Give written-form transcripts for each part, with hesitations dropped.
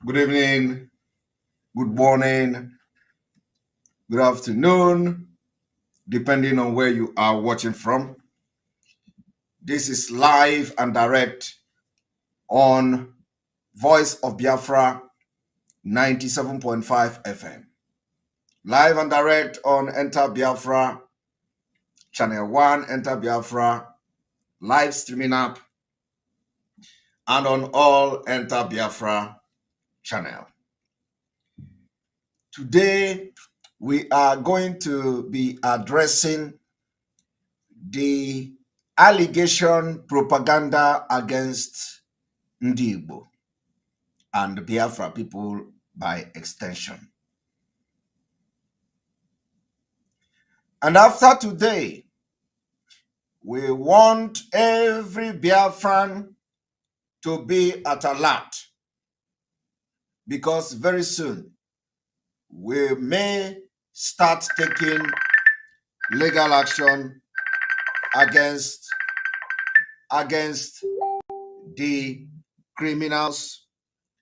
Good evening, good morning, good afternoon, depending on where you are watching from. This is live and direct on Voice of Biafra 97.5 FM. Live and direct on Enter Biafra, Channel 1, Enter Biafra, live streaming app, and on all Enter Biafra channel. Today, we are going to be addressing the allegation propaganda against Ndi Igbo and the Biafra people by extension. And after today, we want every Biafran to be at alert, because very soon we may start taking legal action against the criminals,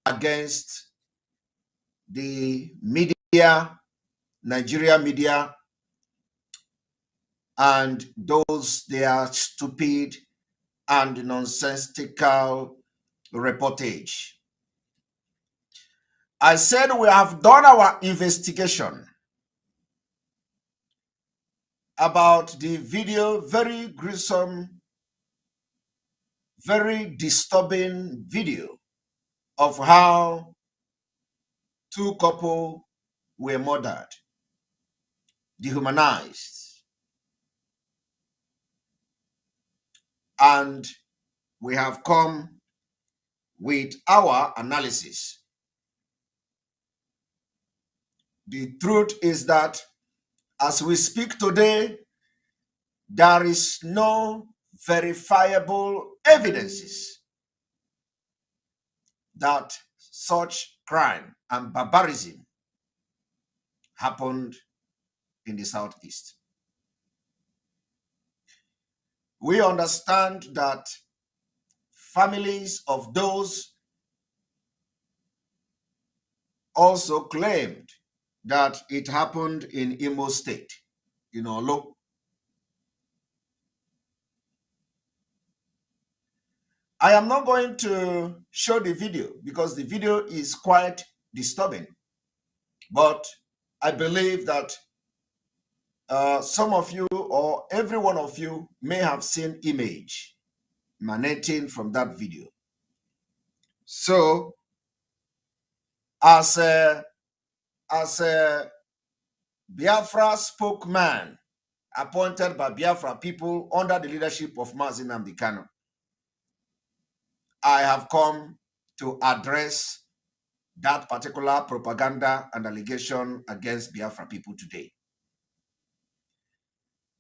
against the media, Nigeria media, and those they are stupid and nonsensical reportage. I said we have done our investigation about the video, very gruesome, very disturbing video of how two couples were murdered, dehumanized, and we have come with our analysis. The truth is that as we speak today, there is no verifiable evidences that such crime and barbarism happened in the Southeast. We understand that families of those also claimed that it happened in Imo State, in Olo. I am not going to show the video because the video is quite disturbing, but I believe that some of you or every one of you may have seen image emanating from that video. So, as a Biafra spokesman appointed by Biafra people under the leadership of Mazi Nnamdi Kanu, I have come to address that particular propaganda and allegation against Biafra people today.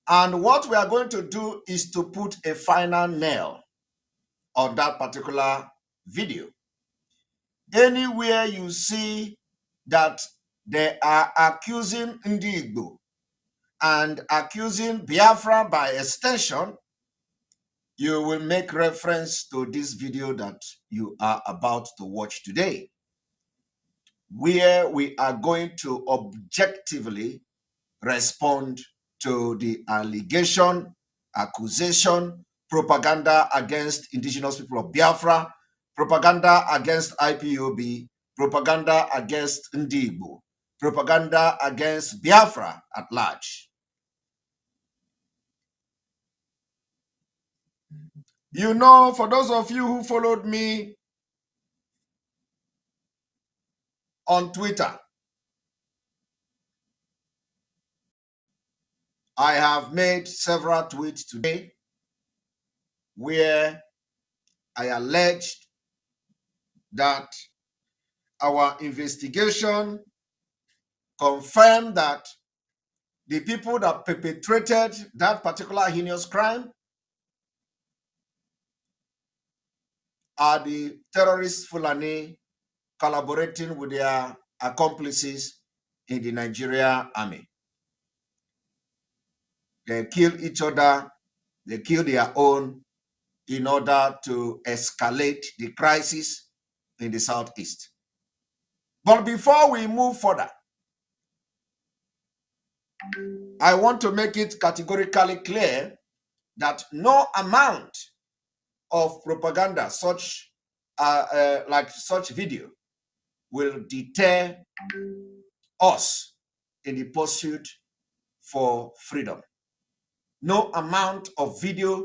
And what we are going to do is to put a final nail on that particular video. Anywhere you see that they are accusing Ndi Igbo and accusing Biafra by extension, you will make reference to this video that you are about to watch today, where we are going to objectively respond to the allegation, accusation, propaganda against indigenous people of Biafra, propaganda against IPOB, propaganda against Ndi Igbo, propaganda against Biafra at large. You know, for those of you who followed me on Twitter, I have made several tweets today where I alleged that our investigation confirmed that the people that perpetrated that particular heinous crime are the terrorist Fulani collaborating with their accomplices in the Nigeria army. They kill each other, they kill their own in order to escalate the crisis in the Southeast. But before we move further, I want to make it categorically clear that no amount of propaganda like such video will deter us in the pursuit for freedom. No amount of video,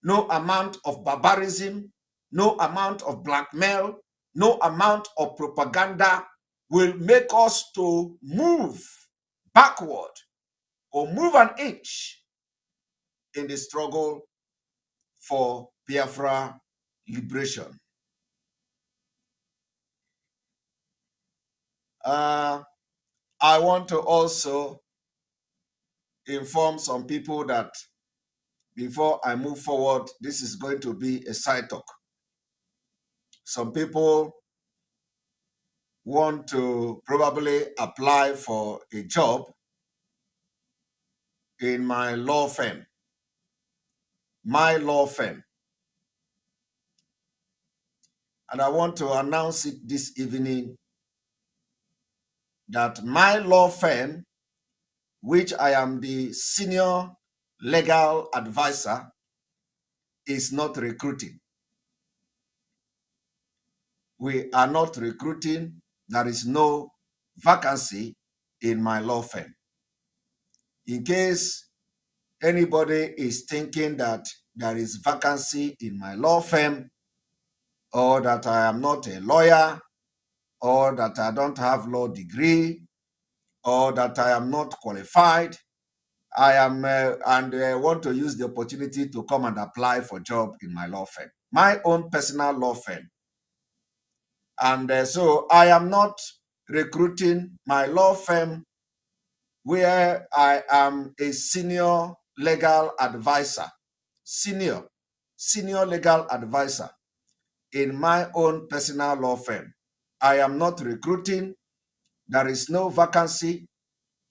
no amount of barbarism, no amount of blackmail, no amount of propaganda will make us to move backward or move an inch in the struggle for Biafra liberation. I want to also inform some people that before I move forward, this is going to be a side talk. Some people want to probably apply for a job in my law firm. My law firm. And I want to announce it this evening that my law firm, which I am the senior legal advisor, is not recruiting. We are not recruiting. There is no vacancy in my law firm. In case anybody is thinking that there is vacancy in my law firm, or that I am not a lawyer, or that I don't have law degree, or that I am not qualified, I am and want to use the opportunity to come and apply for job in my law firm, my own personal law firm. And so I am not recruiting. My law firm, where I am a senior legal advisor, senior legal advisor in my own personal law firm. I am not recruiting. There is no vacancy.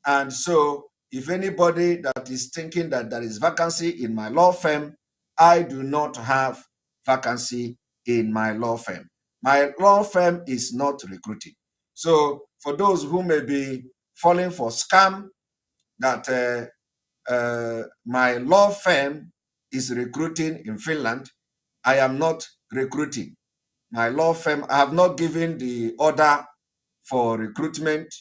And so if anybody that is thinking that there is vacancy in my law firm, I do not have vacancy in my law firm. My law firm is not recruiting. So for those who may be falling for scam that my law firm is recruiting in Finland, I am not recruiting. My law firm, I have not given the order for recruitment.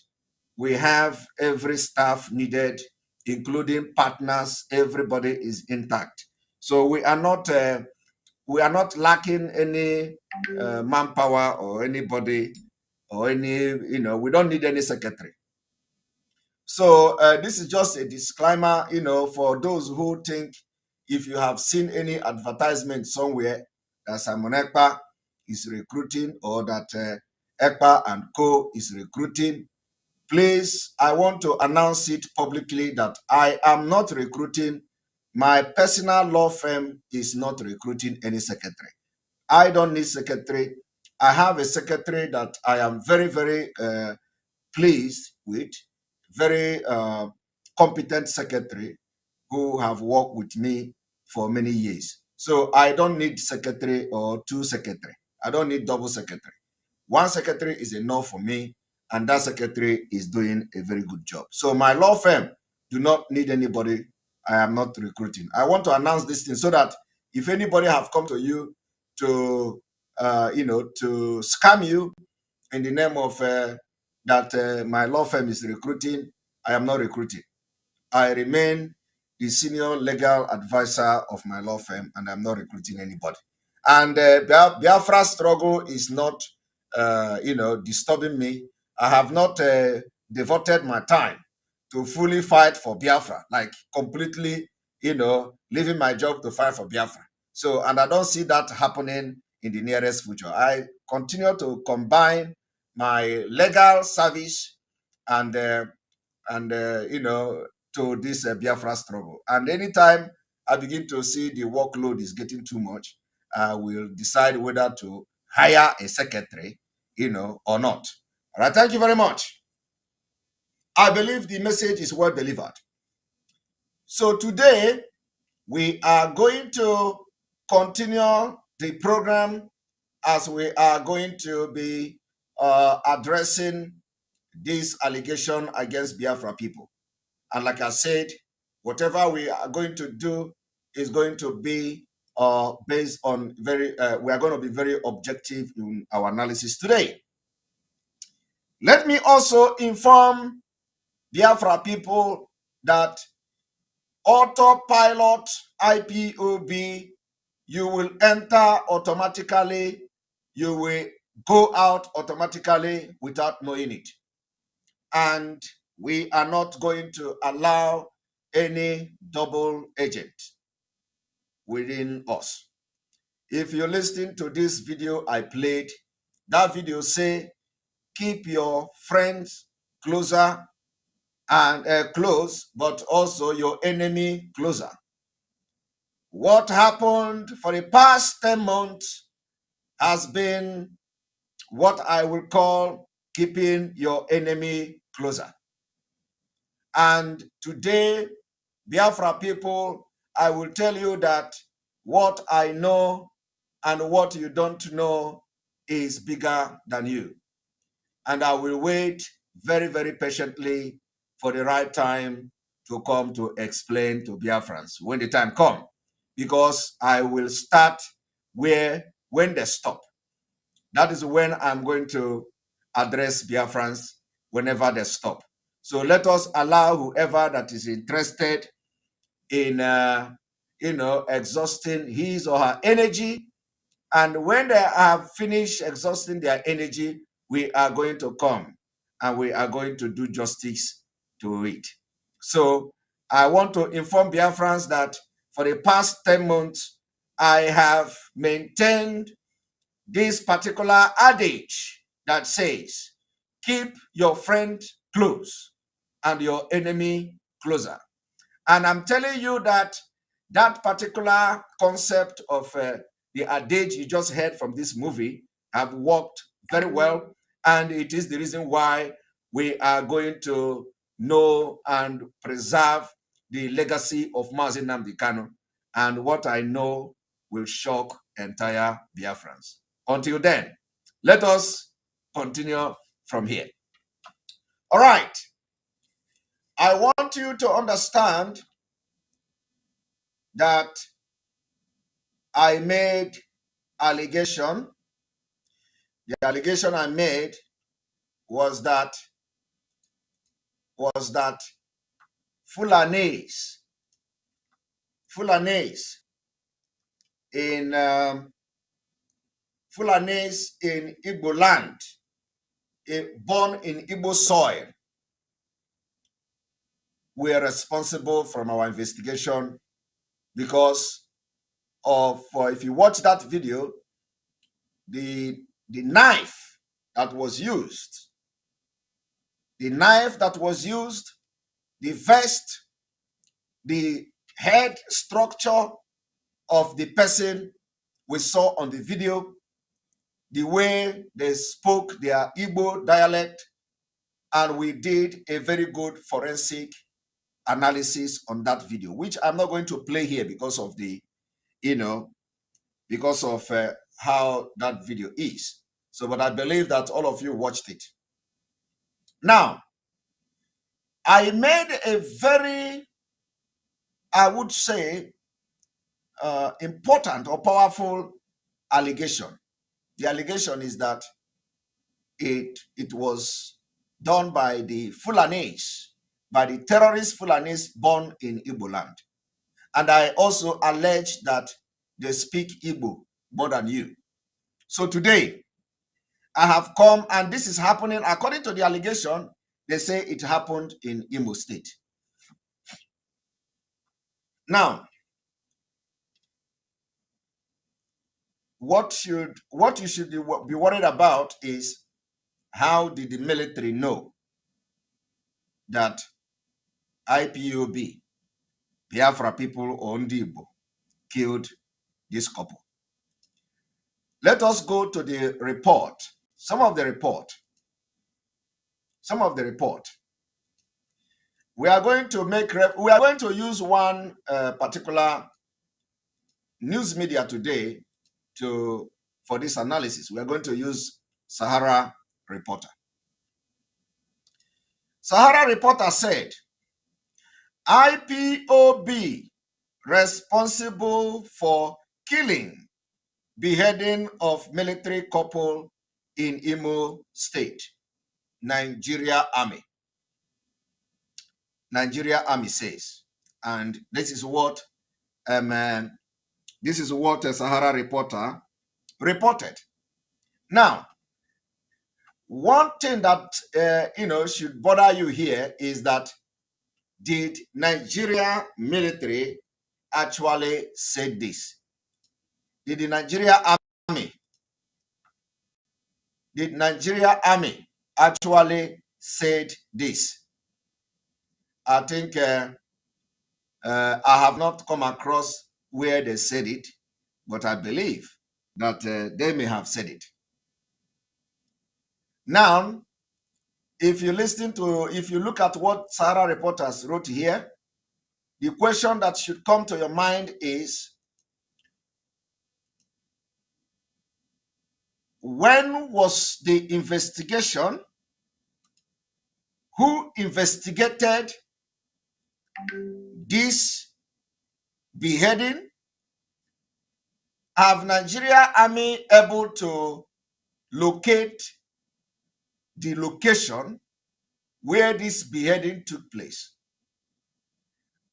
We have every staff needed, including partners. Everybody is intact. So we are not lacking any manpower or anybody or any, we don't need any secretary. So this is just a disclaimer, for those who think if you have seen any advertisement somewhere that Simon Ekpa is recruiting or that Ekpa and Co is recruiting, please, I want to announce it publicly that I am not recruiting. My personal law firm is not recruiting any secretary. I don't need secretary. I have a secretary that I am very, very pleased with, very competent secretary who have worked with me for many years. So I don't need secretary or two secretary. I don't need double secretary. One secretary is enough for me, and that secretary is doing a very good job. So my law firm do not need anybody. I am not recruiting. I want to announce this thing so that if anybody have come to you to, to scam you in the name of that my law firm is recruiting, I am not recruiting. I remain the senior legal advisor of my law firm, and I'm not recruiting anybody. And Biafra struggle is not, disturbing me. I have not devoted my time to fully fight for Biafra, like completely, leaving my job to fight for Biafra. So, and I don't see that happening in the nearest future. I continue to combine my legal service and to this Biafra struggle. And anytime I begin to see the workload is getting too much, I will decide whether to hire a secretary, or not. All right, thank you very much. I believe the message is well delivered. So today we are going to continue the program as we are going to be addressing this allegation against Biafra people. And like I said, whatever we are going to do is going to be based on we are going to be very objective in our analysis today. Let me also inform Biafra people that autopilot IPOB, you will enter automatically, you will go out automatically without knowing it. And we are not going to allow any double agent within us. If you listen to this video I played, that video say, keep your friends closer and close, but also your enemy closer. What happened for the past 10 months has been what I will call keeping your enemy closer. And today, Biafra people, I will tell you that what I know and what you don't know is bigger than you. And I will wait very, very patiently for the right time to come to explain to Biafrans when the time comes, because I will start when they stop. That is when I'm going to address Biafrans whenever they stop. So let us allow whoever that is interested in, exhausting his or her energy. And when they have finished exhausting their energy, we are going to come and we are going to do justice to it. So I want to inform Biafrans that for the past 10 months, I have maintained this particular adage that says, keep your friend close and your enemy closer. And I'm telling you that that particular concept of the adage you just heard from this movie have worked very well. And it is the reason why we are going to know and preserve the legacy of Mazi Nnamdi Kanu. And what I know will shock entire Biafrans. Until then, let us continue from here. All right. I want you to understand that I made allegation. The allegation I made was that Fulanese in Fulanese in Igbo land, born in Igbo soil, were responsible from our investigation because of, if you watch that video, the knife that was used, the vest, the head structure of the person we saw on the video, the way they spoke their Igbo dialect, and we did a very good forensic analysis on that video, which I'm not going to play here because of the, because of how that video is. So, but I believe that all of you watched it. Now, I made a very, I would say, important or powerful allegation. The allegation is that it was done by the Fulanese, by the terrorist Fulanese born in Igbo land. And I also allege that they speak Igbo more than you. So today, I have come, and this is happening, according to the allegation, they say it happened in Imo State. Now, what you should be worried about is, how did the military know that IPOB, Biafra people or Igbo, killed this couple? Let us go to the report. Some of the report. We are going to use one particular news media today for this analysis. We are going to use Sahara reporter. Sahara reporter said, IPOB responsible for killing, beheading of military couple in Imo State, Nigeria Army. Nigeria Army says, and this is what a Sahara reporter reported. Now, one thing that should bother you here is that did Nigeria military actually say this? Did the Nigeria Army actually said this? I think I have not come across where they said it, but I believe that they may have said it. Now, if you look at what Sahara reporters wrote here, the question that should come to your mind is, when was the investigation? Who investigated this beheading? Have Nigeria Army able to locate the location where this beheading took place?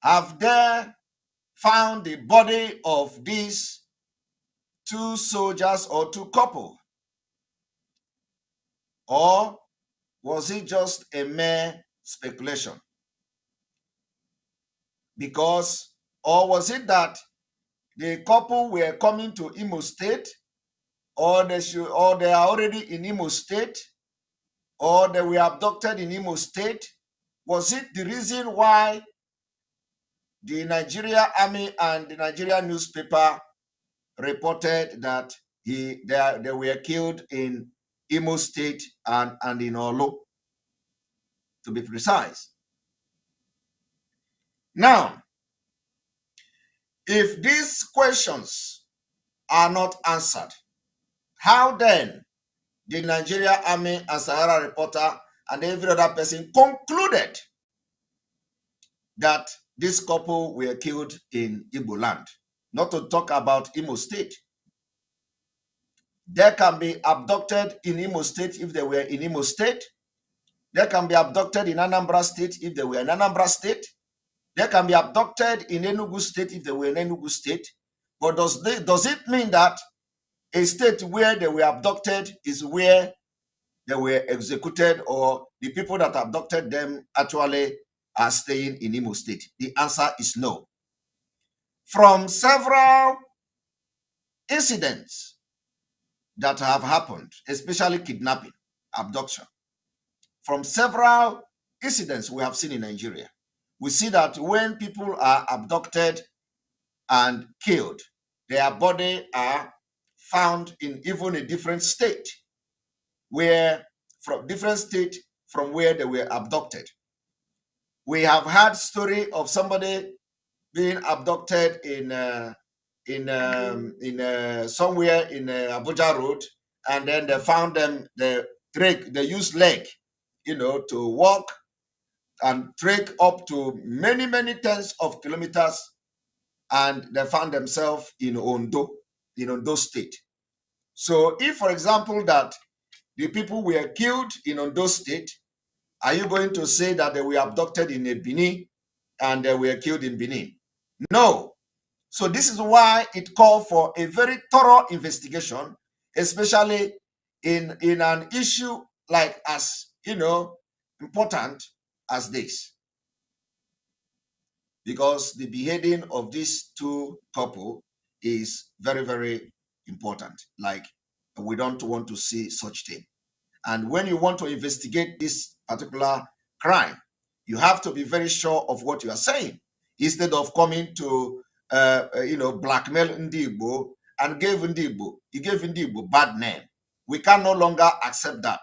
Have they found the body of these two soldiers or two couple? Or was it just a mere speculation? Or was it that the couple were coming to Imo State, or they are already in Imo State, or they were abducted in Imo State? Was it the reason why the Nigeria Army and the Nigeria newspaper reported that they were killed in Imo State and in Olo, to be precise? Now, if these questions are not answered, how then did Nigeria Army and Sahara reporter and every other person concluded that this couple were killed in Igbo land? Not to talk about Imo State. They can be abducted in Imo State if they were in Imo State. They can be abducted in Anambra State if they were in Anambra State. They can be abducted in Enugu State if they were in Enugu State. But does it mean that a state where they were abducted is where they were executed, or the people that abducted them actually are staying in Imo State? The answer is no. From several incidents that have happened, especially kidnapping, abduction, from several incidents we have seen in Nigeria, we see that when people are abducted and killed, their body are found in even a different state, from where they were abducted. We have had story of somebody being abducted in somewhere in Abuja Road, and then they found them. They used leg, to walk and trek up to many tens of kilometers, and they found themselves in Ondo State. So, if, for example, that the people were killed in Ondo State, are you going to say that they were abducted in Benin and they were killed in Benin? No. So this is why it called for a very thorough investigation, especially in an issue like as important as this. Because the beheading of these two couple is very, very important. Like, we don't want to see such thing. And when you want to investigate this particular crime, you have to be very sure of what you are saying, instead of coming to blackmail Ndi Igbo and gave Ndi Igbo bad name. We can no longer accept that.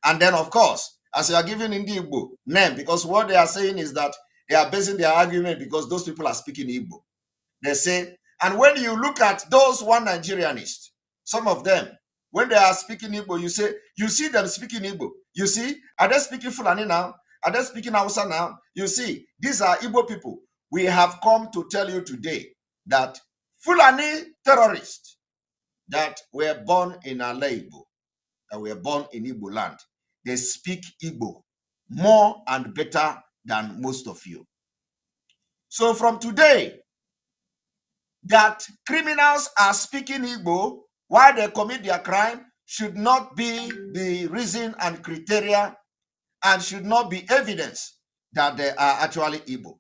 And then, of course, as you are giving Ndi Igbo name, because what they are saying is that they are basing their argument because those people are speaking Igbo. They say, and when you look at those one Nigerianists, some of them, When they are speaking Igbo, you see them speaking Igbo. You see, are they speaking Fulani now? Are they speaking Hausa now? You see, these are Igbo people. We have come to tell you today that Fulani terrorists that were born in Igbo, that were born in Igbo land, they speak Igbo more and better than most of you. So from today, that criminals are speaking Igbo while they commit their crime should not be the reason and criteria and should not be evidence that they are actually Igbo.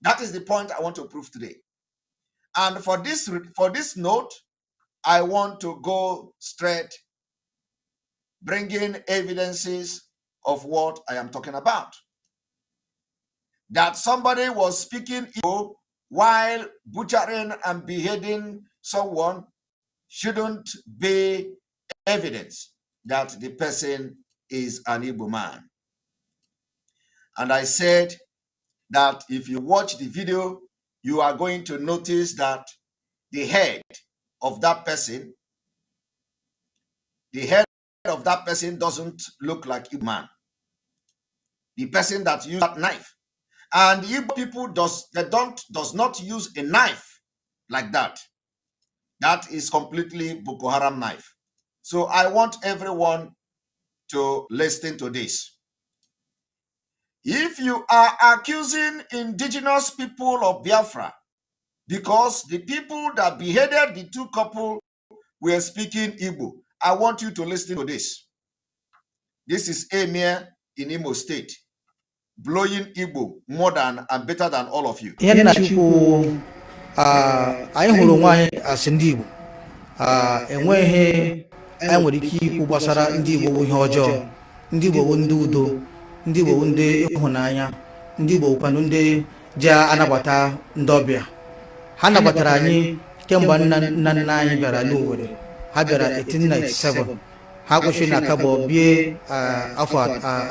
That is the point I want to prove today. And for this note, I want to go straight, bringing evidences of what I am talking about. That somebody was speaking Igbo while butchering and beheading someone shouldn't be evidence that the person is an Igbo man. And I said that if you watch the video, you are going to notice that the head of that person, doesn't look like Igbo man. The person that used that knife. And Igbo people does not use a knife like that. That is completely Boko Haram knife. So I want everyone to listen to this. If you are accusing indigenous people of Biafra because the people that beheaded the two couple were speaking Igbo, I want you to listen to this. This is Emir in Imo State, blowing Igbo more than and better than all of you. Anyị hụrụ nwaanyị asị ndị Igbo enweghị anyị nwere ike ikwu gbasara ndị Igbo bụ ihe ọjọọ, ndị Igbo bụ ndị udo, ndị Igbo bụ ndị ịhụnanya, ndị Igbo bụkwanụ ndị ji anabata ndị ọbịa. Ha nabatara anyị kemgbe nna nna anyị bịara n'Owerri. Ha bịara 1897. Ha kwụsịrị na Akabọ bie afọ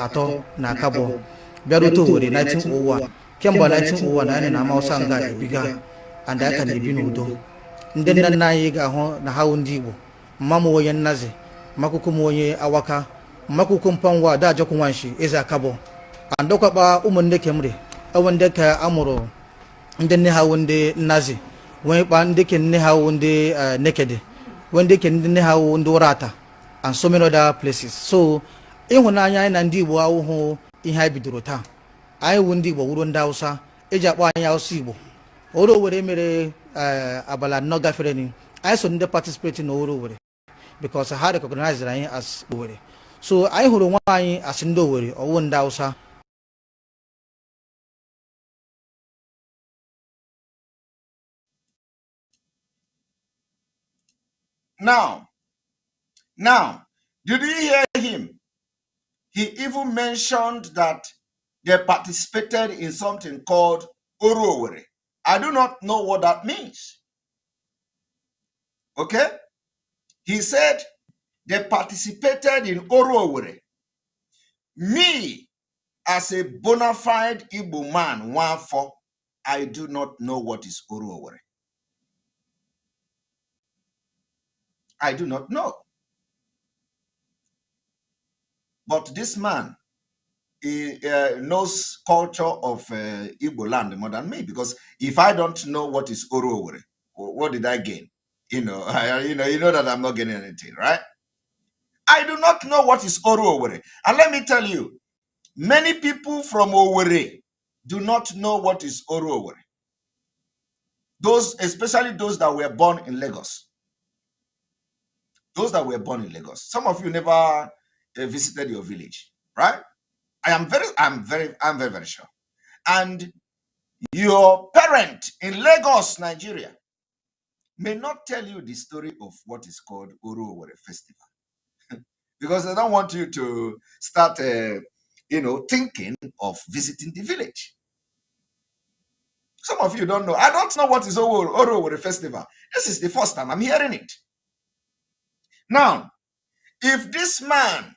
atọ na Akabọ, bịarute Owerri 1901. Kemgbe 1901 anyị na-ama ọsa nga ebiga and aka na-ebi n'udo. Ndị nna nna anyị ga-ahụ na ha ndị Igbo. Mma m onye Nnazi, mmakwụkwọ m onye Awaka, mmakwụkwọ Mpanwa ada Ajọkụ Nwanshi eze Akabọ. Andọkwakpa ụmụnne Kemri ewe ndị ka amụrụ ndị nne ha ndị Nnazi, nwekpa ndị ke nne ha ndị Nekede, wee ndị ke ndị nne ha ndị Ụrata, and so many other places. So ịhụnanya anyị na ndị Igbo ahụhụ ihe anyị bidoro taa. Anyị wụ ndị Igbo wuru ndị Hausa, eji akpọ anyị Hausa Igbo. Oro Owerri mere abala no gafere ni. I so ndị participate in Oro Owerri because ha recognize anyị as Owerri. So anyị hụrụ nwa anyị as ndị Owerri ọwụ ndị Hausa. Now, did you hear him? He even mentioned that they participated in something called Oro Owerri. I do not know what that means. Okay? He said they participated in Oro Owerri. Me, as a bona fide Igbo man, I do not know what is Oro Owerri. I do not know. But this man, he knows culture of Igbo land more than me, because if I don't know what is Oro Owerri, what did I gain? You know that I'm not getting anything, right? I do not know what is Oro Owerri. And let me tell you, many people from Owerri do not know what is Oro Owerri. Especially those that were born in Lagos. Those that were born in Lagos. Some of you never visited your village, right? I'm very, very sure. And your parent in Lagos, Nigeria, may not tell you the story of what is called Oro Owerri Festival, because they don't want you to start, thinking of visiting the village. Some of you don't know. I don't know what is Oro Owerri Festival. This is the first time I'm hearing it. Now, if this man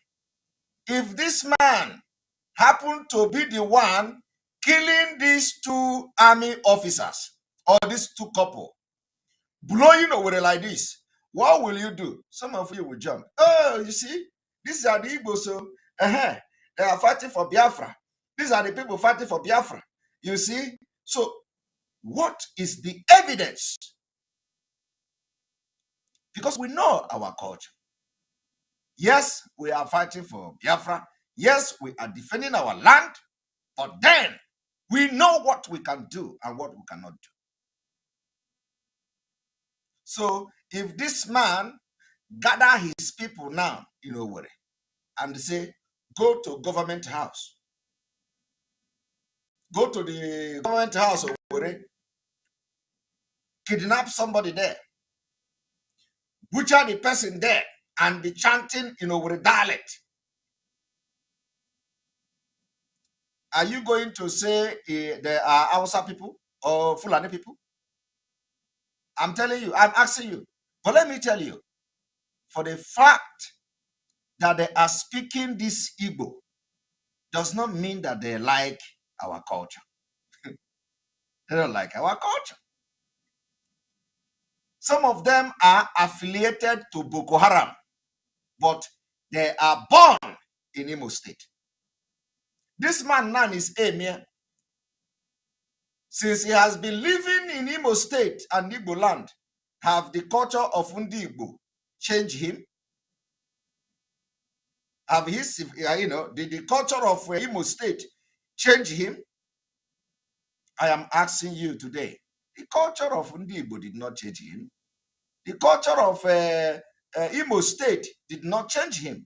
happened to be the one killing these two army officers or these two couple, blowing Owerri like this, what will you do? Some of you will jump. Oh, you see, these are the Igbo, so they are fighting for Biafra. These are the people fighting for Biafra. You see? So, what is the evidence? Because we know our culture. Yes, we are fighting for Biafra. Yes, we are defending our land. But then, we know what we can do and what we cannot do. So, if this man gather his people now in Owerri and say, go to government house, go to the government house of Owerri, kidnap somebody there, butcher the person there, and be chanting in Owerri dialect, are you going to say there are Hausa people or Fulani people? I'm telling you, I'm asking you. But let me tell you, for the fact that they are speaking this Igbo does not mean that they like our culture. They don't like our culture. Some of them are affiliated to Boko Haram, but they are born in Imo State. This man now is Emir. Since he has been living in Imo State and Igbo land, have the culture of Ndi Igbo changed him? Have his, did the culture of Imo State change him? I am asking you today. The culture of Ndi Igbo did not change him. The culture of Imo State did not change him.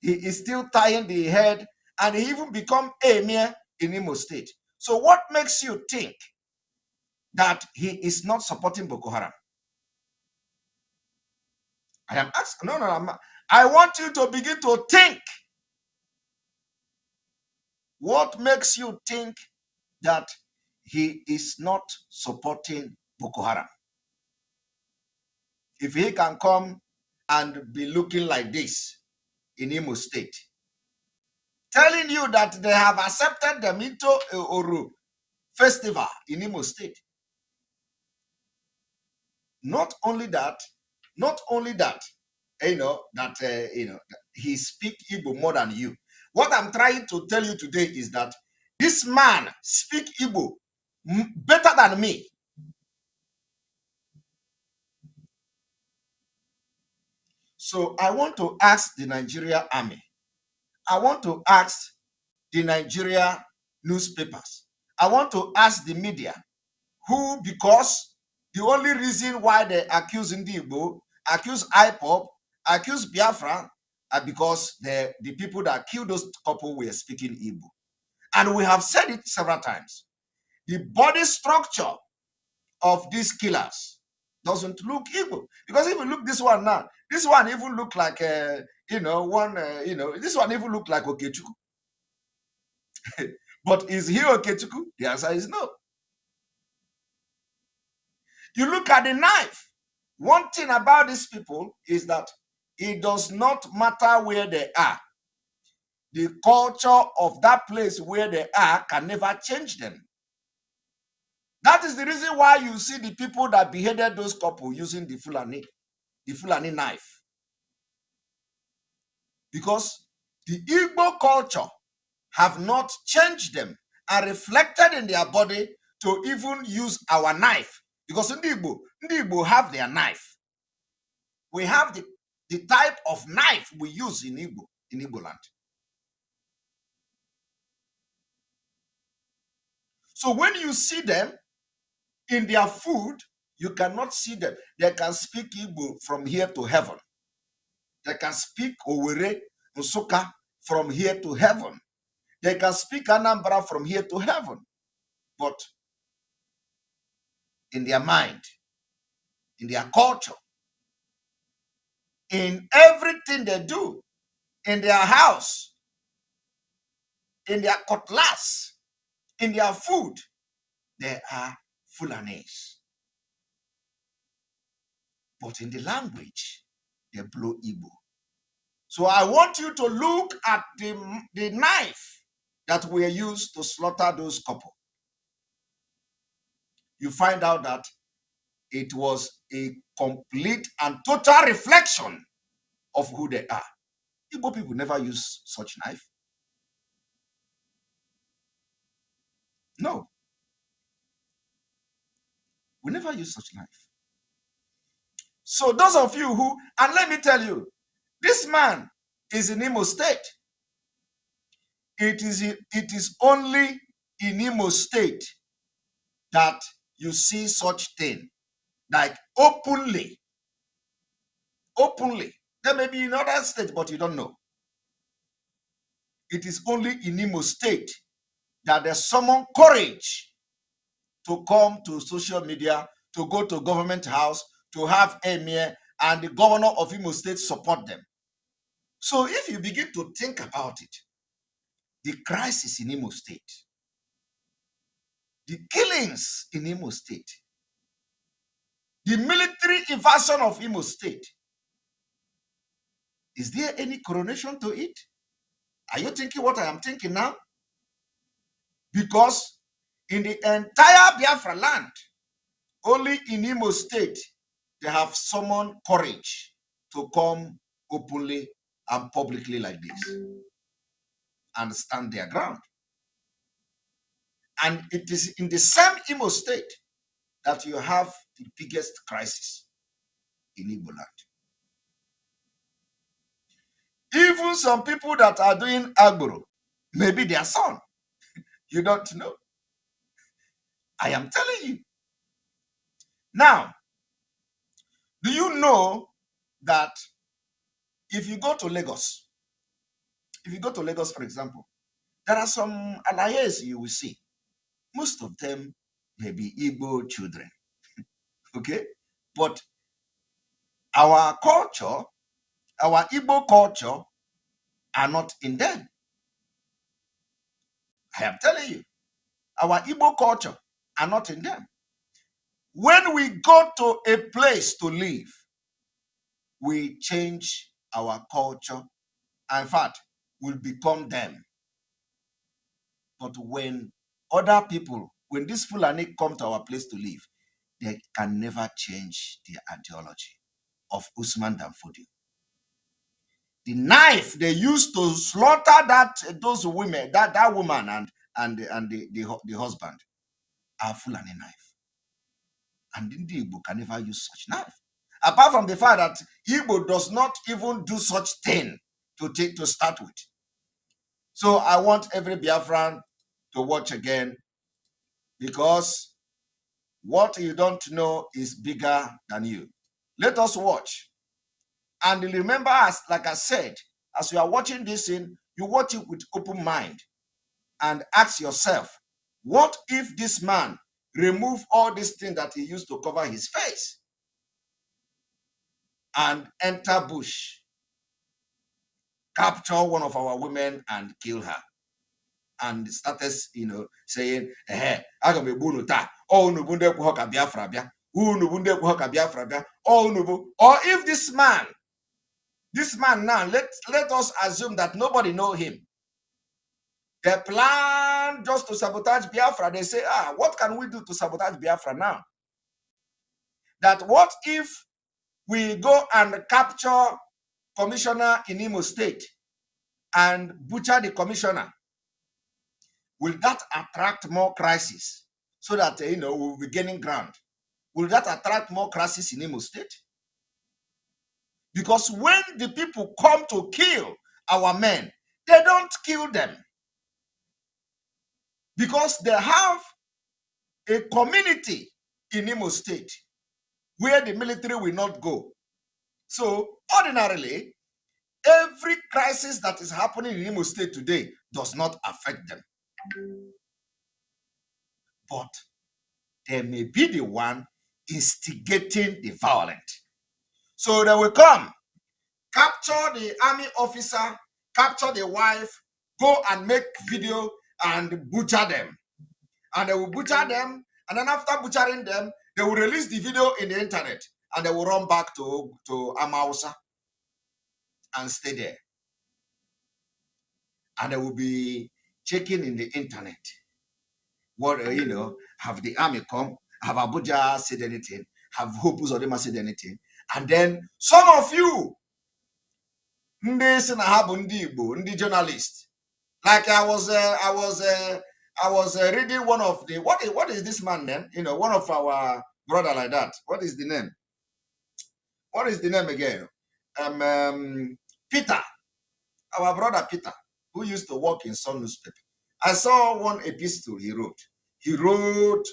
He is still tying the head, and he even become emir in Imo State. So what makes you think that he is not supporting Boko Haram? I am asking, I want you to begin to think. What makes you think that he is not supporting Boko Haram? If he can come and be looking like this in Imo State, telling you that they have accepted them into Oru festival in Imo State. Not only that, he speak Igbo more than you. What I'm trying to tell you today is that this man speak Igbo better than me. So I want to ask the Nigeria army. I want to ask the Nigeria newspapers. I want to ask the media who, because the only reason why they accuse Igbo, accuse Ipob, accuse Biafra, are because the people that killed those couple were speaking Igbo. And we have said it several times. The body structure of these killers doesn't look Igbo. Because if you look this one now, this one even look like, this one even look like Okechukwu. But is he Okechukwu? The answer is no. You look at the knife. One thing about these people is that it does not matter where they are. The culture of that place where they are can never change them. That is the reason why you see the people that beheaded those couple using the Fulani knife. Because the Igbo culture have not changed them and reflected in their body to even use our knife. Because in the Igbo have their knife. We have the type of knife we use in Igbo land. So when you see them in their food, you cannot see them. They can speak Igbo from here to heaven. They can speak Owerri, Nsukka from here to heaven. They can speak Anambra from here to heaven. But in their mind, in their culture, in everything they do, in their house, in their cutlass, in their food, they are Fulanis. But in the language, they blow Igbo. So I want you to look at the knife that were used to slaughter those couple. You find out that it was a complete and total reflection of who they are. Igbo people never use such knife. No. We never use such knife. So those of you who, and let me tell you, this man is in Imo State. It is only in Imo State that you see such thing, like openly. There may be in other states, but you don't know. It is only in Imo State that there's someone courage to come to social media, to go to government house, to have emir and the governor of Imo State support them. So if you begin to think about it, the crisis in Imo State, the killings in Imo State, the military invasion of Imo State, is there any correlation to it? Are you thinking what I am thinking now? Because in the entire Biafra land, only in Imo State, they have summoned courage to come openly and publicly like this and stand their ground. And it is in the same Imo State that you have the biggest crisis in Igbo land. Even some people that are doing Agboro, maybe their son, you don't know. I am telling you. Now, do you know that if you go to Lagos, for example, there are some allies you will see. Most of them may be Igbo children, okay? But our culture, our Igbo culture are not in them. I am telling you, our Igbo culture are not in them. When we go to a place to live, we change our culture. In fact, we'll become them. But when other people, when these Fulani come to our place to live, they can never change the ideology of Usman Danfodio. The knife they used to slaughter those women, that woman and the husband, are Fulani knife. And the Igbo can never use such knife. Apart from the fact that Igbo does not even do such thing to start with. So I want every Biafran to watch again, because what you don't know is bigger than you. Let us watch. And remember, as like I said, as you are watching this in, you watch it with open mind and ask yourself, what if this man remove all these things that he used to cover his face and enter bush, capture one of our women and kill her, and started, saying, aga m egbu unu taa, unu bụ ndị ekwu ka Biafra bịa, unu bụ ndị ekwu ka Biafra bịa, unu bụ. Or if this man now, let us assume that nobody know him. They plan just to sabotage Biafra. They say, what can we do to sabotage Biafra now? That what if we go and capture commissioner in Imo State and butcher the commissioner? Will that attract more crisis so that, we'll be gaining ground? Will that attract more crisis in Imo State? Because when the people come to kill our men, they don't kill them. Because they have a community in Imo State where the military will not go. So ordinarily, every crisis that is happening in Imo State today does not affect them. But they may be the one instigating the violence. So they will come, capture the army officer, capture the wife, go and make video and butcher them. And they will butcher them, and then after butchering them, they will release the video in the internet, and they will run back to Amausa and stay there. And they will be checking in the internet. What, have the army come? Have Abuja said anything? have hope or said anything. And then some of you, ndi journalist, like I was reading one of the what is this man then? You know, one of our brother like that. What is the name? What is the name again? Peter, our brother Peter, who used to work in some newspaper. I saw one epistle he wrote. He wrote,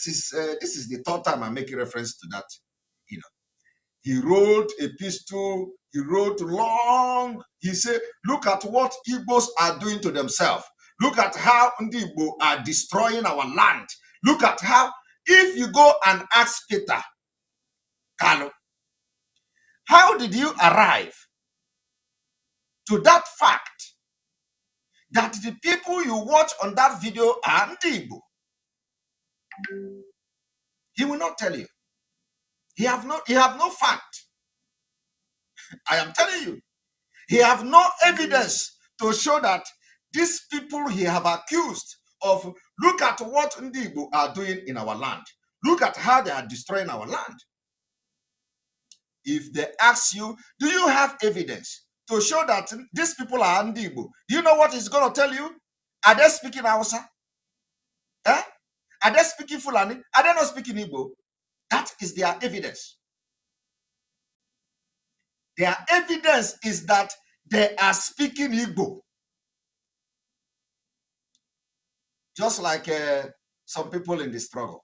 this is the third time I'm making reference to that. You know, he wrote epistle. He wrote long. He said, "Look at what Igbos are doing to themselves. Look at how the Igbo are destroying our land. Look at how, if you go and ask Peter, Carlo, how did you arrive to that fact that the people you watch on that video are Igbo?" He will not tell you. He have no fact. I am telling you, he have no evidence to show that these people he have accused of, look at what Igbo are doing in our land. Look at how they are destroying our land. If they ask you, do you have evidence to show that these people are Igbo? Do you know what he's going to tell you? Are they speaking Hausa? Eh? Are they speaking Fulani? Are they not speaking Igbo? That is their evidence. Their evidence is that they are speaking Igbo. Just like some people in the struggle,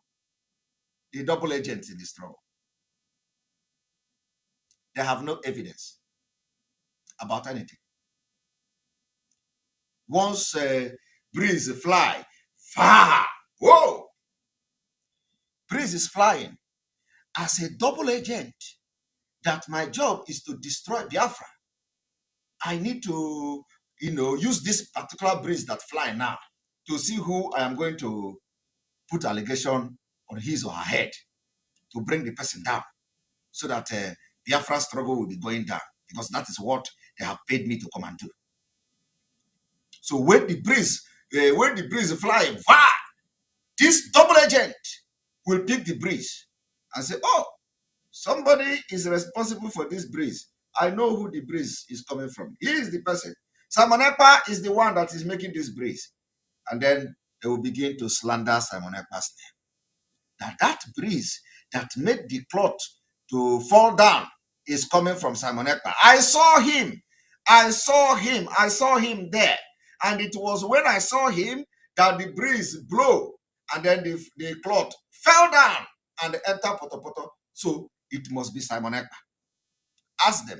the double agents in the struggle. They have no evidence about anything. Once breeze fly far, whoa, breeze is flying. As a double agent, that my job is to destroy Biafra. I need to, use this particular breeze that fly now to see who I am going to put allegation on his or her head to bring the person down, so that Biafra struggle will be going down, because that is what they have paid me to come and do. So when the breeze fly, this double agent will pick the breeze and say, "Oh, somebody is responsible for this breeze. I know who the breeze is coming from. He is the person. Simon Ekpa is the one that is making this breeze." And then they will begin to slander Simon Ekpa's name. That breeze that made the cloth to fall down is coming from Simon Ekpa. I saw him there. And it was when I saw him that the breeze blew, and then the cloth fell down and entered Potopoto. So it must be Simon Ekpa. Ask them,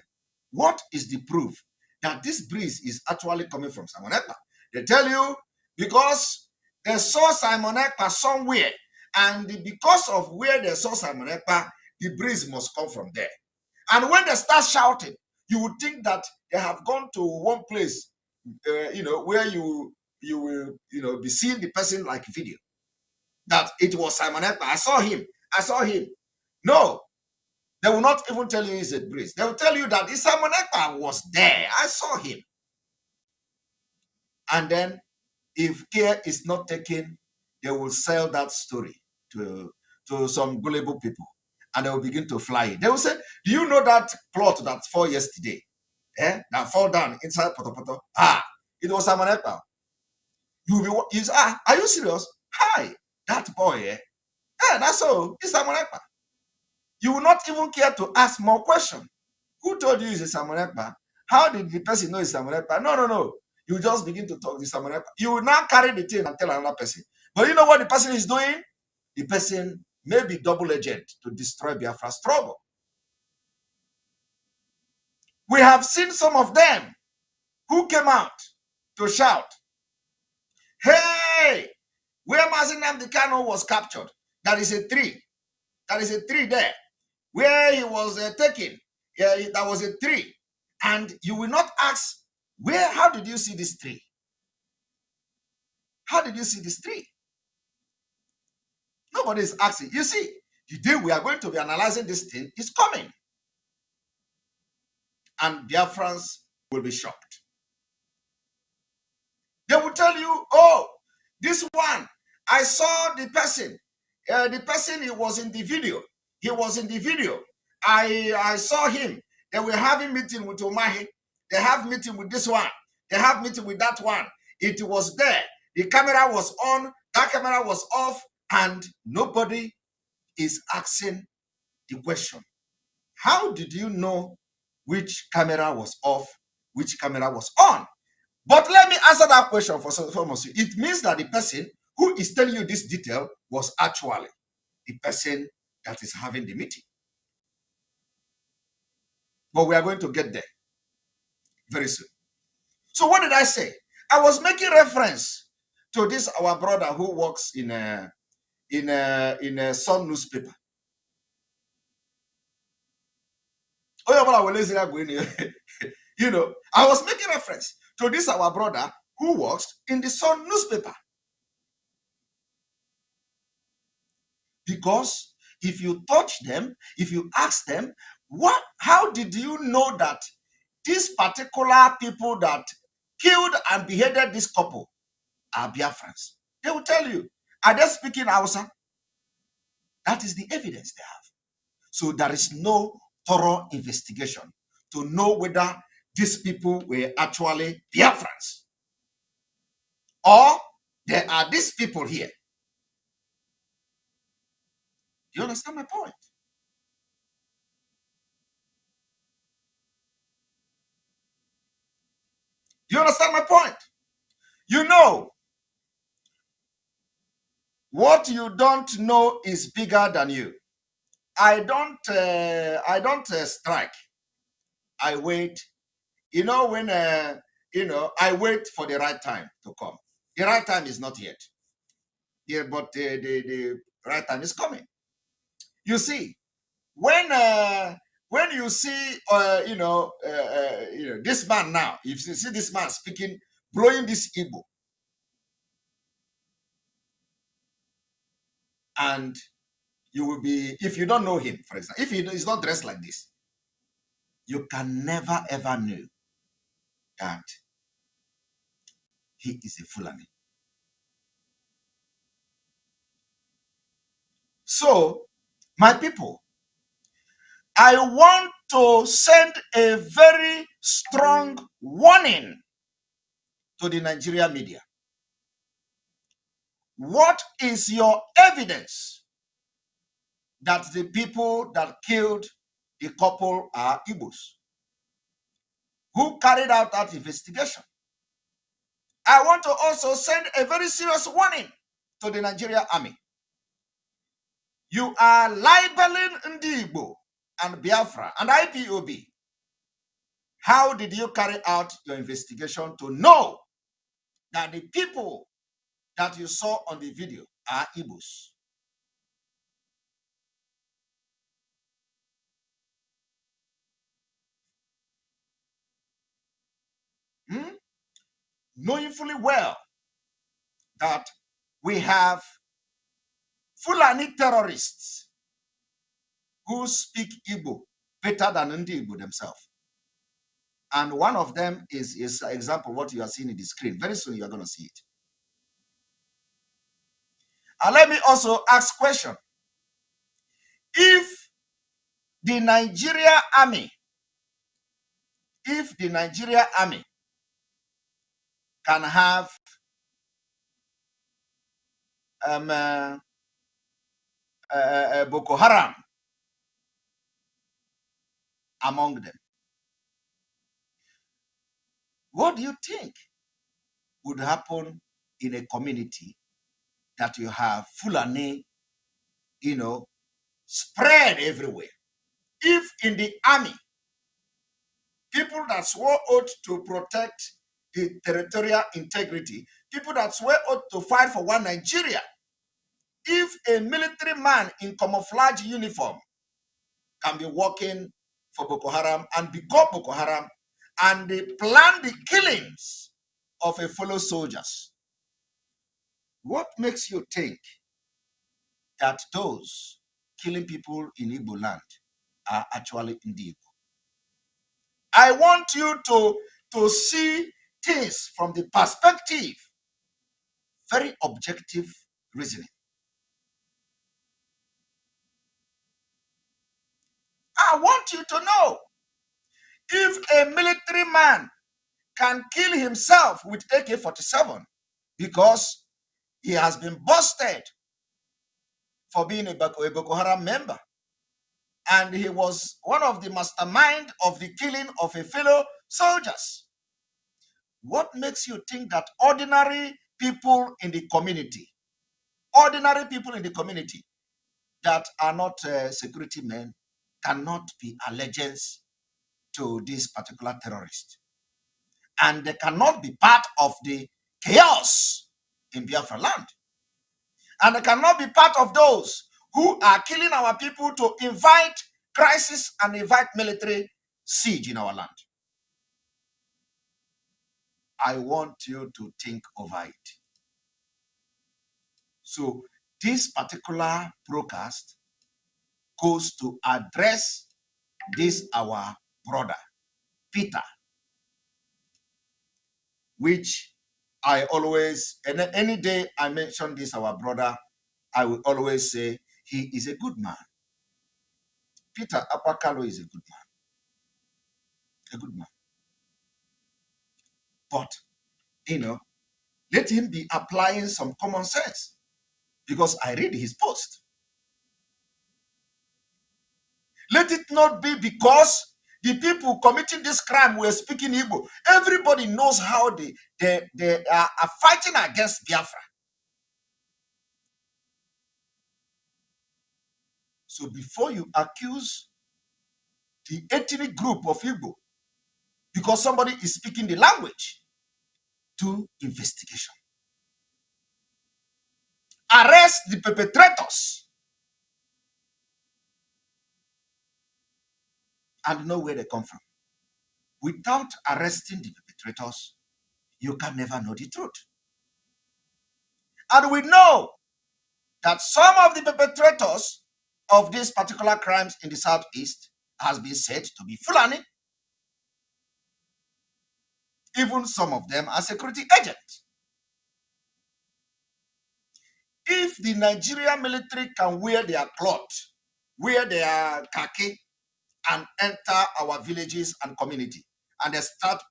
what is the proof that this breeze is actually coming from Simon Ekpa? They tell you, because they saw Simon Ekpa somewhere, and because of where they saw Simon Ekpa, the breeze must come from there. And when they start shouting, you would think that they have gone to one place, where you will, be seeing the person like video. That it was Simon Ekpa. I saw him. No, they will not even tell you it's a breeze. They will tell you that Simon Ekpa was there. I saw him. And then, if care is not taken, they will sell that story to some gullible people, and they will begin to fly it. They will say, "Do you know that plot that fell yesterday? That fall down inside Potopoto? It was Simon Ekpa." Are you serious? Hi, that boy, that's all. It's Simon Ekpa. You will not even care to ask more questions. Who told you it's a Simon Ekpa? How did the person know it's Simon Ekpa? No. You just begin to talk to Simon Ekpa. You will now carry the thing and tell another person. But you know what the person is doing? The person may be double agent to destroy Biafra struggle. We have seen some of them who came out to shout, "Hey, where Mazi Nnamdi Kanu was captured, there is a tree. There is a tree there. Where he was taken, there was a tree." And you will not ask, how did you see this tree? How did you see this tree? Nobody is asking. You see, the day we are going to be analyzing this thing is coming. And Biafrans will be shocked. They will tell you, "Oh, this one, I saw the person. The person, he was in the video. He was in the video. I saw him. They were having meeting with Omahi. They have meeting with this one. They have meeting with that one. It was there. The camera was on. That camera was off. And nobody is asking the question. How did you know which camera was off, which camera was on? But let me answer that question for some of you. It means that the person who is telling you this detail was actually the person that is having the meeting. But we are going to get there very soon. So what did I say? I was making reference to this our brother who works in a Sun newspaper. You know, I was making reference to this our brother who works in the Sun newspaper. Because if you touch them, if you ask them, how did you know that these particular people that killed and beheaded this couple are Biafrans? They will tell you. Are they speaking Hausa? That is the evidence they have. So there is no thorough investigation to know whether these people were actually Biafrans. Or there are these people here. Do you understand my point? You understand my point? You know, what you don't know is bigger than you. I don't strike. I wait. You know, when I wait for the right time to come. The right time is not yet. Yeah, but the right time is coming. You see, when you see this man now, if you see this man speaking, blowing this Igbo, and you will be, if you don't know him, for example, if he is not dressed like this, you can never ever know that he is a Fulani. So, my people, I want to send a very strong warning to the Nigeria media. What is your evidence that the people that killed the couple are Igbos? Who carried out that investigation? I want to also send a very serious warning to the Nigeria army. You are libeling Ndi Igbo and Biafra and Ipob. How did you carry out your investigation to know that the people that you saw on the video are Igbos? Knowing fully well that we have Fulani terrorists who speak Igbo better than Ndi Igbo themselves. And one of them is an example what you are seeing in the screen. Very soon you are going to see it. And let me also ask a question. If the Nigeria army can have Boko Haram among them, what do you think would happen in a community that you have Fulani, spread everywhere? If in the army, people that swore oath to protect the territorial integrity, people that swore oath to fight for one Nigeria, if a military man in camouflage uniform can be working for Boko Haram and become Boko Haram and they plan the killings of a fellow soldiers, what makes you think that those killing people in Igbo land are actually in the Igbo? I want you to see things from the perspective, very objective reasoning. I want you to know, if a military man can kill himself with AK-47 because he has been busted for being a Boko Haram member, and he was one of the mastermind of the killing of a fellow soldiers, what makes you think that ordinary people in the community that are not security men cannot be allegiance to this particular terrorist, and they cannot be part of the chaos in Biafra land, and they cannot be part of those who are killing our people to invite crisis and invite military siege in our land? I want you to think over it. So this particular broadcast goes to address this our brother Peter, which I always, and any day I mention this our brother, I will always say he is a good man. Peter Apakalo is a good man. But let him be applying some common sense, because I read his post. Let it not be because the people committing this crime were speaking Igbo. Everybody knows how they are fighting against Biafra. So before you accuse the ethnic group of Igbo because somebody is speaking the language, do investigation. Arrest the perpetrators and know where they come from. Without arresting the perpetrators, you can never know the truth. And we know that some of the perpetrators of these particular crimes in the southeast has been said to be Fulani. Even some of them are security agents. If the Nigerian military can wear their cloth, wear their khaki, and enter our villages and community, and they start,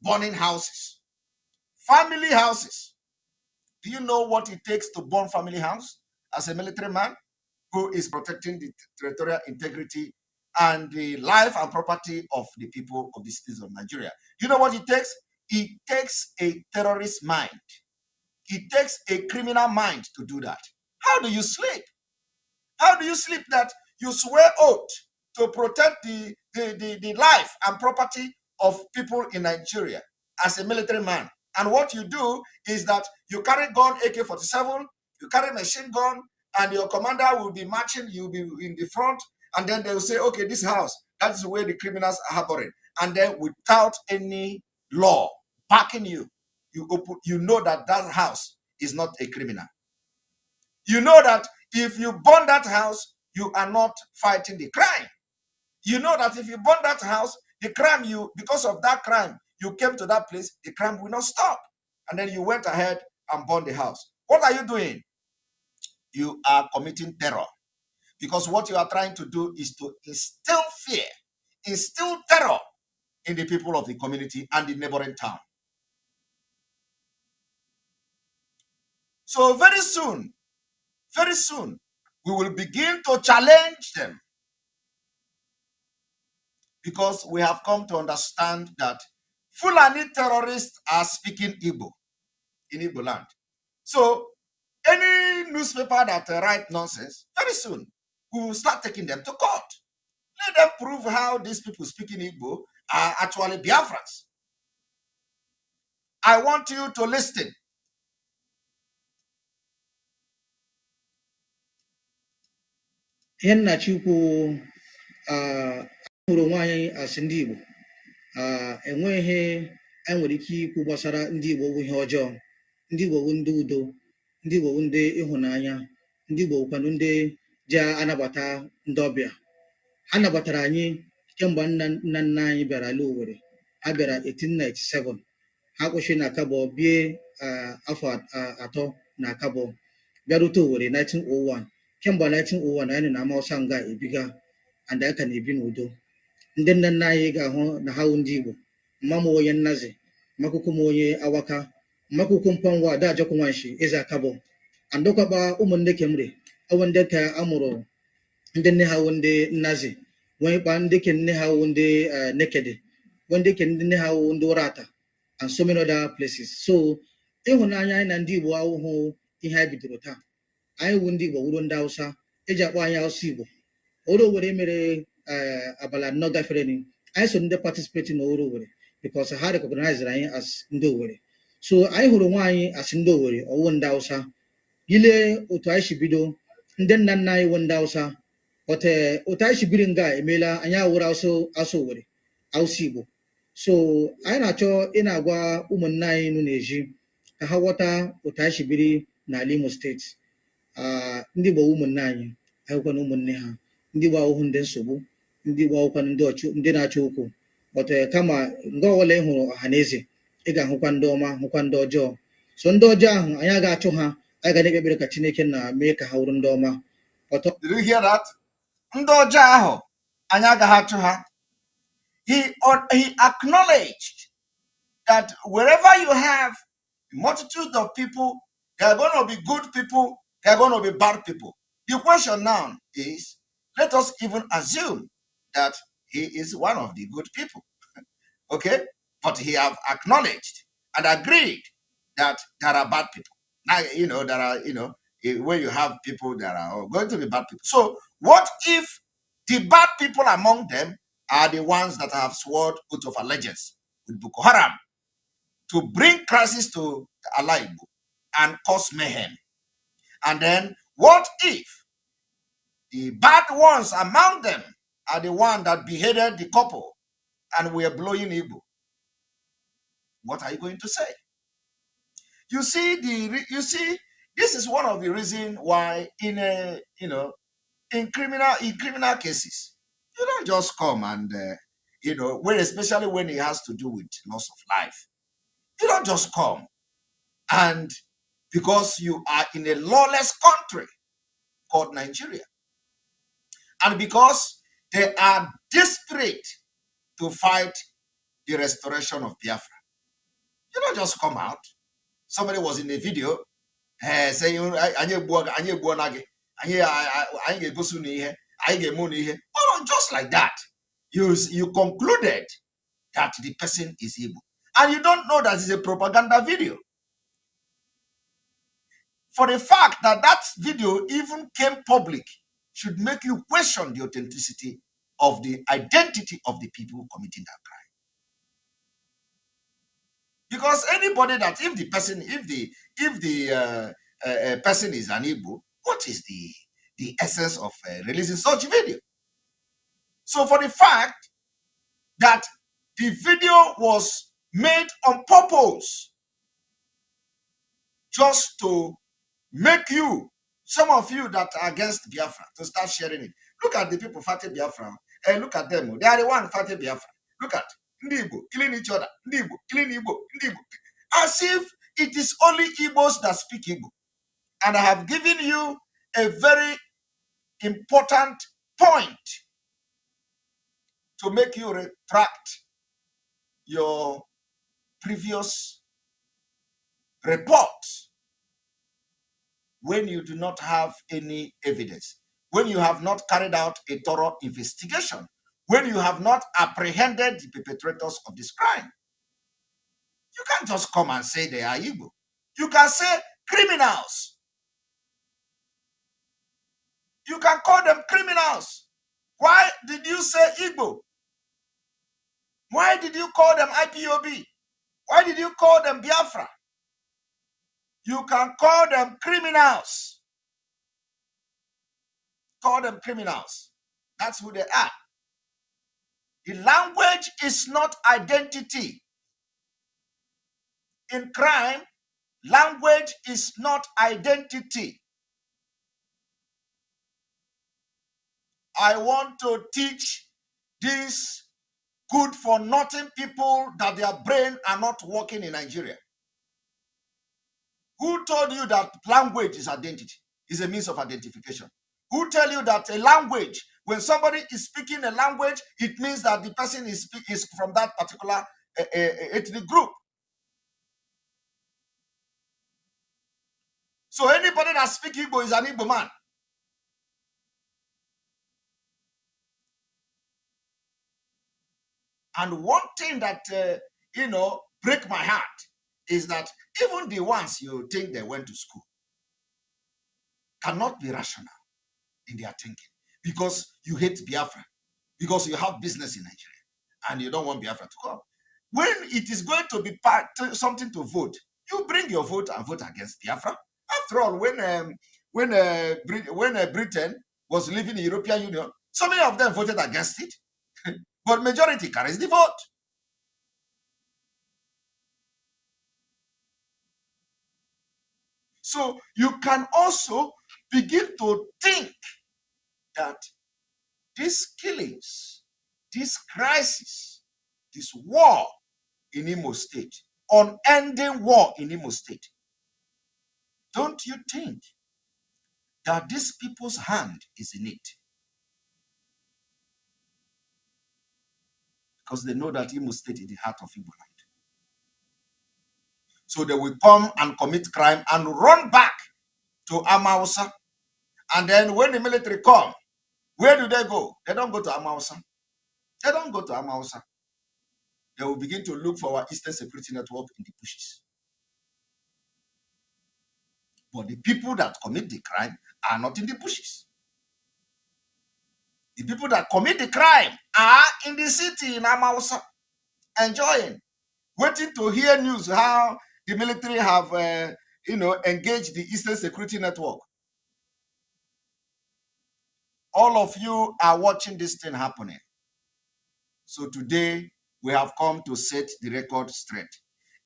burning houses, family houses. Do you know what it takes to burn family house as a military man who is protecting the territorial integrity and the life and property of the people of the citizens of Nigeria? You know what it takes? It takes a terrorist mind. It takes a criminal mind to do that. How do you sleep? How do you sleep that you swear oath to protect the life and property of people in Nigeria as a military man? And what you do is that you carry gun, AK-47, you carry machine gun, and your commander will be marching, you'll be in the front, and then they'll say, okay, this house, that is where the criminals are harboring. And then without any law backing you, you know that that house is not a criminal. You know that if you burn that house, you are not fighting the crime. You know that if you burn that house, the crime, because of that crime, you came to that place, the crime will not stop. And then you went ahead and burned the house. What are you doing? You are committing terror. Because what you are trying to do is to instill fear, instill terror in the people of the community and the neighboring town. So very soon, we will begin to challenge them, because we have come to understand that Fulani terrorists are speaking Igbo in Igbo land. So any newspaper that write nonsense, very soon we will start taking them to court. Let them prove how these people speaking Igbo are actually Biafrans. I want you to listen. Chukwu hụrụ nwaanyị asị ndị Igbo enweghị nwere ike ikwu gbasara ndị Igbo bụ ihe ọjọọ. Ndị Igbo bụ ndị udo, ndị Igbo bụ ndị ịhụnanya, ndị Igbo bụkwanụ ndị ji anabata ndị ọbịa. Ha nabatara anyị kemgbe nna nna anyị bịara ala Owerri. Ha bịara 1897. Ha kwụsịrị na Akabọ bie afọ atọ na Akabọ, bịarute Owerri 1901. Kemgbe 1901 anyị na Amawụsa nga ebiga. and aka na-ebi n'udo. Ndị nna nna anyị ga-ahụ na ha ndị Igbo, mma m onye Nnazi, mmakụkụ m onye Awaka, mmakụkụ mpangwa ada ajọkụ nwanshi eze akabọ, andọkwaba ụmụnne kemre awo ndị ka amụrụ ndị nne ha wụ ndị Nnazi, nwekwa ndị ke nne ha wụ ndị Nekede, ndị ke ndị nne ha wụ ndị Ụrata, and so many other places. So ịhụnanya anyị na ndị Igbo ahụhụ ihe anyị bidoro taa. Anyị wụ ndị Igbo wụrụ ndị Hausa, eji akpọ anyị Hausa Igbo. Oro Owerri mere abala anọ gafere ni, anyị so ndị participate na Oro Owerri because ha recognize anyị as ndị Owerri. So anyị hụrụ nwa anyị as ndị Owerri ọwụ ndị Hausa. Ile otu anyị si bido, ndị nna nna anyị wụ ndị Hausa, but otu anyị si biri nga emeela anyị awụrụ Hausa Owerri, Hausa Igbo. So anyị na-achọ ị na-agwa ụmụnne anyị nụ n'ezi ka ha ghọta otu anyị si biri n'ala Imo steeti. Ndị Igbo ụmụnne anyị, ahụkwa na ụmụnne ha. Ndị Igbo ahụhụ ndị nsogbu, ndị Igbo ahụkwa ndị na-achọ okwu, but kama nga ọbụla ị hụrụ ọha na eze, ị ga-ahụkwa ndị ọma, hụkwa ndị ọjọọ. So ndị ọjọọ ahụ anyị agaghị achụ ha, anyị ga na-ekpe ekpere ka Chineke na mee ka ha wụrụ ndị ọma. Did you hear that? Ndị ọjọọ ahụ anyị agaghị achụ ha. He acknowledged that wherever you have a multitude of people, there are going to be good people, there are going to be bad people. The question now is, let us even assume that he is one of the good people. Okay? But he have acknowledged and agreed that there are bad people. Now, there are, when you have people, there are going to be bad people. So what if the bad people among them are the ones that have sworn oath of allegiance with Boko Haram to bring crisis to Allah Igbo and cause mayhem? And then what if the bad ones among them are the ones that beheaded the couple and were blowing Igbo? What are you going to say? You see, this is one of the reasons why in criminal cases, you don't just come and especially when it has to do with loss of life, you don't just come and because you are in a lawless country called Nigeria, and because they are desperate to fight the restoration of Biafra, you don't just come out. Somebody was in a video saying, just like that. You concluded that the person is evil. And you don't know that it's a propaganda video. For the fact that that video even came public should make you question the authenticity of the identity of the people committing that crime. Because anybody that if the person is an Igbo, what is the essence of releasing such video? So for the fact that the video was made on purpose just to make you, some of you that are against Biafra, to start sharing it. Look at the people fighting Biafra and look at them. They are the ones fighting Biafra. Look at Igbo killing each other. Igbo killing Igbo. As if it is only Igbos that speak Igbo. And I have given you a very important point to make you retract your previous report when you do not have any evidence, when you have not carried out a thorough investigation, when you have not apprehended the perpetrators of this crime. You can't just come and say they are Igbo. You can say criminals. You can call them criminals. Why did you say Igbo? Why did you call them IPOB? Why did you call them Biafra? You can call them criminals. Call them criminals. That's who they are. The language is not identity. In crime, language is not identity. I want to teach these good-for-nothing people that their brain are not working in Nigeria. Who told you that language is identity, is a means of identification? Who tell you that a language When somebody is speaking a language, it means that the person is from that particular ethnic group. So anybody that speaks Igbo is an Igbo man. And one thing that, break my heart is that even the ones you think they went to school cannot be rational in their thinking, because you hate Biafra, because you have business in Nigeria and you don't want Biafra to come. When it is going to be something to vote, you bring your vote and vote against Biafra. After all, when Britain was leaving the European Union, so many of them voted against it, but majority carries the vote. So you can also begin to think that these killings, this crisis, this war in Imo State, unending war in Imo State, don't you think that these people's hand is in it? Because they know that Imo State is the heart of Igbo land. So they will come and commit crime and run back to Amausa. And then when the military come, where do they go? They don't go to Amausa. They don't go to Amausa. They will begin to look for our Eastern Security Network in the bushes. But the people that commit the crime are not in the bushes. The people that commit the crime are in the city in Amausa, enjoying, waiting to hear news how the military have, engaged the Eastern Security Network. All of you are watching this thing happening. So today, we have come to set the record straight.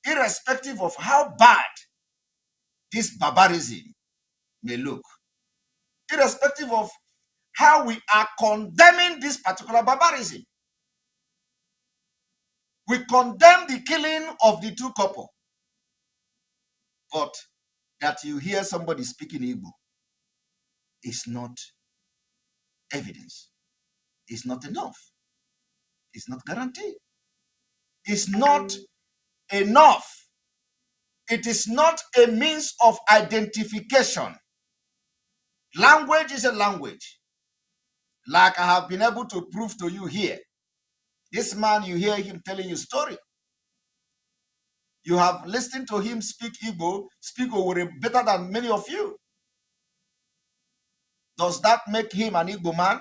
Irrespective of how bad this barbarism may look, irrespective of how we are condemning this particular barbarism, we condemn the killing of the two couple. But that you hear somebody speaking Igbo is not evidence. It's not enough. It's not guaranteed. It's not enough. It is not a means of identification. Language is a language. Like I have been able to prove to you here. This man, you hear him telling you story. You have listened to him speak Igbo, speak Owere better than many of you. Does that make him an Igbo man?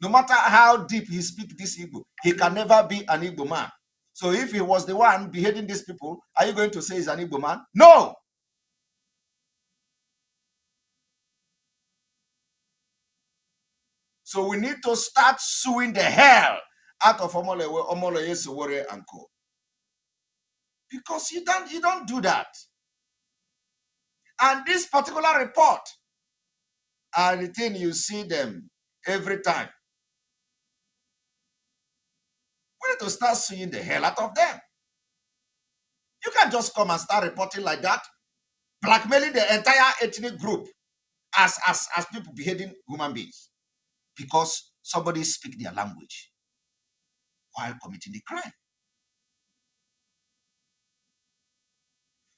No matter how deep he speaks this Igbo, he can never be an Igbo man. So if he was the one beheading these people, are you going to say he's an Igbo man? No! So we need to start suing the hell out of Omoloye Sowore and Co. Because you don't do that. And this particular report are the thing you see them every time. We need to start suing the hell out of them. You can't just come and start reporting like that, blackmailing the entire ethnic group as people behaving human beings because somebody speak their language while committing the crime.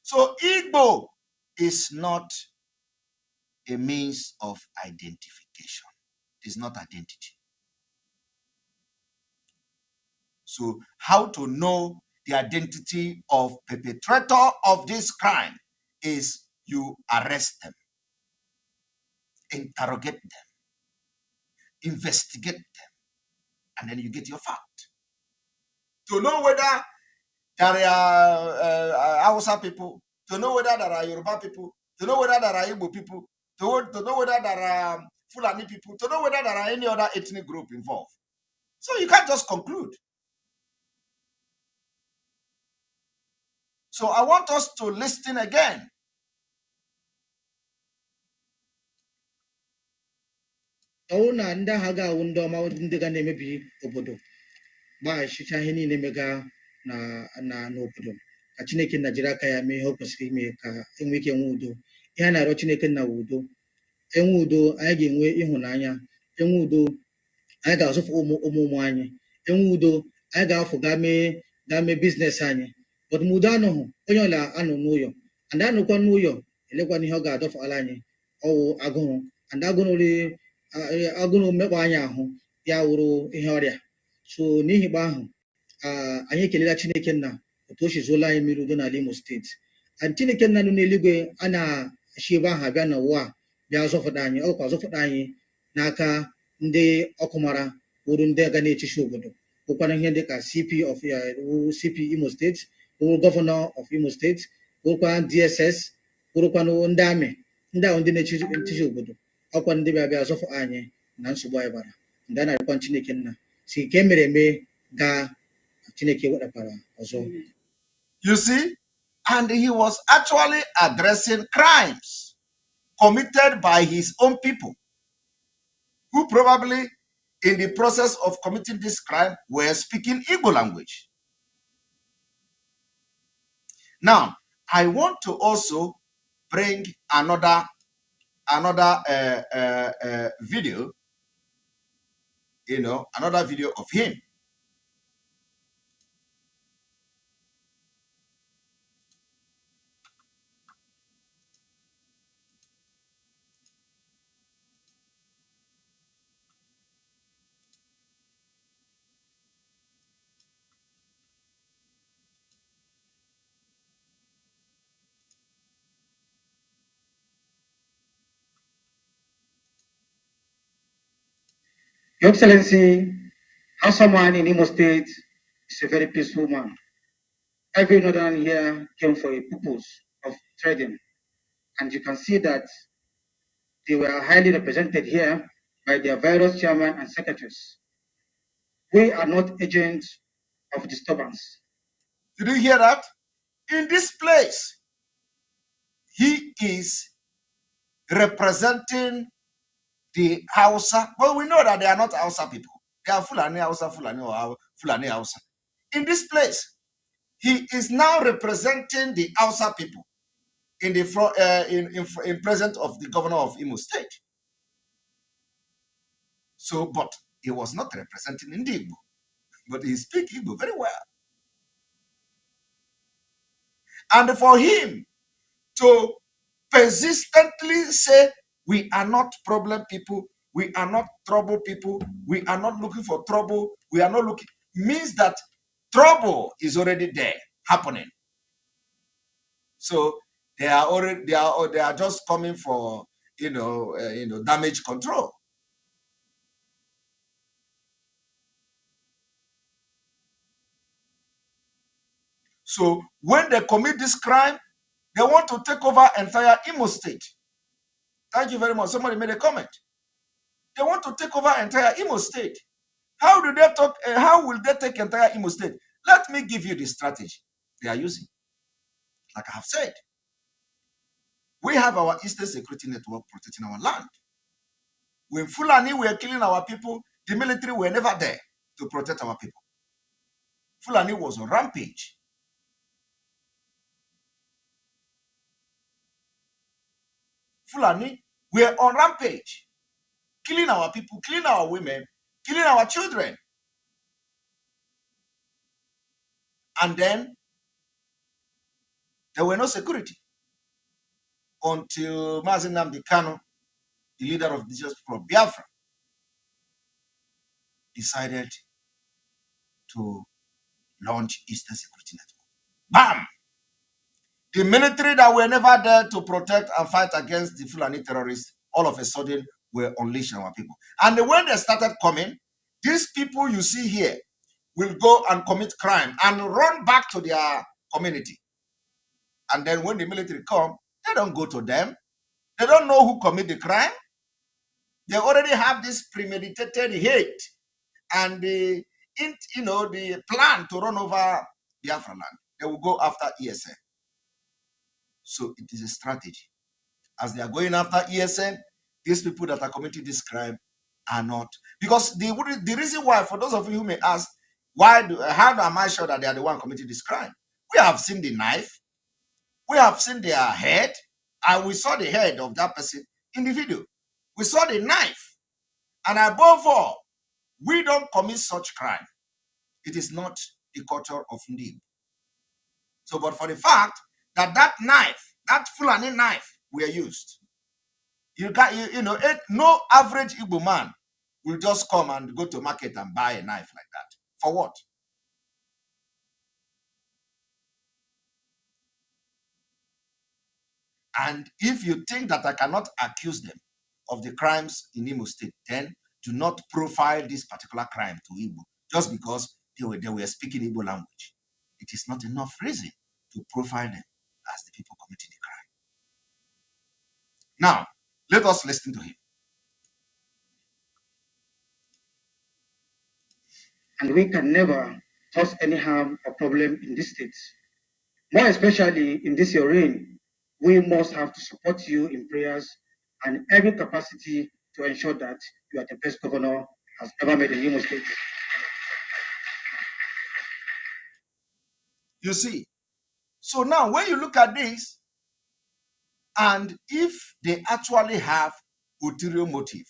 So Igbo is not a means of identification. It is not identity. So how to know the identity of perpetrator of this crime is you arrest them, interrogate them, investigate them, and then you get your fact. To know whether there are Hausa people, to know whether there are Yoruba people, to know whether there are Igbo people, to know whether there are Fulani people, to know whether there are any other ethnic group involved. So you can't just conclude. So I want us to listen again. ọwụ na ndị agha ga-awụ ndị ọma ndị ga na-emebi obodo gbaghachicha ihe niile mega n'obodo ka Chineke na jiri aka ya mee ihe o kwesịrị ime ka enwe ike enwe udo. Ihe a na-arịọ Chineke na udo, enwe udo, anyị ga-enwe ịhụnanya, enwe udo, anyị ga-azụfụ ụmụ anyị enwe udo anyị ga-afụ gaa mee biznes anyị but ma udo anọghị onye ọla anọ n'ụyọ and anụkwa n'ụyọ elekwana ihe ọ ga-adọfala anyị ọwụ agụrụ and agụrụ mmekpa anyị ahụ ya wụrụ ihe ọrịa so n'ihi gba ahụ anyị ekelela Chineke nna otu o chizuola anyị mmiri udo n'ala Imo steeti and Chineke nna nọ n'eluigwe a na-achị ebe ahụ abịa n'ụwa bịa zọfụta anyị ọkwa zọfụta anyị n'aka ndị ọkụ mara wụrụ ndị aga na-echichi obodo bụkwana ihe dịka CP Imo steeti wụrụ gọvanọ of Imo steeti wụrụkwa DSS wụrụkwanụ ndị amị ndị ahụ ndị na-echichi obodo ọkwa ndị bịa zọfụ anyị na nsogbu anyị bara ndị a na-arịkwa Chineke nna si nke mere eme gaa Chineke wetakwara ọzọ. You see, and he was actually addressing crimes committed by his own people, who probably in the process of committing this crime were speaking Igbo language. Now, I want to also bring another video, another video of him. Your Excellency, how someone in Imo State is a very peaceful man. Every northern here came for a purpose of trading, and you can see that they were highly represented here by their various chairman and secretaries. We are not agents of disturbance. Did you hear that? In this place, he is representing the Hausa. Well, we know that they are not Hausa people. They are Fulani Hausa, Fulani or Fulani Hausa. In this place, he is now representing the Hausa people in the in presence of the governor of Imo State. So, but he was not representing Igbo, but he speaks Igbo very well. And for him to persistently say, we are not problem people, we are not trouble people, we are not looking for trouble, we are not looking, means that trouble is already there, happening. So they are just coming for damage control. So when they commit this crime, they want to take over entire Imo State. Thank you very much. Somebody made a comment. They want to take over entire Imo State. How do they talk? How will they take entire Imo State? Let me give you the strategy they are using. Like I have said, we have our Eastern Security Network protecting our land. When Fulani were killing our people, the military were never there to protect our people. Fulani was on rampage. Fulani were on rampage, killing our people, killing our women, killing our children. And then there were no security until Mazi Nnamdi Kanu, the leader of the just people of Biafra, decided to launch Eastern Security Network. Bam! The military that were never there to protect and fight against the Fulani terrorists, all of a sudden were unleashed on our people. And when they started coming, these people you see here will go and commit crime and run back to their community. And then when the military come, they don't go to them. They don't know who commit the crime. They already have this premeditated hate and the plan to run over Biafra land. They will go after ESN. So it is a strategy. As they are going after ESN, these people that are committing this crime are not. Because the reason why, for those of you who may ask, how am I sure that they are the one committing this crime? We have seen the knife. We have seen their head. And we saw the head of that person in the video. We saw the knife. And above all, we don't commit such crime. It is not the culture of Ndi. So, but for the fact that that knife, that Fulani knife, were used, you know, no average Igbo man will just come and go to market and buy a knife like that. For what? And if you think that I cannot accuse them of the crimes in Imo State, then do not profile this particular crime to Igbo just because they were speaking Igbo language. It is not enough reason to profile them as the people committing the crime. Now, let us listen to him. And we can never cause any harm or problem in this state. More especially in this your reign, we must have to support you in prayers and every capacity to ensure that you are the best governor has ever made in Imo State. You see, so now when you look at this, and if they actually have ulterior motive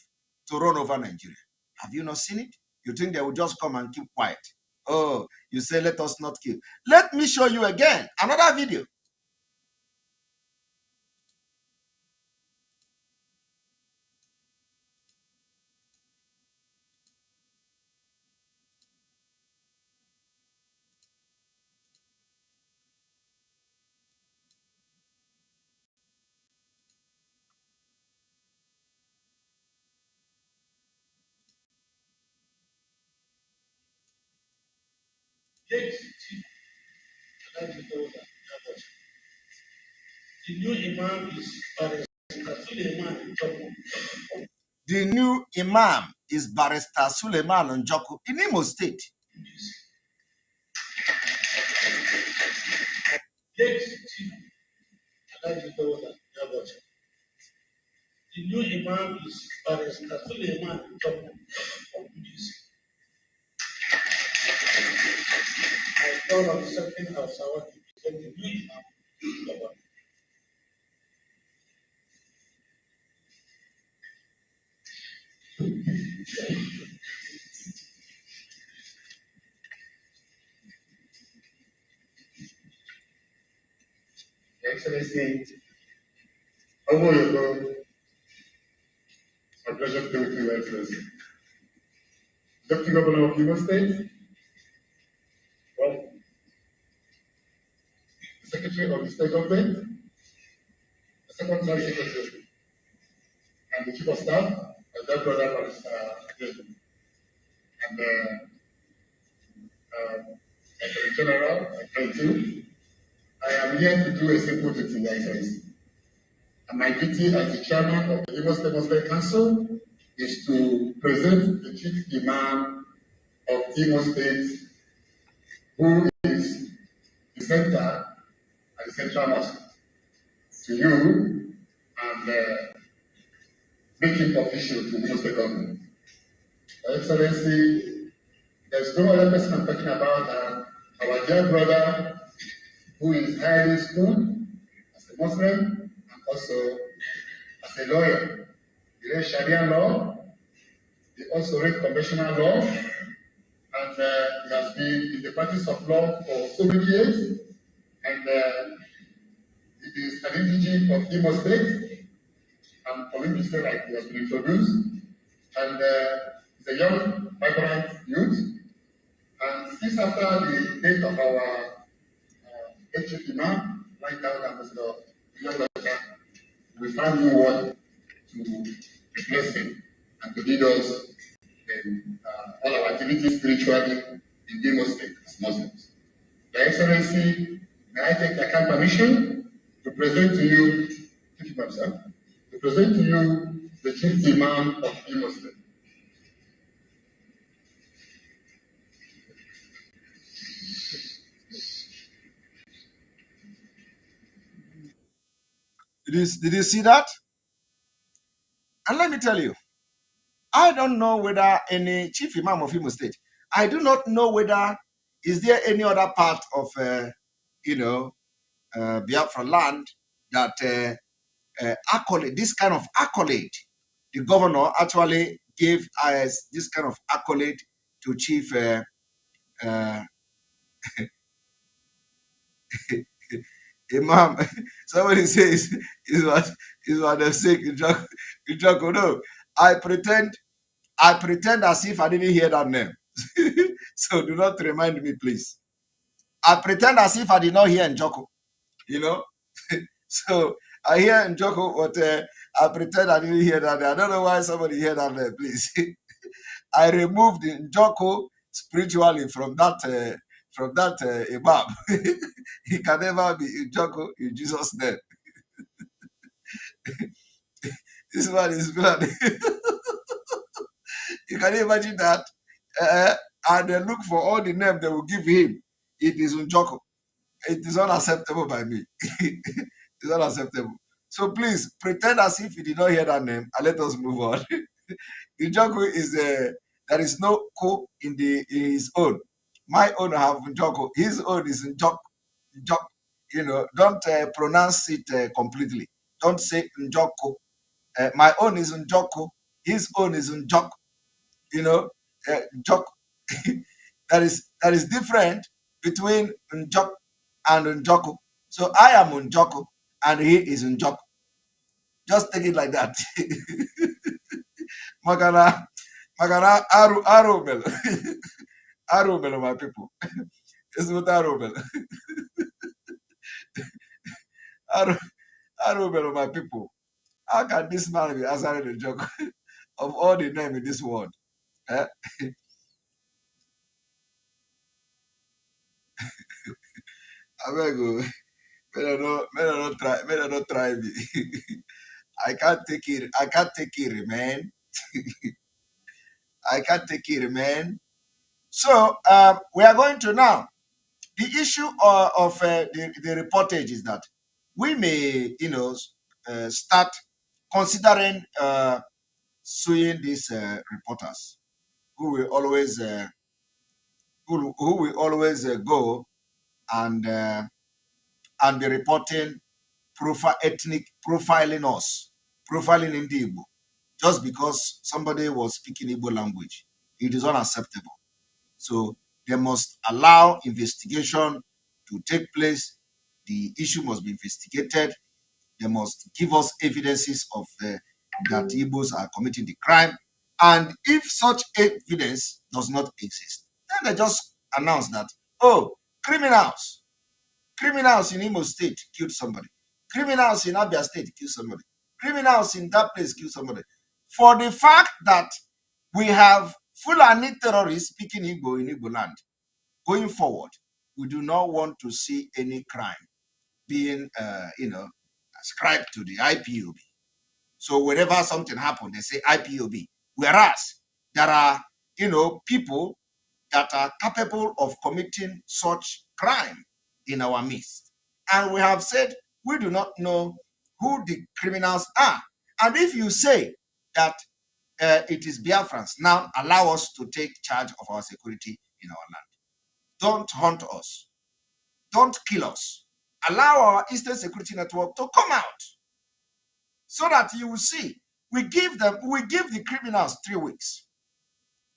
to run over Nigeria, have you not seen it? You think they will just come and keep quiet? Oh, you say, let us not kill. Let me show you again another video. The new Imam is The new Imam is Barrister Suleiman Njoku in Imo State. The new Imam is Barrister Suleiman Njoku. I thought of something else. I want to present the new Imam. Excellency, how are you? It's a pleasure to be with you, Excellency. Deputy Governor of Imo State, well, the Secretary of the State Government, the Second Class Secretary, and the Chief of Staff, my dear brother, and Secretary General, I am here to do a simple duty, Your Excellency. And my duty as the chairman of the Imo State Muslim Council is to present the Chief Imam of Imo State, who is the center and the central mosque, to you and make him official to the Imo State government. Your Excellency, there's no other person I'm talking about than our dear brother, who is highly schooled as a Muslim and also as a lawyer. He read Sharia law, he also read conventional law, and he has been in the practice of law for so many years, and it is an indigene of Imo State, and for him to say like he has been introduced, and he's a young, vibrant youth, and since after the date of our Chief Imam, like that Ambassador William, we find new word to replace him and to lead us in all our activities spiritually in Imo State as Muslims. Your Excellency, may I take the kind permission to present to you, Chief Imam, sir, to present to you the Chief Imam of Imo State. Did you see that? And let me tell you, I don't know whether any Chief Imam of Imo State, I do not know whether is there any other part of, Biafra land that accolade, this kind of accolade, the governor actually gave us this kind of accolade to Chief uh, Imam. Somebody says is what they say in Joko. No, I pretend as if I didn't hear that name. So do not remind me, please. I pretend as if I did not hear Njoko, you know. So I hear Njoko, but I pretend I didn't hear that. I don't know why somebody heard that name, please. I removed Njoko spiritually from that Imam. He can never be Njoko in Jesus' name. This one is blood. You can imagine that. And they look for all the name they will give him. It is Njoko. It is unacceptable by me. It's unacceptable. So please pretend as if you did not hear that name and let us move on. Njoku is there is no ko in his own. My own have Njoku. His own is Njok. Njok. You know, don't pronounce it completely. Don't say Njoku. My own is Njoku. His own is Njok. You know, Njok. That is different between Njok and Njoku. So I am Njoku and he is Njok. Just take it like that. Magana, Magana, Aru Bell. Aru Bell, my people. It's what Aru Bell. Aru Bell, my people. How can this man be answering the joke of all the name in this world? Eh? I beg you, may I not try me. I can't take it. I can't take it, man. I can't take it, man. So we are going to now. The issue of the reportage is that we may, start considering suing these reporters who will always who will always go and uh, and be reporting ethnic profiling us, profiling in the Igbo, just because somebody was speaking Igbo language. It is unacceptable. So they must allow investigation to take place. The issue must be investigated. They must give us evidences of that Igbos are committing the crime. And if such evidence does not exist, then they just announce that, oh, criminals, criminals in Imo State killed somebody. Criminals in Abia State killed somebody. Criminals in that place killed somebody. For the fact that we have Fulani terrorists speaking Igbo in Igbo land, going forward, we do not want to see any crime being, ascribed to the IPOB. So whenever something happens, they say IPOB. Whereas there are, people that are capable of committing such crime in our midst. And we have said we do not know who the criminals are. And if you say that it is Biafrans, now allow us to take charge of our security in our land. Don't hunt us. Don't kill us. Allow our Eastern Security Network to come out so that you will see. We give the criminals 3 weeks.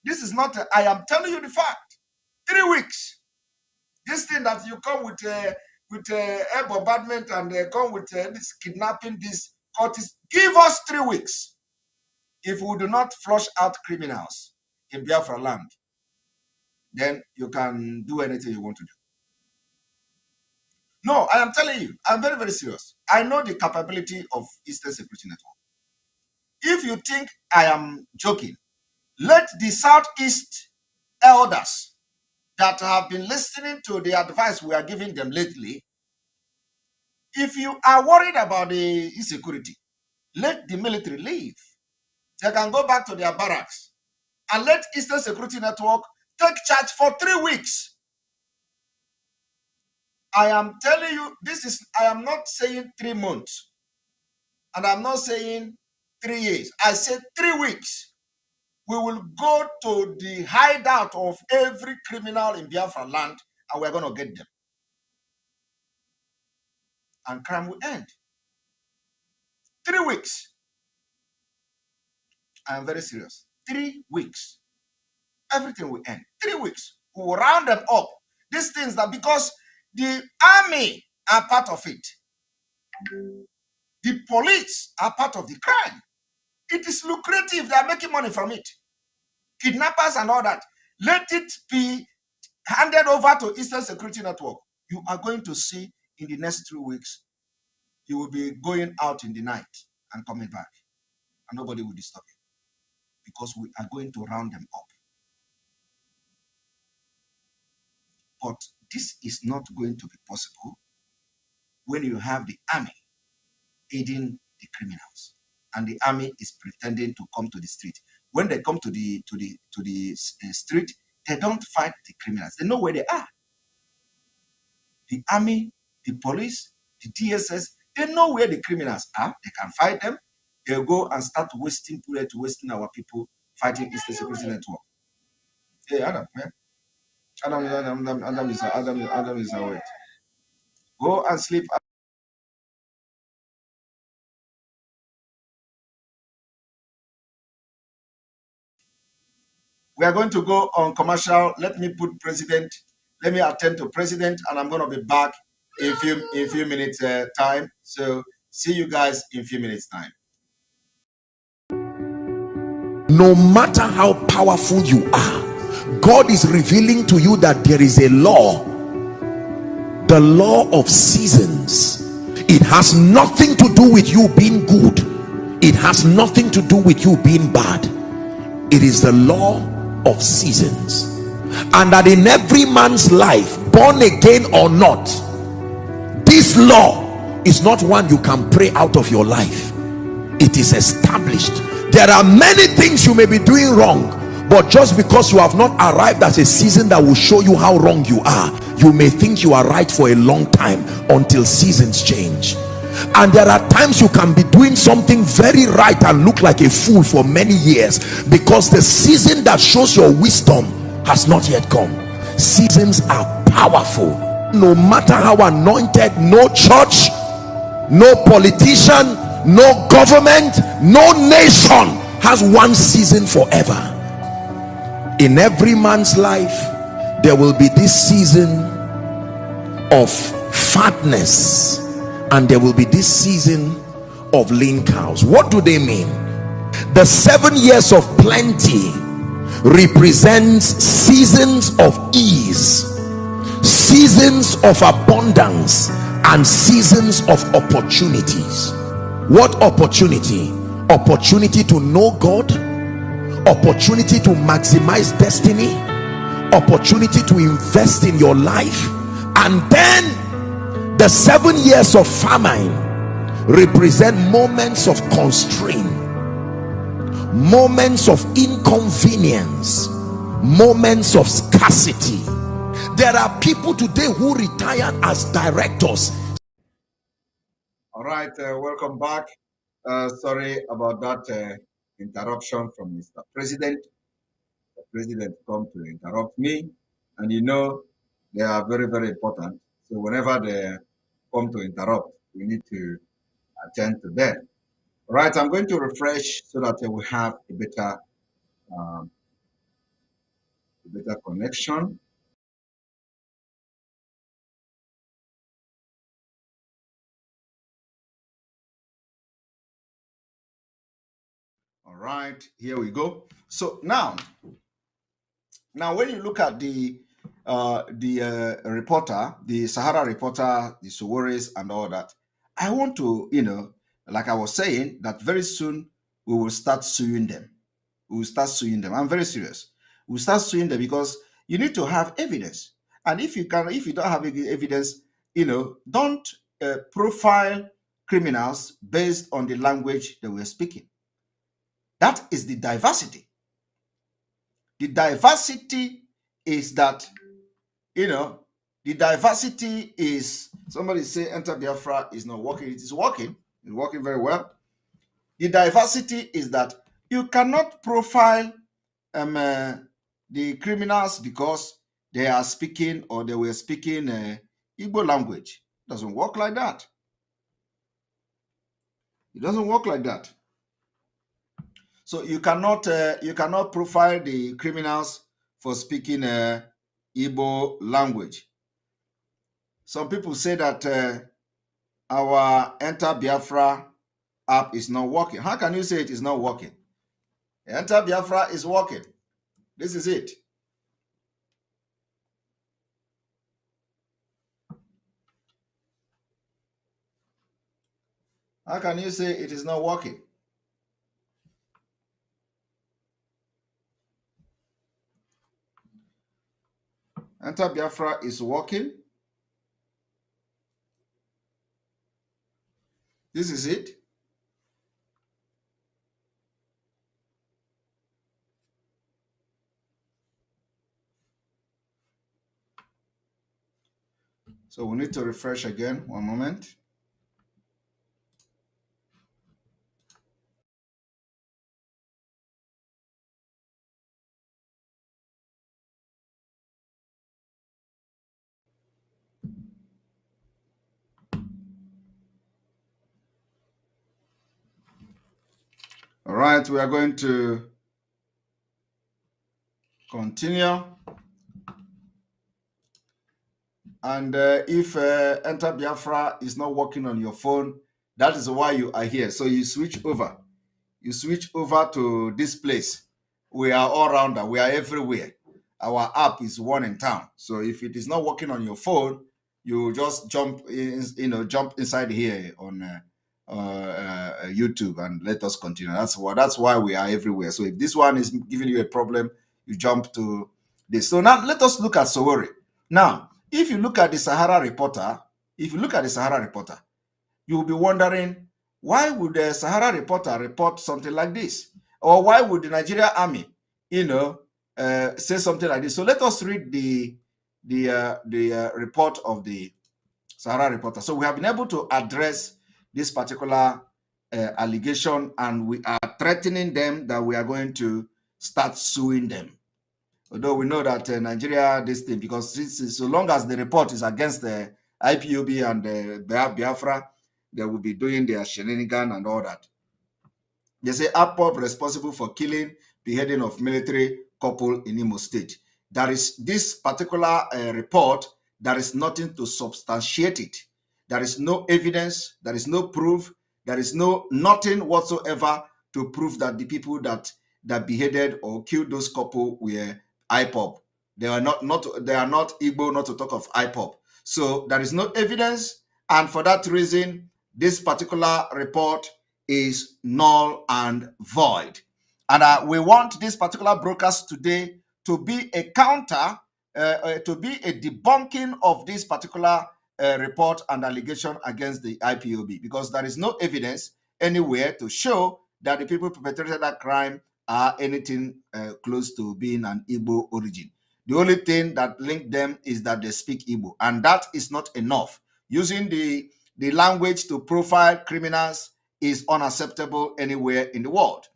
This is not, I am telling you the fact. 3 weeks. This thing that you come with air bombardment and come with this kidnapping, this cultists, give us 3 weeks. If we do not flush out criminals in Biafra land, then you can do anything you want to do. No, I am telling you, I'm very, very serious. I know the capability of Eastern Security Network. If you think I am joking, let the Southeast elders that have been listening to the advice we are giving them lately, if you are worried about the insecurity, let the military leave. They can go back to their barracks and let Eastern Security Network take charge for 3 weeks. I am telling you, I am not saying 3 months. And I'm not saying 3 years. I said 3 weeks. We will go to the hideout of every criminal in Biafra land and we're going to get them. And crime will end. 3 weeks. I am very serious. 3 weeks. everything will end. 3 weeks. We will round them up. These things that because the army are part of it. The police are part of the crime. It is lucrative. They are making money from it. Kidnappers and all that. Let it be handed over to Eastern Security Network. You are going to see in the next 3 weeks, you will be going out in the night and coming back. And nobody will disturb you. Because we are going to round them up. But this is not going to be possible when you have the army aiding the criminals, and the army is pretending to come to the street. When they come to the street, they don't fight the criminals. They know where they are. The army, the police, the DSS, they know where the criminals are. They can fight them. They'll go and start wasting bullets, wasting our people fighting Eastern Security Network. Hey, Adam, man. Adam is awake. Go and sleep. We are going to go on commercial. Let me attend to president, and I'm going to be back in few minutes time. So see you guys in few minutes time. No matter how powerful you are, God is revealing to you that there is a law, the law of seasons. It has nothing to do with you being good. It has nothing to do with you being bad. It is the law of seasons. And that in every man's life, born again or not, this law is not one you can pray out of your life. It is established. There are many things you may be doing wrong, but just because you have not arrived at a season that will show you how wrong you are, you may think you are right for a long time until seasons change. And there are times you can be doing something very right and look like a fool for many years, because the season that shows your wisdom has not yet come. Seasons are powerful. No matter how anointed, no church, no politician, no government, no nation has one season forever. In every man's life, there will be this season of fatness, and there will be this season of lean cows. What do they mean? The 7 years of plenty represents seasons of ease, seasons of abundance, and seasons of opportunities. What opportunity? Opportunity to know God, opportunity to maximize destiny, opportunity to invest in your life. And then the 7 years of famine represent moments of constraint, moments of inconvenience, moments of scarcity. There are people today who retired as directors. All right, welcome back. Sorry about that interruption from Mr. President. The president come to interrupt me, and you know they are very, very important. So whenever they come to interrupt, we need to attend to them. All right, I'm going to refresh so that we have um, a better connection. All right, here we go. So now when you look at the reporter, the Sahara reporter, the Sowares and all that, I want to, like I was saying, that very soon we will start suing them. We will start suing them. I'm very serious. We'll start suing them because you need to have evidence. And if you don't have evidence, don't profile criminals based on the language that we're speaking. That is the diversity. The diversity is that, the diversity is, somebody say Enter Biafra is not working. It is working. It's working very well. The diversity is that you cannot profile the criminals because they are speaking or they were speaking Igbo language. It doesn't work like that. It doesn't work like that. So you cannot profile the criminals for speaking Igbo language. Some people say that our Enter Biafra app is not working. How can you say it is not working? Enter Biafra is working. This is it. How can you say it is not working? Enter Biafra is working. This is it. So we need to refresh again. One moment. All right, we are going to continue. And if Enter Biafra is not working on your phone, that is why you are here. So you switch over. You switch over to this place. We are all rounder. We are everywhere. Our app is one in town. So if it is not working on your phone, you just jump in, jump inside here on YouTube and let us continue. That's why we are everywhere. So if this one is giving you a problem, you jump to this. So now let us look at Sowore. Now, if you look at the Sahara Reporter, you will be wondering, why would the Sahara Reporter report something like this? Or why would the Nigeria Army, say something like this? So let us read the report of the Sahara Reporter. So we have been able to address this particular allegation, and we are threatening them that we are going to start suing them. Although we know that Nigeria, this thing, because so long as the report is against the IPOB and Biafra, they will be doing their shenanigan and all that. They say Ipob responsible for killing, beheading of military couple in Imo State. There is this particular report. There is nothing to substantiate it. There is no evidence. There is no proof. There is nothing whatsoever to prove that the people that beheaded or killed those couple were Ipob. They are not Igbo, not to talk of Ipob. So there is no evidence, and for that reason, this particular report is null and void. And we want this particular broadcast today to be a counter, to be a debunking of this particular report and allegation against the IPOB, because there is no evidence anywhere to show that the people who perpetrated that crime are anything close to being an Igbo origin. The only thing that linked them is that they speak Igbo, and that is not enough. Using the language to profile criminals is unacceptable anywhere in the world.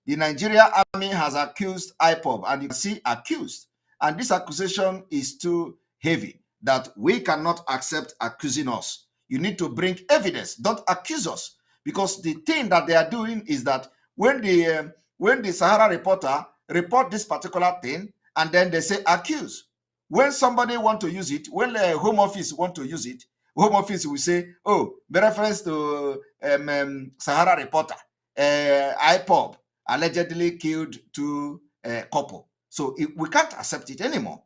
The Nigeria Army has accused Ipob, and you can see accused, and this accusation is too heavy that we cannot accept accusing us. You need to bring evidence. Don't accuse us, because the thing that they are doing is that when the Sahara Reporter report this particular thing, and then they say accuse. When somebody want to use it, when the Home Office want to use it, Home Office will say, oh, the reference to Sahara Reporter, Ipob allegedly killed two couple. So we can't accept it anymore,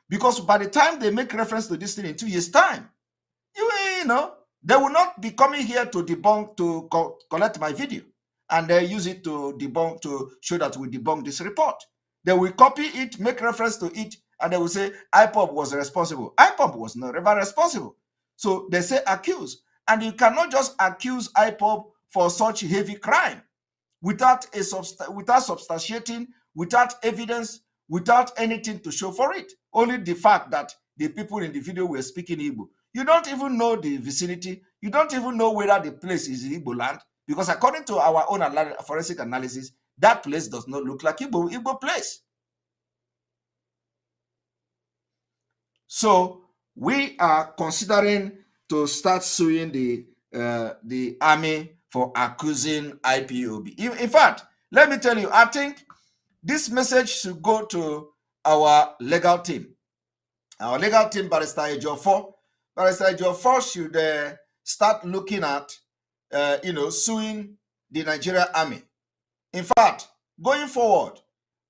because by the time they make reference to this thing in 2 years' time, you know, they will not be coming here to debunk, to collect my video, and they use it to debunk, to show that we debunk this report. They will copy it, make reference to it, and they will say Ipob was responsible. Ipob was not ever responsible. So they say accuse, and you cannot just accuse Ipob for such heavy crime without substantiating, without evidence, without anything to show for it. Only the fact that the people in the video were speaking Igbo. You don't even know the vicinity. You don't even know whether the place is Igbo land, because according to our own forensic analysis, that place does not look like Igbo place. So we are considering to start suing the army for accusing IPOB. In fact, let me tell you, I think this message should go to our legal team. Our legal team, Barrister Ejiofor. Barrister Ejiofor should start looking at, suing the Nigerian army. In fact, going forward,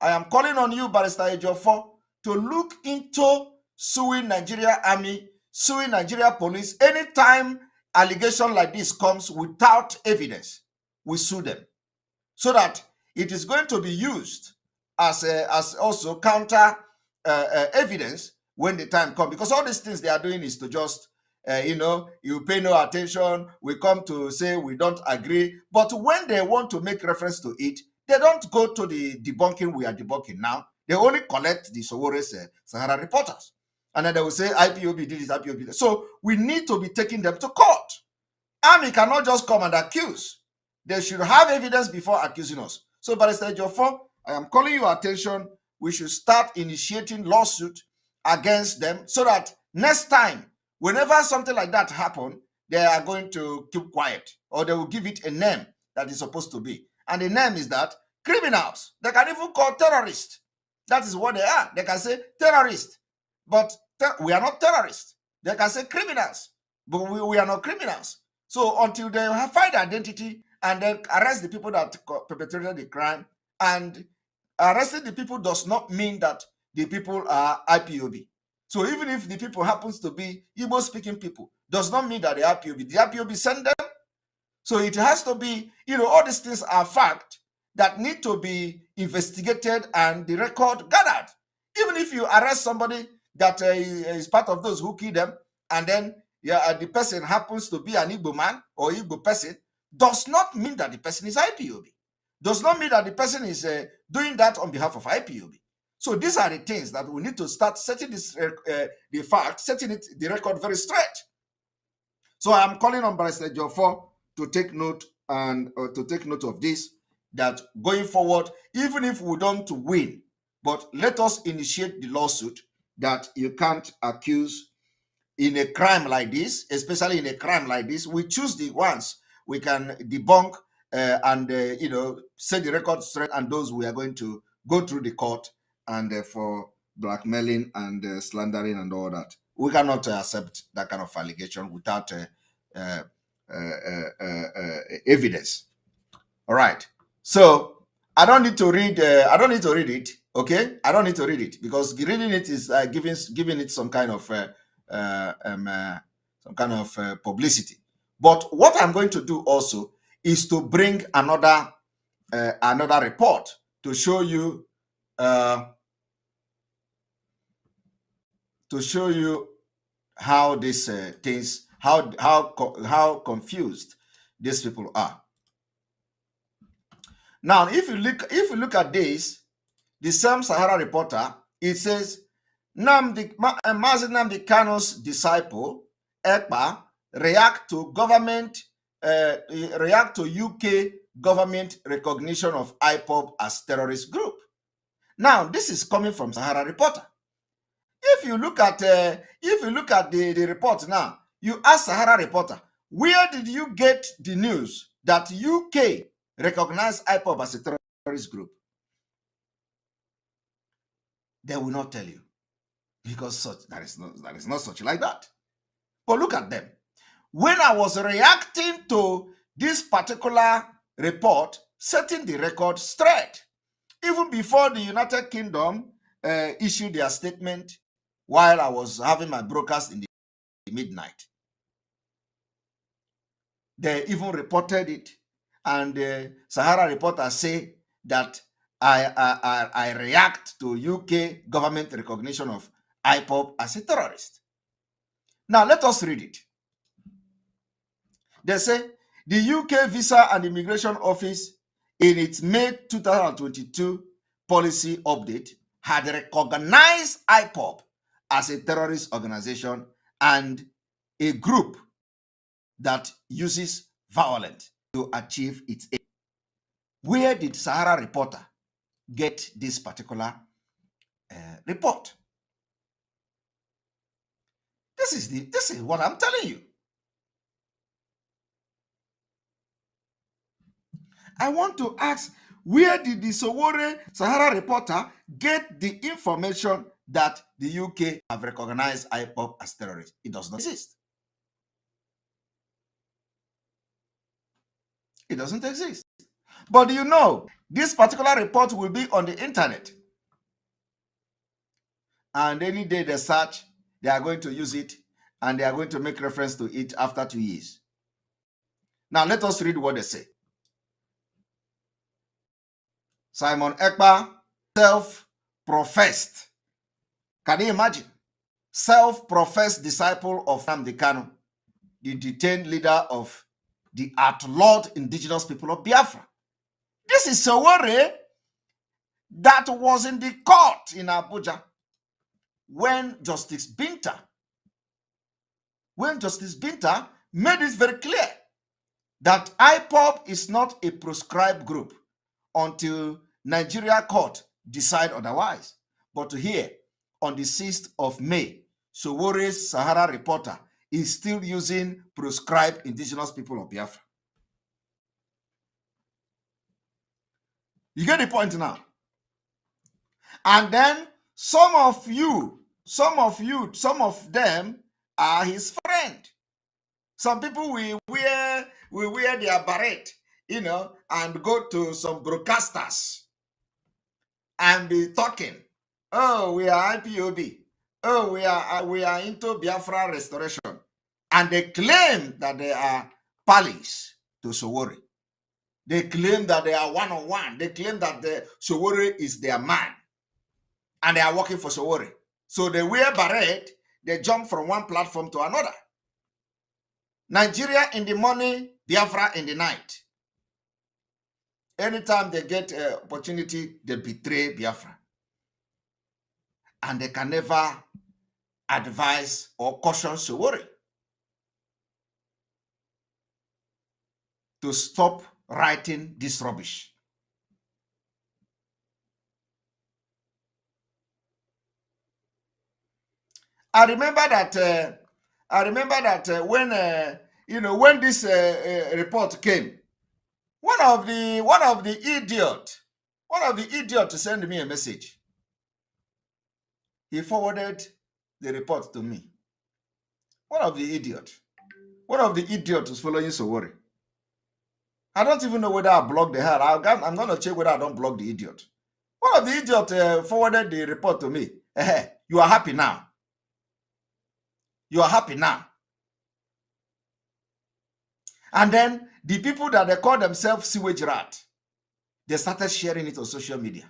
I am calling on you, Barrister Ejiofor, to look into suing Nigeria army, suing Nigeria police. Anytime allegation like this comes without evidence, we sue them, so that it is going to be used as also counter evidence when the time comes. Because all these things they are doing is to just you pay no attention. We come to say we don't agree, but when they want to make reference to it, they don't go to the debunking we are debunking now. They only collect the Sowore's Sahara reporters, and then they will say IPOB did this, IPOB did this. So we need to be taking them to court. Army cannot just come and accuse. They should have evidence before accusing us. So, Barrister Ejiofor, I am calling your attention. We should start initiating lawsuit against them, so that next time, whenever something like that happens, they are going to keep quiet, or they will give it a name that is supposed to be. And the name is that criminals. They can even call terrorists. That is what they are. They can say terrorists, but we are not terrorists. They can say criminals, but we are not criminals. So until they find identity and then arrest the people that perpetrated the crime, and arresting the people does not mean that the people are IPOB. So even if the people happens to be Igbo-speaking people, does not mean that the IPOB sent them. So it has to be, all these things are fact that need to be investigated and the record gathered. Even if you arrest somebody that is part of those who killed them, and then the person happens to be an Igbo man or Igbo person, does not mean that the person is IPOB. Does not mean that the person is doing that on behalf of IPOB. So these are the things that we need to start setting this the fact, setting the record very straight. So I am calling on Barrister Ejiofor to take note and to take note of this, that going forward, even if we don't win, but let us initiate the lawsuit that you can't accuse in a crime like this, especially in a crime like this. We choose the ones we can debunk and set the record straight, and those we are going to go through the court and for blackmailing and slandering and all that. We cannot accept that kind of allegation without evidence. All right. So I don't need to read. I don't need to read it. Okay. I don't need to read it, because reading it is giving it some kind of publicity. But what I'm going to do also is to bring another report to show you how these things, how confused these people are. Now, if you look at this, the same Sahara reporter, it says Mazi Nnamdi Kanu's disciple Ekpa react to UK government recognition of Ipob as terrorist group. Now, this is coming from Sahara reporter. If you look at the report now, you ask Sahara reporter, where did you get the news that UK recognized Ipob as a terrorist group? They will not tell you, because there is not such like that. But look at them. When I was reacting to this particular report, setting the record straight, even before the United Kingdom issued their statement, while I was having my broadcast in the midnight, they even reported it, and the Sahara reporters say that I react to UK government recognition of Ipob as a terrorist. Now let us read it. They say the UK Visa and Immigration Office, in its May 2022 policy update, had recognized Ipob as a terrorist organization and a group that uses violence to achieve its aim. Where did Sahara reporter get this particular report? This is what I'm telling you. I want to ask, Where did the Sahara reporter get the information that the UK have recognized Ipob as terrorists? It does not exist. It doesn't exist. But you know, this particular report will be on the internet. And any day they search, they are going to use it, and they are going to make reference to it after 2 years. Now, let us read what they say. Simon Ekpa, self-professed. Can you imagine? Self-professed disciple of Nnamdi Kanu, the detained leader of the outlawed indigenous people of Biafra. This is Sowore that was in the court in Abuja when Justice Binta made it very clear that Ipob is not a proscribed group until Nigeria court decide otherwise. But here, on the 6th of May, Sowore's Sahara reporter is still using proscribed indigenous people of Biafra. You get the point now? And then some of them are his friend. Some people will wear their beret, you know, and go to some broadcasters and be talking. Oh, we are IPOB. Oh, we are into Biafra restoration. And they claim that they are pallies to Sowore. They claim that they are one-on-one. They claim that the Sowore is their man. And they are working for Sowore. So they wear beret, they jump from one platform to another. Nigeria in the morning, Biafra in the night. Anytime they get an opportunity, they betray Biafra. And they can never advise or caution Sowore to stop writing this rubbish. I remember that when when this report came, one of the idiots sent me a message. He forwarded the report to me. One of the idiots is following Sowore. I don't even know whether I blocked the hell. I'm going to check whether I don't block the idiot. One of the idiots forwarded the report to me. You are happy now. You are happy now. And then the people that they call themselves sewage rat, they started sharing it on social media.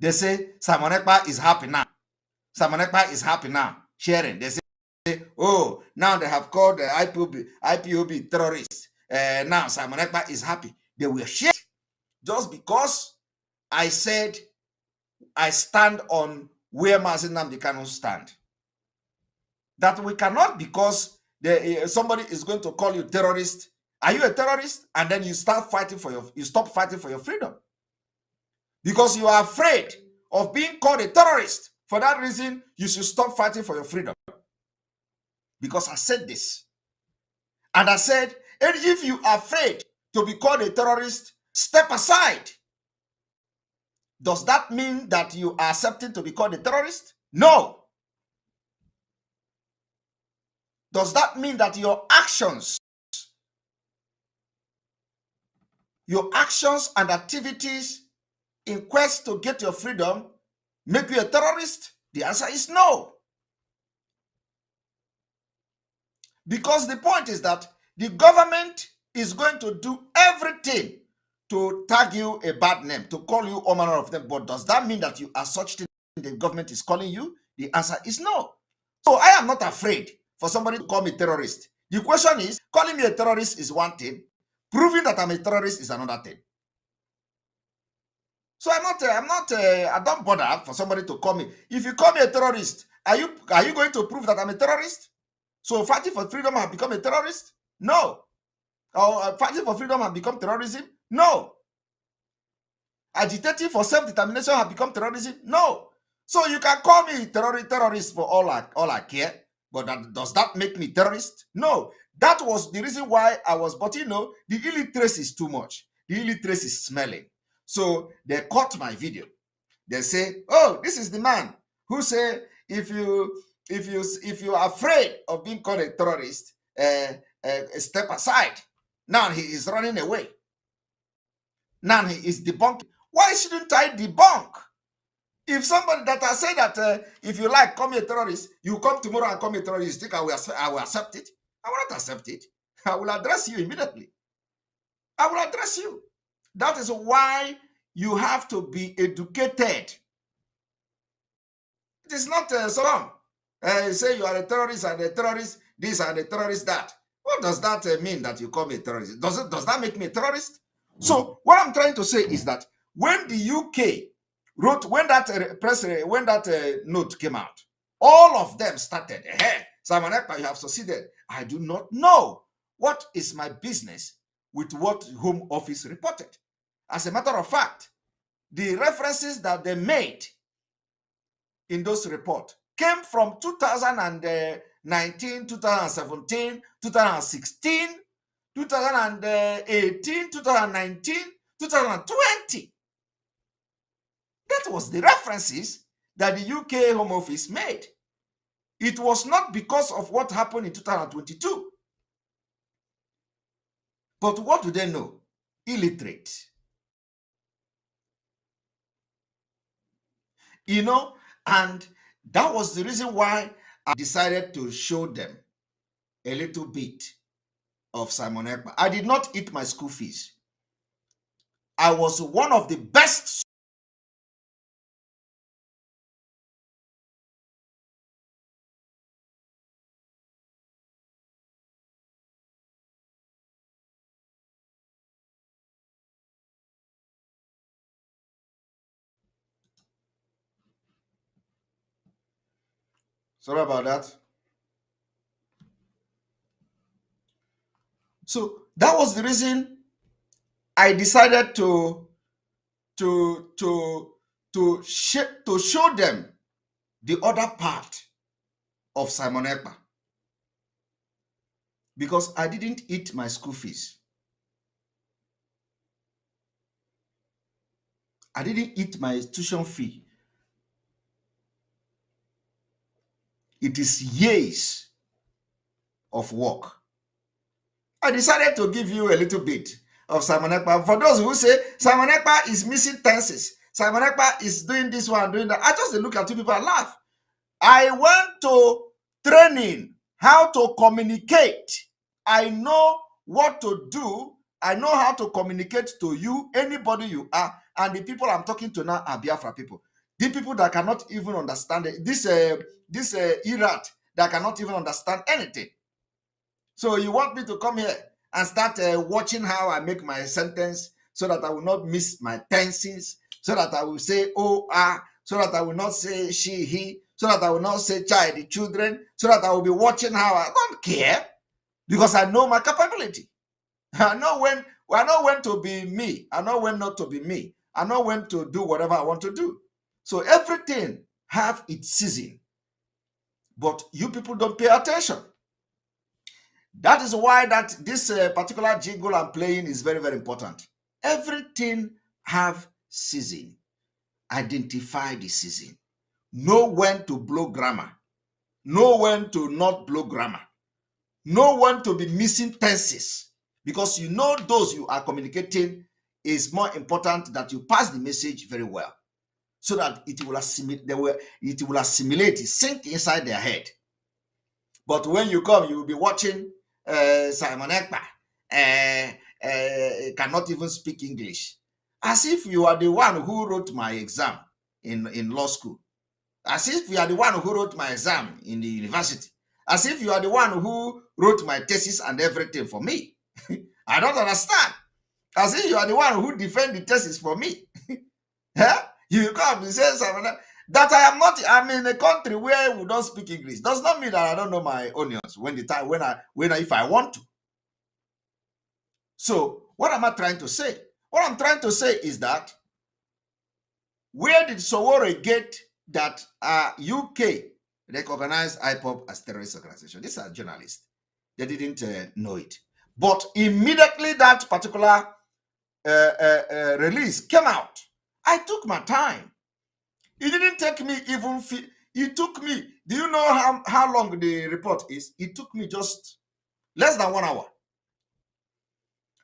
They say, Simon Ekpa is happy now. Simon Ekpa is happy now. Sharing. They say, oh, now they have called the IPOB terrorists. Now Simon Ekpa is happy. They were sharing just because I said I stand on where Mazi Nnamdi Kanu stand. That we cannot, because somebody is going to call you terrorist. Are you a terrorist? And then you stop fighting for your freedom. Because you are afraid of being called a terrorist. For that reason, you should stop fighting for your freedom. Because I said this. And I said, if you are afraid to be called a terrorist, step aside. Does that mean that you are accepting to be called a terrorist? No. Does that mean that your actions and activities in quest to get your freedom make you a terrorist? The answer is no. Because the point is that the government is going to do everything to tag you a bad name, to call you all manner of them. But does that mean that you are such thing the government is calling you? The answer is no. So I am not afraid for somebody to call me terrorist. The question is, calling me a terrorist is one thing. Proving that I'm a terrorist is another thing. So I don't bother for somebody to call me. If you call me a terrorist, are you going to prove that I'm a terrorist? So fighting for freedom have become a terrorist? No. Or fighting for freedom have become terrorism? No. Agitating for self-determination have become terrorism? No. So you can call me terrorist for all I care, but does that make me terrorist? No. That was the reason why I was, but the illiteracy is too much. the illiteracy is smelling. So they caught my video. They say, oh, this is the man who say if you are afraid of being called a terrorist, step aside. Now he is running away. Now he is debunking. Why shouldn't I debunk? If somebody that I say that if you like, call me a terrorist, you come tomorrow and call me a terrorist, you think I will accept it? I will not accept it. I will address you immediately. I will address you. That is why you have to be educated. It is not some. Say you are a terrorist and a terrorist this and a terrorist that. What does that mean that you call me a terrorist? Does that make me a terrorist? So what I'm trying to say is that when the UK wrote, when that note came out, all of them started, hey, Simon Ekpa, you have succeeded. I do not know. What is my business with what Home Office reported? As a matter of fact, the references that they made in those reports came from 2019, 2017, 2016, 2018, 2019, 2020. That was the references that the UK Home Office made. It was not because of what happened in 2022. But what do they know? Illiterate. You know, and that was the reason why I decided to show them a little bit of Simon Ekpa. I did not eat my school fees. I was one of the best. Sorry about that. So that was the reason I decided to show them the other part of Simon Ekpa, because I didn't eat my school fees. I didn't eat my tuition fee. It is years of work. I decided to give you a little bit of Simon Ekpa. For those who say Simon Ekpa is missing tenses, Simon Ekpa is doing this one, doing that, I just look at two people and laugh. I went to training how to communicate. I know what to do. I know how to communicate to you, anybody you are, and the people I'm talking to now are Biafra people. The people that cannot even understand it. This Iraq that cannot even understand anything. So you want me to come here and start watching how I make my sentence so that I will not miss my tenses, so that I will say oh, ah, so that I will not say she, he, so that I will not say child, the children, so that I will be watching how I don't care, because I know my capability. I know when to be me. I know when not to be me. I know when to do whatever I want to do. So everything have its season. But you people don't pay attention. That is why that this particular jingle I'm playing is very, very important. Everything have season. Identify the season. Know when to blow grammar. Know when to not blow grammar. Know when to be missing tenses. Because you know those you are communicating is more important that you pass the message very well, so that it will assimilate, sink inside their head. But when you come, you will be watching Simon Ekpa cannot even speak English, as if you are the one who wrote my exam in law school, as if you are the one who wrote my exam in the university, as if you are the one who wrote my thesis and everything for me. I don't understand. As if you are the one who defend the thesis for me. Huh? You come and say Simon, that I am not. I'm in a country where we don't speak English. Does not mean that I don't know my onions if I want to. So what am I trying to say? What I'm trying to say is that, where did Sowore get that UK recognized Ipob as terrorist organization? These are journalists. They didn't know it. But immediately that particular release came out, I took my time. It didn't take me even, it took me, do you know how long the report is? It took me just less than 1 hour.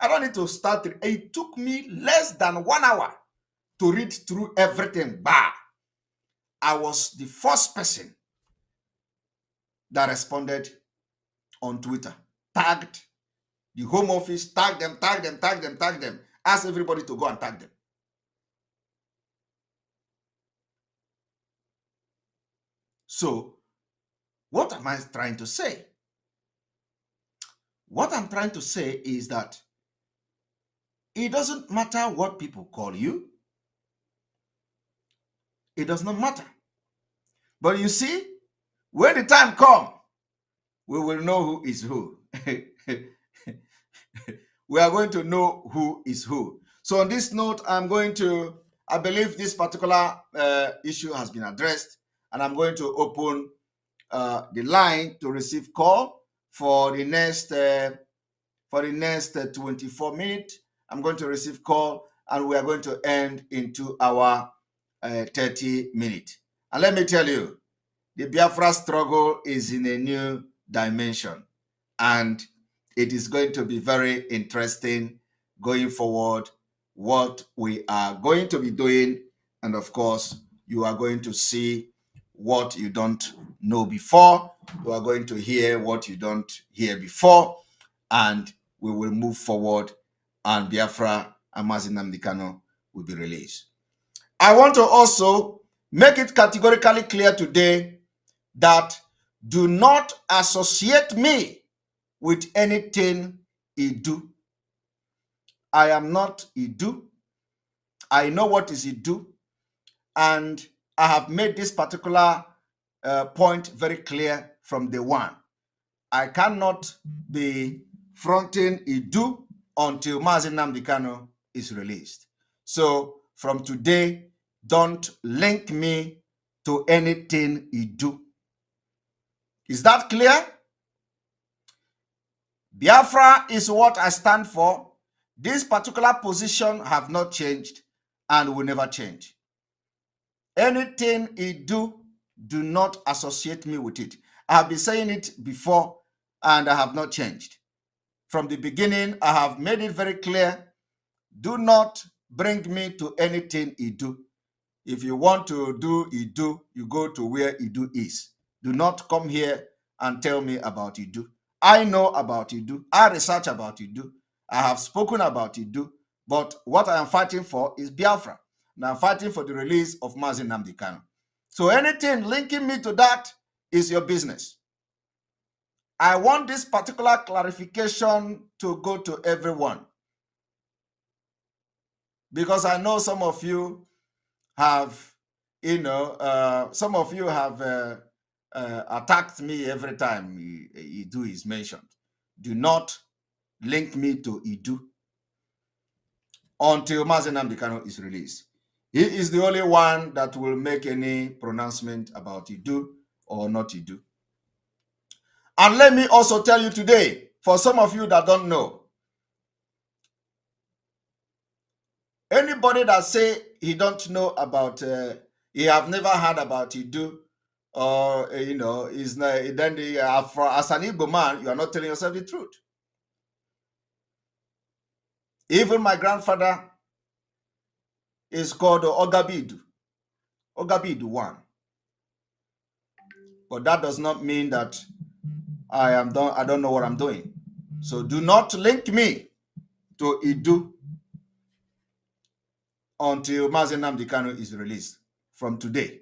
I don't need to start it. It took me less than 1 hour to read through everything. Bah! I was the first person that responded on Twitter, tagged the Home Office, tagged them, asked everybody to go and tag them. So, what am I trying to say? What I'm trying to say is that it doesn't matter what people call you. It does not matter. But you see, when the time comes, we will know who is who. We are going to know who is who. So on this note, I believe this particular issue has been addressed, and I'm going to open the line to receive call for the next 24 minutes. I'm going to receive call, and we are going to end in 2 hours 30 minutes. And let me tell you, the Biafra struggle is in a new dimension, and it is going to be very interesting going forward what we are going to be doing. And of course, you are going to see what you don't know before. You are going to hear what you don't hear before, and we will move forward, and Biafra and Mazi Nnamdi Kanu will be released. I want to also make it categorically clear today that do not associate me with anything Idu. I am not Idu. I know what is Idu, and I have made this particular point very clear from day one. I cannot be fronting Idu until Mazi Nnamdi Kanu is released. So from today, don't link me to anything Idu. Is that clear? Biafra is what I stand for. This particular position have not changed and will never change. Anything Idu, do not associate me with it. I have been saying it before, and I have not changed. From the beginning, I have made it very clear. Do not bring me to anything Idu. If you want to do Idu, you go to where Idu is. Do not come here and tell me about Idu. I know about Idu. I research about Idu. I have spoken about Idu. But what I am fighting for is Biafra. And I'm fighting for the release of Mazi Nnamdi Kanu. So anything linking me to that is your business. I want this particular clarification to go to everyone, because I know some of you have, some of you have attacked me every time Idu is mentioned. Do not link me to Idu until Mazi Nnamdi Kanu is released. He is the only one that will make any pronouncement about Idu or not Idu. And let me also tell you today, for some of you that don't know, anybody that say he don't know about, he have never heard about Idu, or is not, then as an Igbo man, you are not telling yourself the truth. Even my grandfather is called Ogabidu 1. But that does not mean that I don't know what I'm doing. So do not link me to Idu until Mazi Nnamdi Kanu is released from today.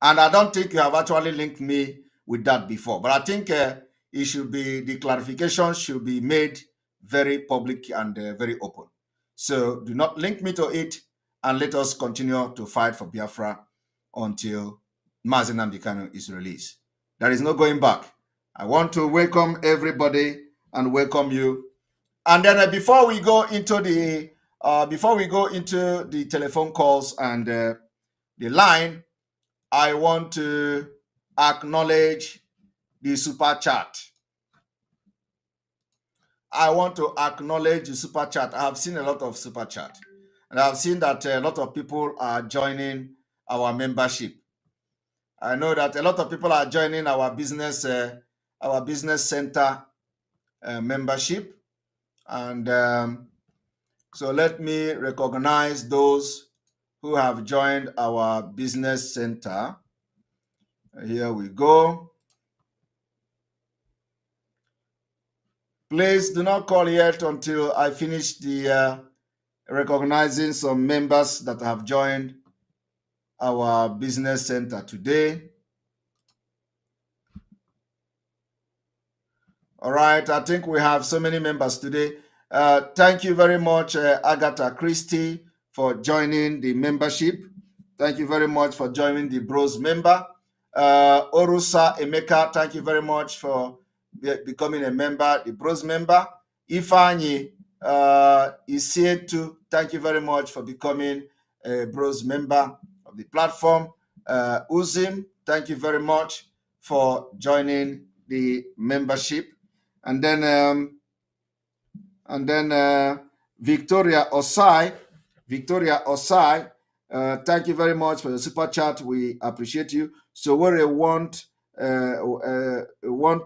And I don't think you have actually linked me with that before. But I think the clarification should be made very public and very open. So do not link me to it, and let us continue to fight for Biafra until Mazi Nnamdi Kanu is released. There is no going back. I want to welcome everybody and welcome you. And then before we go into the telephone calls and the line, I want to acknowledge the super chat. I want to acknowledge the super chat. I have seen a lot of super chat, and I've seen that a lot of people are joining our membership. I know that a lot of people are joining our business center membership, and so let me recognize those who have joined our business center. Here we go. Please do not call yet until I finish the recognizing some members that have joined our business center today. All right, I think we have so many members today. Thank you very much, Agatha Christie, for joining the membership. Thank you very much for joining the Bros member. Orusa Emeka, thank you very much for becoming a member, the Bros member. Ifeanyi Isietu, thank you very much for becoming a Bros member of the platform. Uzim, thank you very much for joining the membership. And then Victoria Osai, thank you very much for the super chat. We appreciate you. So we won't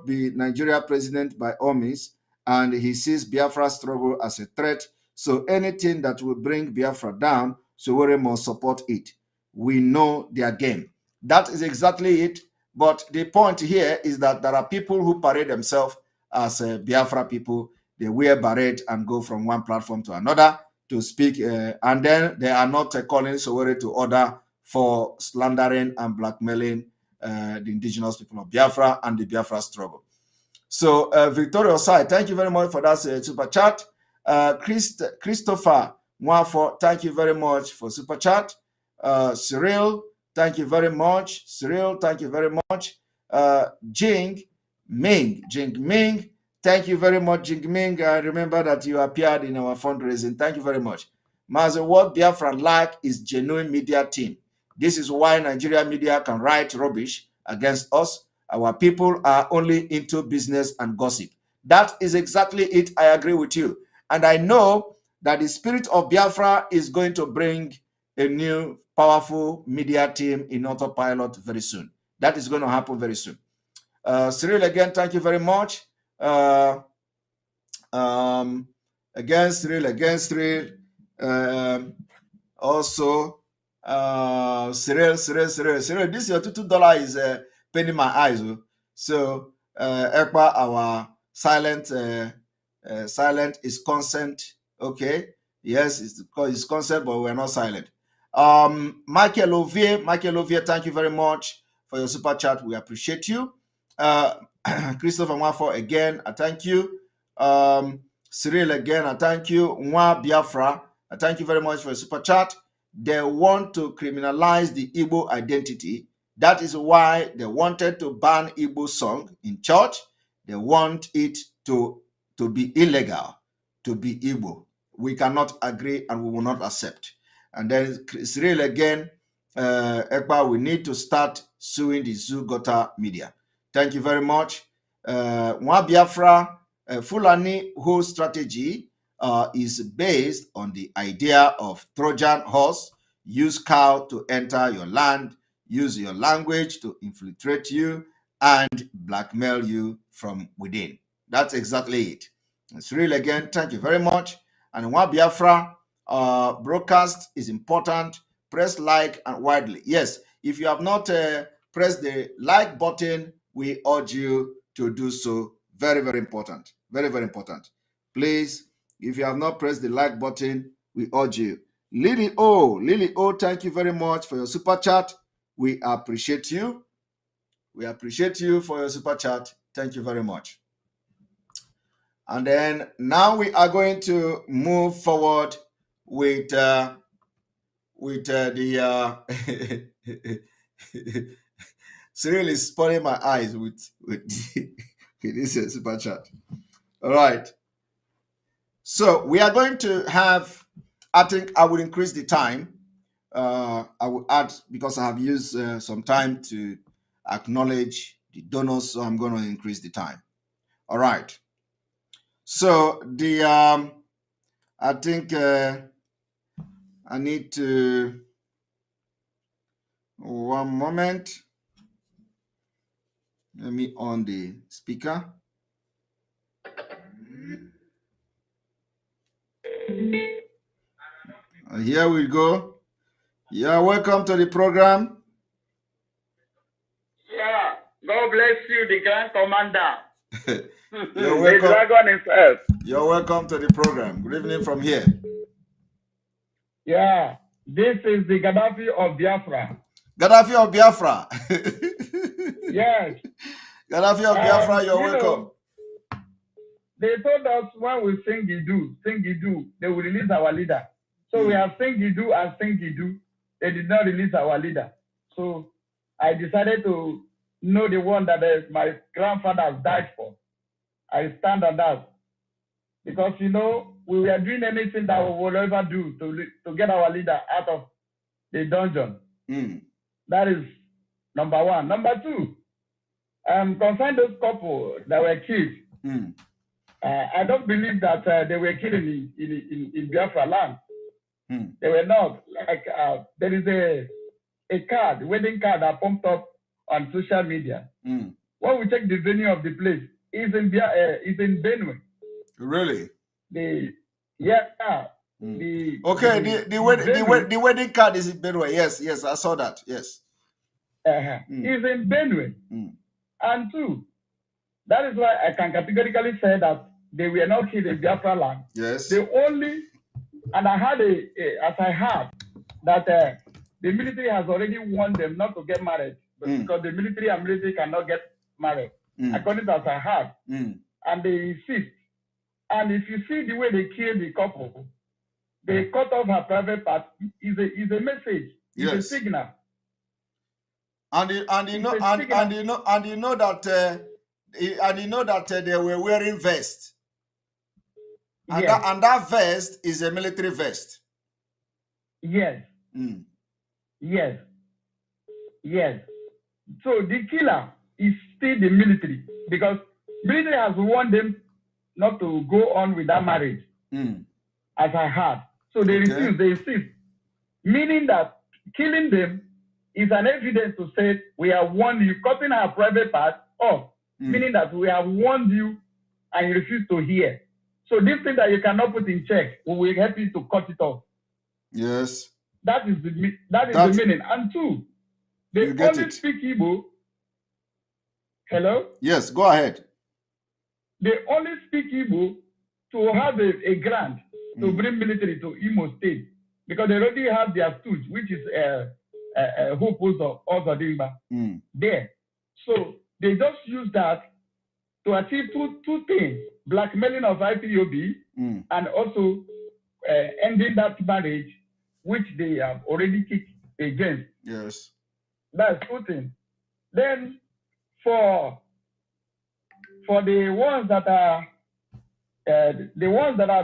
be Nigeria president by all means, and he sees Biafra struggle as a threat. So anything that will bring Biafra down, so we must support it. We know their game. That is exactly it. But the point here is that there are people who parade themselves as Biafra people. They wear beret and go from one platform to another to speak, and then they are not calling Sowore to order for slandering and blackmailing the indigenous people of Biafra and the Biafra struggle. So, Victoria Osai, thank you very much for that super chat. Christopher Mwafo, thank you very much for super chat. Cyril, thank you very much. Cyril, thank you very much. Jing Ming, thank you very much, Jing Ming. I remember that you appeared in our fundraising. Thank you very much. Master, what Biafran lack is genuine media team. This is why Nigeria media can write rubbish against us. Our people are only into business and gossip. That is exactly it. I agree with you. And I know that the spirit of Biafra is going to bring a new powerful media team in autopilot very soon. That is going to happen very soon. Cyril, again, thank you very much. Again, Cyril. Also, Cyril, this your $2 is penning my eyes. So, Ekpa, our silent is consent. Okay, yes, it's consent, but we're not silent. Michael Ovier, thank you very much for your super chat. We appreciate you. Christopher Mwafo, again, I thank you. Cyril, again, I thank you. Nwa Biafra, I thank you very much for your super chat. They want to criminalize the Igbo identity. That is why they wanted to ban Igbo song in church. They want it to be illegal, to be Igbo. We cannot agree and we will not accept. And then Cyril again, Ekpa, we need to start suing the Zugota media. Thank you very much. Nwa Biafra, Fulani whole strategy is based on the idea of Trojan horse, use cow to enter your land, use your language to infiltrate you, and blackmail you from within. That's exactly it. It's really, again, thank you very much. And Nwa Biafra broadcast is important. Press like and widely. Yes, if you have not pressed the like button, we urge you to do so. Very, very important. Very, very important. Please, if you have not pressed the like button, we urge you. Lily O, thank you very much for your super chat. We appreciate you. We appreciate you for your super chat. Thank you very much. And then now we are going to move forward with the Cyril is spoiling my eyes with this super chat. All right. So we are going to have, I think I will increase the time. I will add, because I have used some time to acknowledge the donors, so I'm going to increase the time. All right. So the I think I need to 1 moment. Let me on the speaker. Here we go. Yeah, welcome to the program. Yeah, God bless you, the Grand Commander. You're The welcome. dragon himself. You're welcome to the program. Good evening from here. Yeah, this is the Gaddafi of Biafra. Gaddafi of Biafra. Yes. Gaddafi of Biafra, you're You welcome. know, they told us when we sing Idu, they will release our leader. So we have sing Idu and sing Idu. They did not release our leader. So I decided to know the one that my grandfather died for. I stand on that. Because, you know, we were doing anything that we will ever do to get our leader out of the dungeon. That is number one. Number two, concerning those couple that were killed, I don't believe that they were killed in Biafra land. They were not. Like there is a card, wedding card that pumped up on social media. When we check the venue of the place, it's in Benue. Really? The wedding card is in Benue. Yes, I saw that. Yes. Is in Benue. And two, that is why I can categorically say that they were not killed in Biafra land. Yes. They only, and I had as I heard that the military has already warned them not to get married because the military and military cannot get married, according to as I heard. And they insist. And if you see the way they killed the couple, they cut off her private part. Is a message. It's a signal. And you know that they were wearing vest. And, yes. that vest is a military vest. Yes. Yes. Yes. So the killer is still the military because military has warned them not to go on with that marriage, as I heard. So they refuse, they insist. Meaning that killing them is an evidence to say, we have warned you, cutting our private part off, meaning that we have warned you and you refuse to hear. So this thing that you cannot put in check, we will help you to cut it off. Yes. That is the meaning. And two, they only speak Igbo. Hello? Yes, go ahead. They only speak Igbo to have a grant to bring military to Imo State because they already have their stooge, which is Hope Ozodimba there. So they just use that to achieve two things: blackmailing of IPOB and also ending that marriage, which they have already kicked against. Yes. That's two things. Then for the ones that are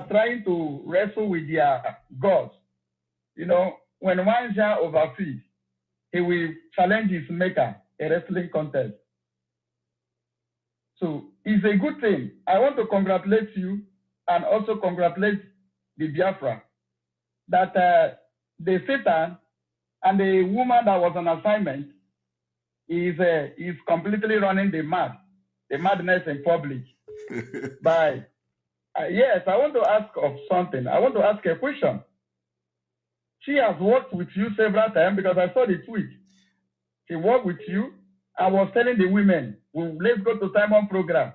trying to wrestle with their gods, you know, when one shall overfeed, he will challenge his maker, a wrestling contest. So it's a good thing. I want to congratulate you and also congratulate the Biafra that the Satan and the woman that was on assignment is completely running the madness in public. But yes, I want to ask of something. I want to ask a question. She has worked with you several times because I saw the tweet. She worked with you. I was telling the women, well, let's go to Simon program.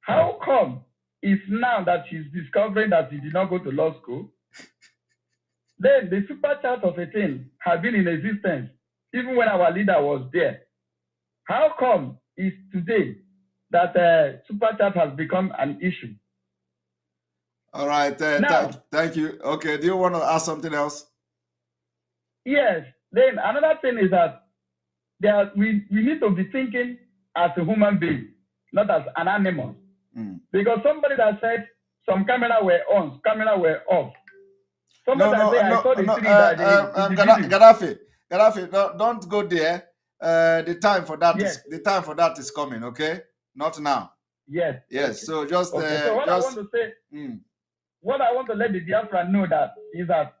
How come it's now that she's discovering that she did not go to law school? Then the super chat of a thing has been in existence even when our leader was there. How come it's today that super chat has become an issue? All right. Thank you. Okay. Do you want to ask something else? Yes. Then another thing is that we need to be thinking as a human being, not as an animal. Because somebody that said some camera were on, camera were off. Somebody I saw the three Gaddafi, don't go there. The time for that is coming. Okay, not now. Yes. Yes. Okay. So just so what I want to say, what I want to let the Biafra know that is that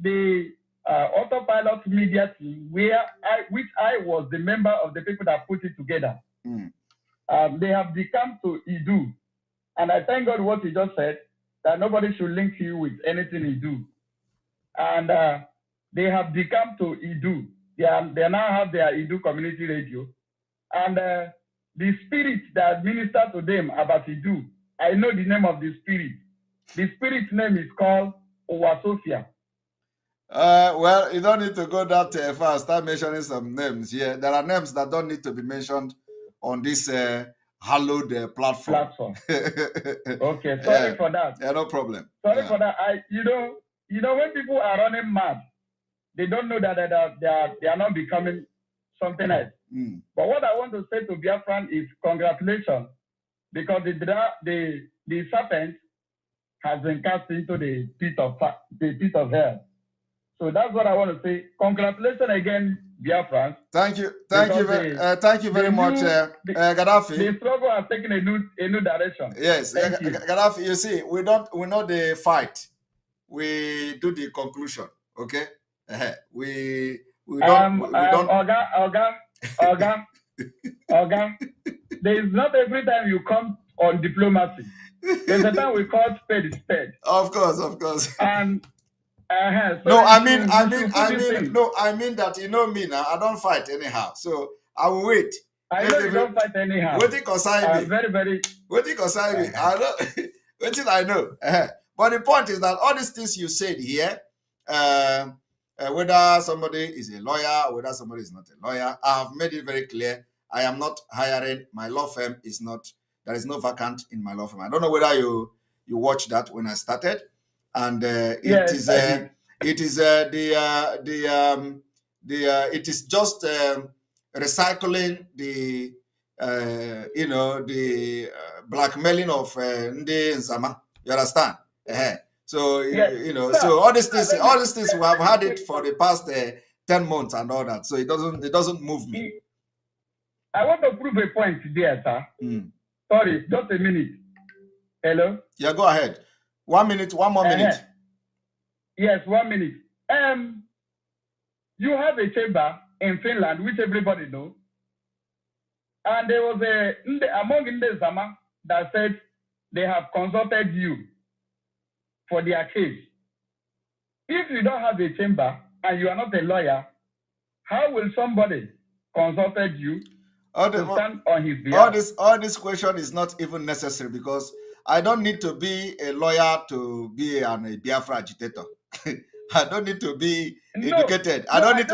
the autopilot media team, which I was the member of the people that put it together, they have decamped to Idu, and I thank God what he just said, that nobody should link you with anything Idu, and they have decamped to Idu. They now have their Idu community radio, and the spirit that minister to them about Idu, I know the name of the spirit. The spirit's name is called Owasofia. Well, you don't need to go that far. Start mentioning some names here. There are names that don't need to be mentioned on this hallowed platform. Okay, sorry for that. Yeah, no problem. Sorry for that. You know, when people are running mad, they don't know that they are not becoming something else. But what I want to say to Biafran is congratulations, because the serpent has been cast into the pit of hell. So that's what I want to say. Congratulations again, Biafran. Thank you very much, Gaddafi. The struggle has taken a new direction. Yes, Gaddafi. You see, we know the fight. We do the conclusion. Okay. We don't. Oga. There is not every time you come on diplomacy. There's a time we call spade. Of course. And so no, I mean that, you know me now. I don't fight anyhow. So I will wait. I know you don't fight anyhow. Waiting consign me. Very. Waiting consign me. I know. Waiting, I know. But the point is that all these things you said here, whether somebody is a lawyer, whether somebody is not a lawyer, I have made it very clear. I am not hiring. My law firm is not. There is no vacant in my law firm. I don't know whether you watched that when I started, and it is just recycling the blackmailing of Ndi Nzama. You understand? So so all these things we have had it for the past 10 months and all that. So it doesn't move me. I want to prove a point there, sir. Sorry, just a minute. Hello? Yeah, go ahead. 1 minute, one more minute. Yes, 1 minute. You have a chamber in Finland, which everybody knows. And there was among Ndi Nzama that said they have consulted you for their case. If you don't have a chamber and you are not a lawyer, how will somebody consulted you to stand on his behalf? All this question is not even necessary, because I don't need to be a lawyer to be a Biafra agitator. I don't need to be educated. I don't need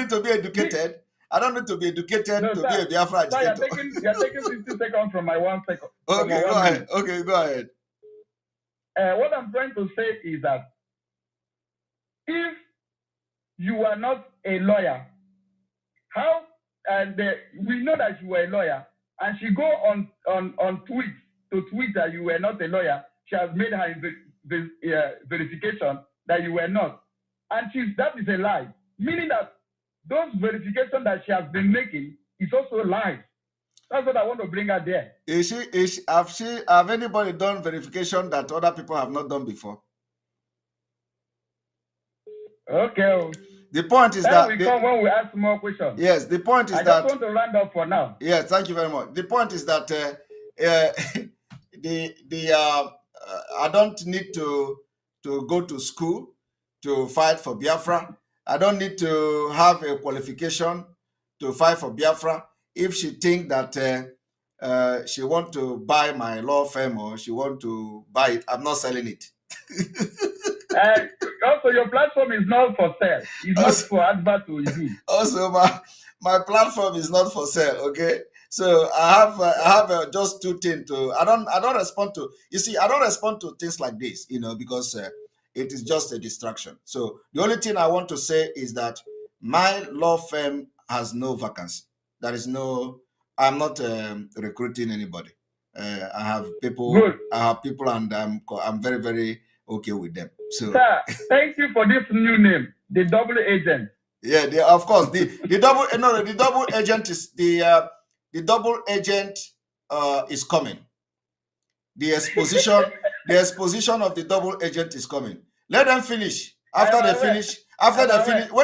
to be educated. I don't need to be educated to be a Biafra agitator. You're taking 50 seconds from my 1 second. Okay, go ahead. Okay, go ahead. What I'm trying to say is that if you are not a lawyer, how we know that you were a lawyer, and she go on tweet to tweet that you were not a lawyer. She has made her verification that you were not, and that is a lie. Meaning that those verifications that she has been making is also lies. That's what I want to bring out there. Have anybody done verification that other people have not done before? Okay. The point is that we come when we ask more questions. Yes, the point is I just want to round up for now. Yes, thank you very much. The point is that I don't need to go to school to fight for Biafra. I don't need to have a qualification to fight for Biafra. If she think that she want to buy my law firm, or she want to buy it, I'm not selling it. Also, your platform is not for sale. It's not for advert to you. Also, my platform is not for sale. Okay, so I have just two things to. I don't respond to. You see, I don't respond to things like this, because it is just a distraction. So the only thing I want to say is that my law firm has no vacancy. There is no. I'm not recruiting anybody. I have people. Good. I have people, and I'm very, very okay with them. So, sir, thank you for this new name, the double agent. Yeah, of course. The double agent is the double agent is coming. The exposition of the double agent is coming. Let them finish. When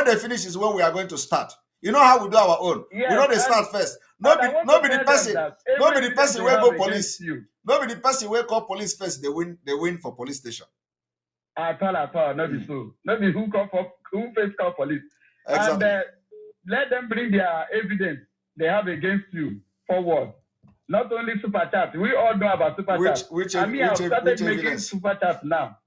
they finish is when we are going to start. You know how we do our own. Yes, we know they start first. Nobody the person will go police. Nobody the person will call police first. They win for police station. At all, not be so. Not be who first call police. Exactly. And let them bring their evidence they have against you forward. Not only super chat. We all know about super chat. I've started making super chat now.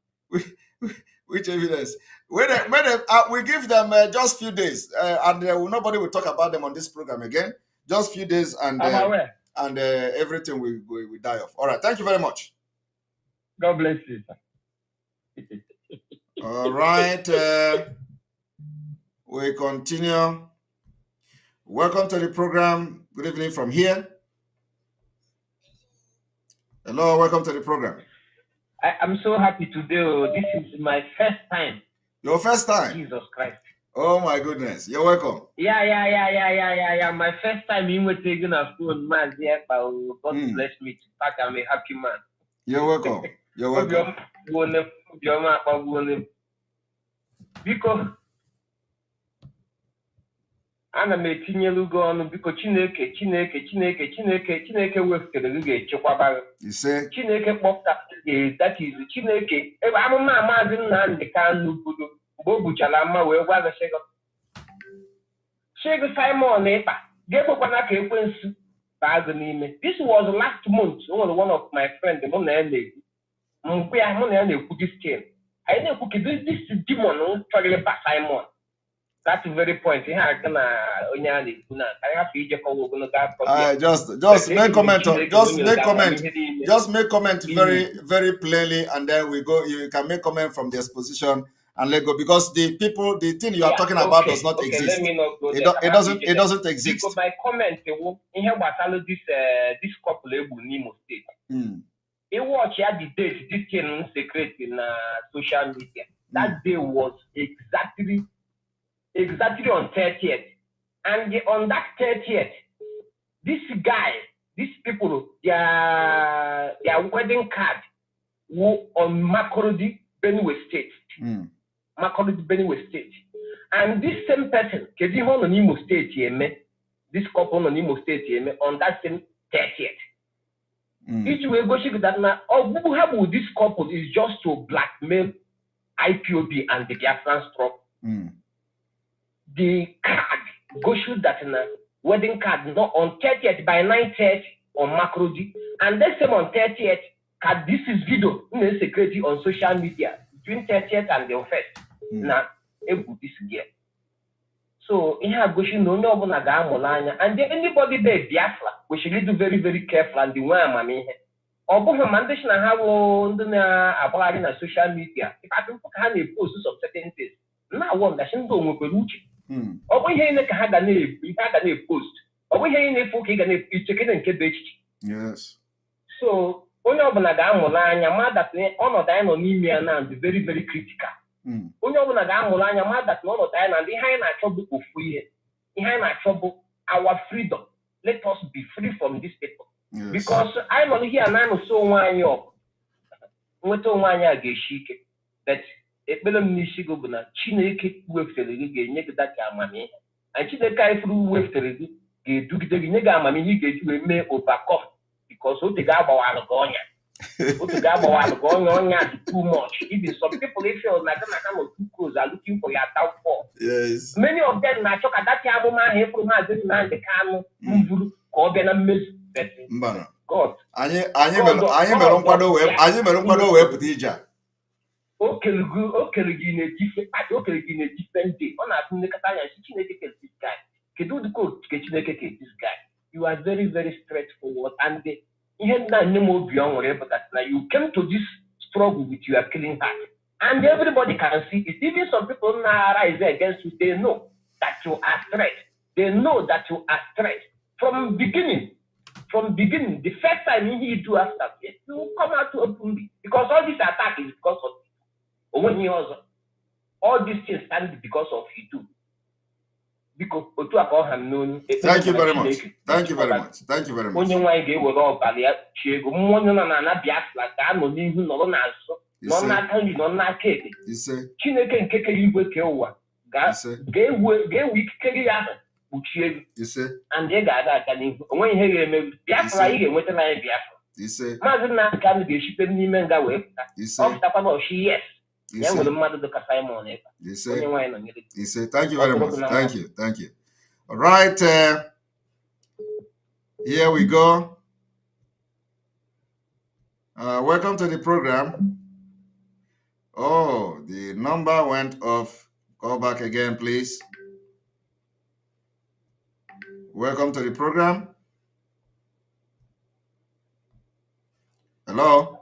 Which evidence? We give them just few days, and nobody will talk about them on this program again. Just few days, and everything will die off. All right. Thank you very much. God bless you, sir. All right. We continue. Welcome to the program. Good evening from here. Hello, welcome to the program. I'm so happy today. This is my first time. Your first time? Jesus Christ. Oh my goodness. You're welcome. Yeah. My first time in with taking a phone, man. God bless me. In fact, I'm a happy man. You're welcome. You're welcome. Because ana m etinyelu gị ọnụ biko Chineke wepụtara gị ga-echekwaba gị. Chineke kpọpụtara gị, that is Chineke ebe amụma Maazị Nnamdi Kanu budo mgbe o buchara mma wee gwa gị Shego Simon Ekpa ga-ekwekwana ka ekwensu baa gị n'ime. This was last month. One of my friends mụ na ya na-ekwu this thing. I na-ekwu ka this demon chọrọ ịba Simon. That's the very point. Just make comment. Just make comment very, very plainly, and then we go. You can make comment from the exposition and let go, because the thing you are talking about does not exist. Let me not go there. It doesn't exist. Because my comment, this couple in Imo State. He watched the date, this thing secret in social media. That day was exactly on 30th. And on that 30th, these people, their wedding card were on Makurdi, Benue State. Makurdi, Benue State. And this same person, on Imo State, this couple on Imo State, on that same 30th. Each way go that now, this couple is just to blackmail Ipob and the Biafran stroke. The card go shoot that in a wedding card not on 30th by 9:30 on Makurdi, and then same on 30th. This is video in security on social media between 30th and the 1st. Now, this gear. So in her go shoot no and then anybody there Biafra, we should do very, very careful and the way I'm mandation I have on the social media. If I don't have a post of certain things, now one that shouldn't go with Peruchi. Post. Yes. So onye ọbụla ga-amụrụ anya ma that ọnọdụ anyị nọ n'ime ya na dị very, very critical. Onye ọbụla ga-amụrụ anya ma that ọnọdụ anyị na ndị ihe anyị na-achọ bụ ofu ihe. Ihe anyị na-achọ bụ our freedom. Let us be free from these people. Yes. Because anyị nọ here na anụso onwe anyị ọgụ. Nweta onwe anyị a ga-eshi ike. But ekpere m n'isi gị bụ na Chineke wefere gị ga-enye gị data amamihe. And Chineke anyị furu wefere gị ga-edugide gị nye gị amamihe ị ga-eji wee mee overcome. Because otu ga-agbawalụ gị ọnya. Otu ga-agbawalụ gị ọnya is too much. Even some people they feel like kind of too close are looking for your downfall. Yes. Many of them na-achọ ka data amụma ahụ ịfụrụ Maazị Nnamdi Kanu mburu ka ọ bịa na mmezu. God. Anyị mere nkwado wee pụta ije a. O kere gị na-ejife ndị ọ na-atụ nlekọta anya si Chineke kere this guy. Kedu ụdị ka Chineke kere this guy? You are very, very straightforward, and you came to this struggle with your killing heart, and everybody can see it. Even some people now rise against you. They know that you are straight. They know that you are straight from beginning. The first time you do after it, you come out to openly, because all this attack is because of you. All these things stand because of you too. Biko otu aka ọha m n'onu. Thank you very much. Thank you very much. Thank you very much. Onye nwanyị ga-ewere ọbara ya chi ego. Mmụọ nọ na Biafra ga-anọ n'ihu nọrọ n'azụ. Nọ n'aka nri nọ n'aka ekpe. Chineke nke kere igwe kee ụwa ga-ewu ikikere ya ahụ kpuchie ego. And ị ga-aga n'ihu. Onweghị ihe ga-eme. Biafra ị ga-enweta na ya Biafra. Maazị Nnamdi Kanu ga-eshite n'ime nga wee pụta. Ọ pụtakwa na ọchị yes. Ya nwere mmadụ dịka Simon Ekpa. Onye nwanyị nọ nyere. Thank you very much. Thank you. All right. Here we go. Welcome to the program. Oh, the number went off. Call back again, please. Welcome to the program. Hello.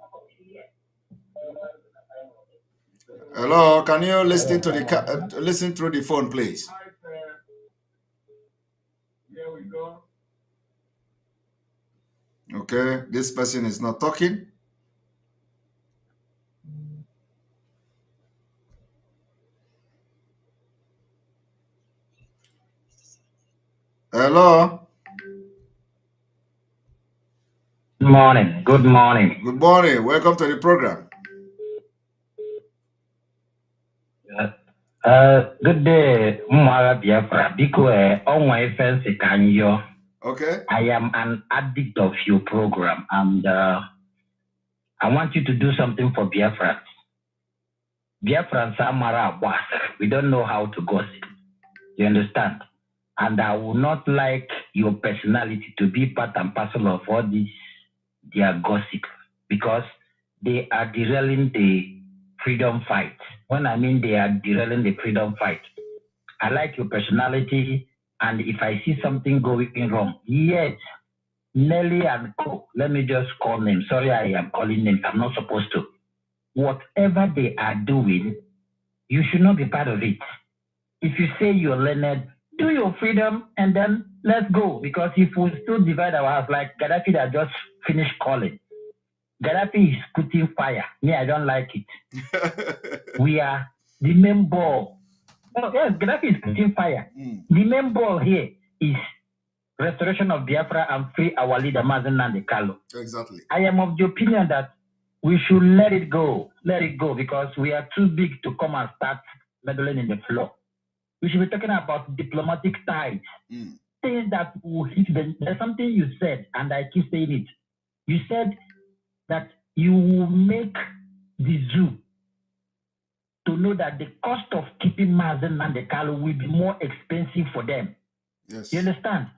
Hello. Can you listen to listen through the phone, please? Here we go. Okay, this person is not talking. Hello. Good morning. Good morning. Good morning. Welcome to the program. Good day, Mwara Biafra. Biko onwa fancy kanyo. Okay. I am an addict of your program, and I want you to do something for Biafra. Biafrans are mara boss. We don't know how to gossip. You understand? And I would not like your personality to be part and parcel of all this their gossip, because they are derailing the freedom fight. When I mean they are derailing the freedom fight, I like your personality, and if I see something going wrong, yes, Nelly and Co, let me just call names. Sorry, I am calling names. I'm not supposed to. Whatever they are doing, you should not be part of it. If you say you're learned, do your freedom and then let's go. Because if we still divide our house, like Gaddafi that just finished calling, Gaddafi is putting fire. Me, I don't like it. We are the main ball. Oh, yes, Gaddafi is putting fire. The main ball here is restoration of Biafra and free our leader, Mazen Nnamdi Kanu. Exactly. I am of the opinion that we should let it go. Let it go, because we are too big to come and start meddling in the floor. We should be talking about diplomatic ties. Things that will hit them. There's something you said, and I keep saying it. You said that you will make the zoo to know that the cost of keeping Mazen Nnamdi Kanu will be more expensive for them. Yes. You understand?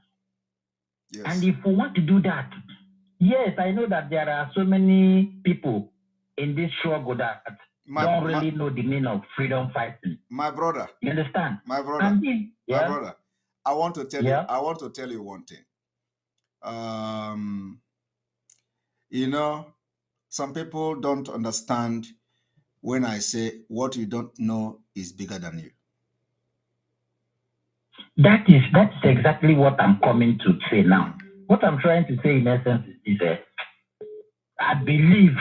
Yes. And if we want to do that, yes, I know that there are so many people in this struggle that don't really know the meaning of freedom fighting. My brother. You understand? My brother. And my brother. I want to tell you. I want to tell you one thing. You know, some people don't understand when I say what you don't know is bigger than you. That's exactly what I'm coming to say now. What I'm trying to say in essence is I believe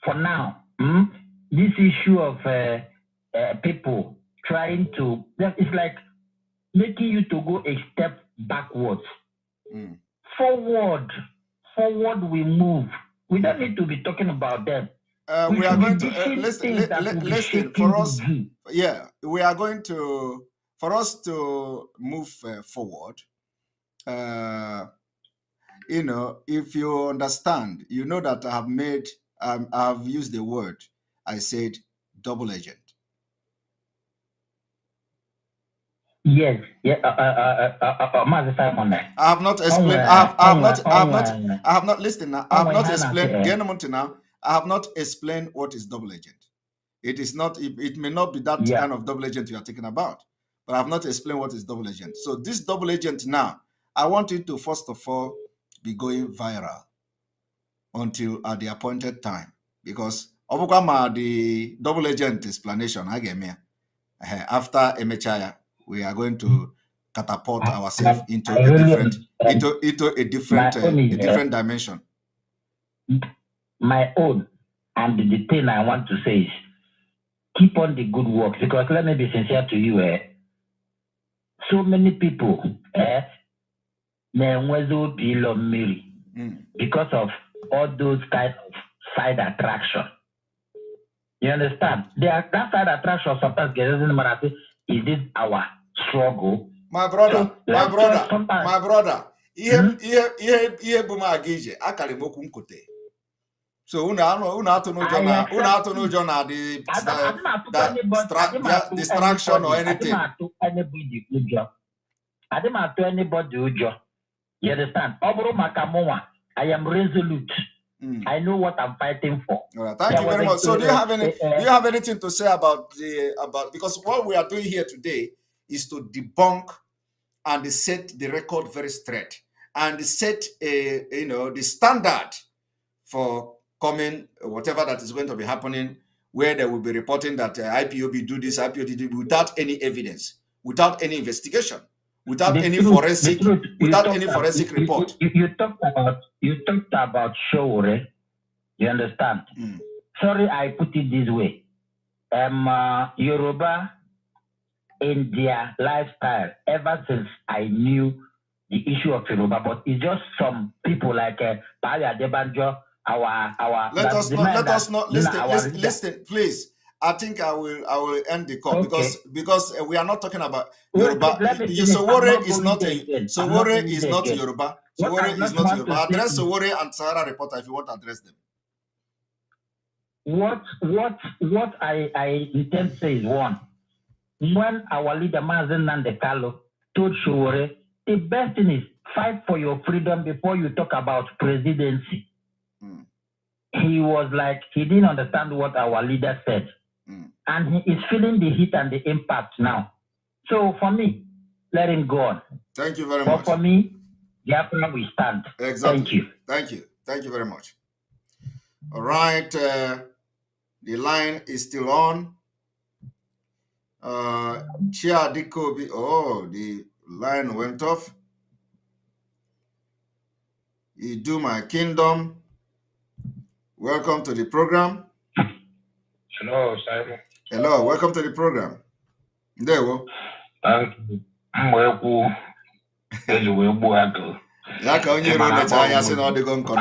for now, this issue of people trying to, it's like making you to go a step backwards. Forward we move. We don't need to be talking about them. We are going to listen for us. Yeah, we are going to, for us to move forward. You know, if you understand, you know that I have made, I've used the word. I said double agent. Yes, yeah. I have not explained. I have not listened now. I have not explained. Now, I have not explained what is double agent. It is not. It may not be that kind of double agent you are talking about, but I have not explained what is double agent. So this double agent now, I want it to first of all be going viral until at the appointed time, because the double agent explanation I gave me after Emechaya, we are going to catapult ourselves into a different dimension. My own, and the thing I want to say is keep on the good work, because let me be sincere to you. so many people because of all those kinds of side attraction. You understand? That side attraction sometimes doesn't matter. Is this our struggle? My brother, So, my brother. So n'ụjọ na the distraction or anything. I didn't anybody ujo. You understand? I am resolute. I know what I'm fighting for. Right, thank you very much. So do you have anything to say about because what we are doing here today is to debunk and set the record very straight and set the standard for coming whatever that is going to be happening, where they will be reporting that IPOB do this, IPOB do without any evidence, without any investigation, without any forensic report. You talked about Shore. You understand? Sorry, I put it this way. Yoruba in their lifestyle, ever since I knew the issue of Yoruba, but it's just some people like Paya Debanjo, let us not listen, please. I think I will end the call because we are not talking about Yoruba. Sowore is not Yoruba. Sowore is not Yoruba. Address Sowore and Sahara Reporter if you want to address them. What I intend to say is one. When our leader Mazen Nandekalo told Sowore, the best thing is fight for your freedom before you talk about presidency. He was like, he didn't understand what our leader said. And he is feeling the heat and the impact now. So for me, let him go on. Thank you very much. For me, Biafra we stand. Exactly. Thank you. Thank you very much. All right. The line is still on. Chia Dikobi. Oh, the line went off. You do my kingdom. Welcome to the program. Hello, Simon. Hello, welcome to the program. There we go. Thank you. Ya ka onye iro na-eche anya sị na ọ dịgo nkọ.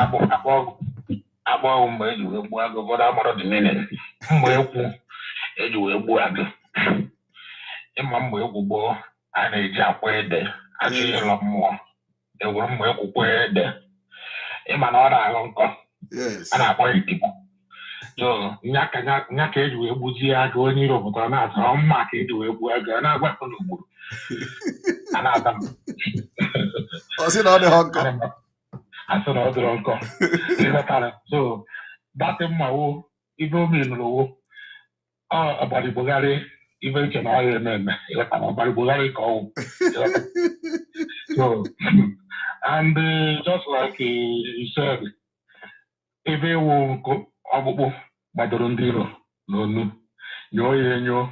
Agbaghị mgbe eji wee gbuo agụ, ụfọdụ amụrụ dị nene. Mgbe ekwu eji wee gbuo agụ. Ịma mgbe egwu gboo a na-eji akwa ede achụ ịlọ mmụọ. Ewuru mgbe ekwukwa ede. Ịma na ọ na-aghọ nkọ. A na-akpọ itigbu. So nya ka eji wee gbuzie agụ, onye iro pụtara na-asa mma ka eji wee gbuo agụ, a na-agwakọ n'ugburu. A na-ata m. Ọ sị na ọ dị nkọ. Asị na ọ dịrọ nkọ. So datị mma wo ibe omi nụrụ wo ọgbarịgbogharị ibe nche na ọhịa eme ọgbarịgbogharị ka ọwụ. So and just like he said, ebe ewu nkụ ọkpụkpụ gbadoro ndị iro n'onu nyoo ya enyo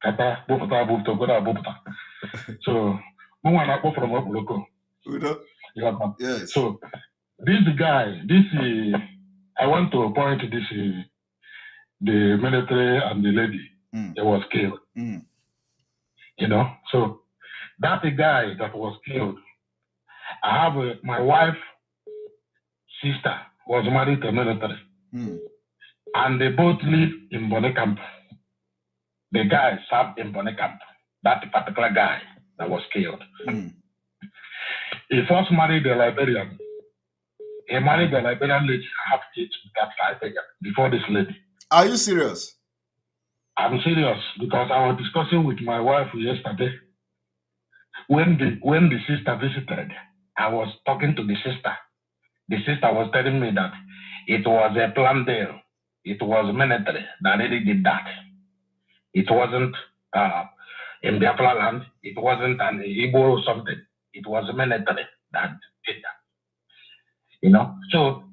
kata bụpụta obodo abụpụta. So mụnwa na-akpọfụrụ m okporoko. Yes. So this guy, I want to point this the military and the lady that was killed. You know, so that guy that was killed, I have my wife, sister was married to military, and they both live in Bonecamp. The guy served in Bonecamp. That particular guy that was killed. He first married a Liberian. He married a Liberian lady, have kids with that Liberian before this lady. Are you serious? I'm serious because I was discussing with my wife yesterday. When the sister visited, I was talking to the sister. The sister was telling me that it was a planned deal. It was military that really did that. It wasn't in Biafra land. It wasn't an Igbo or something. It was military that did that. You know. So,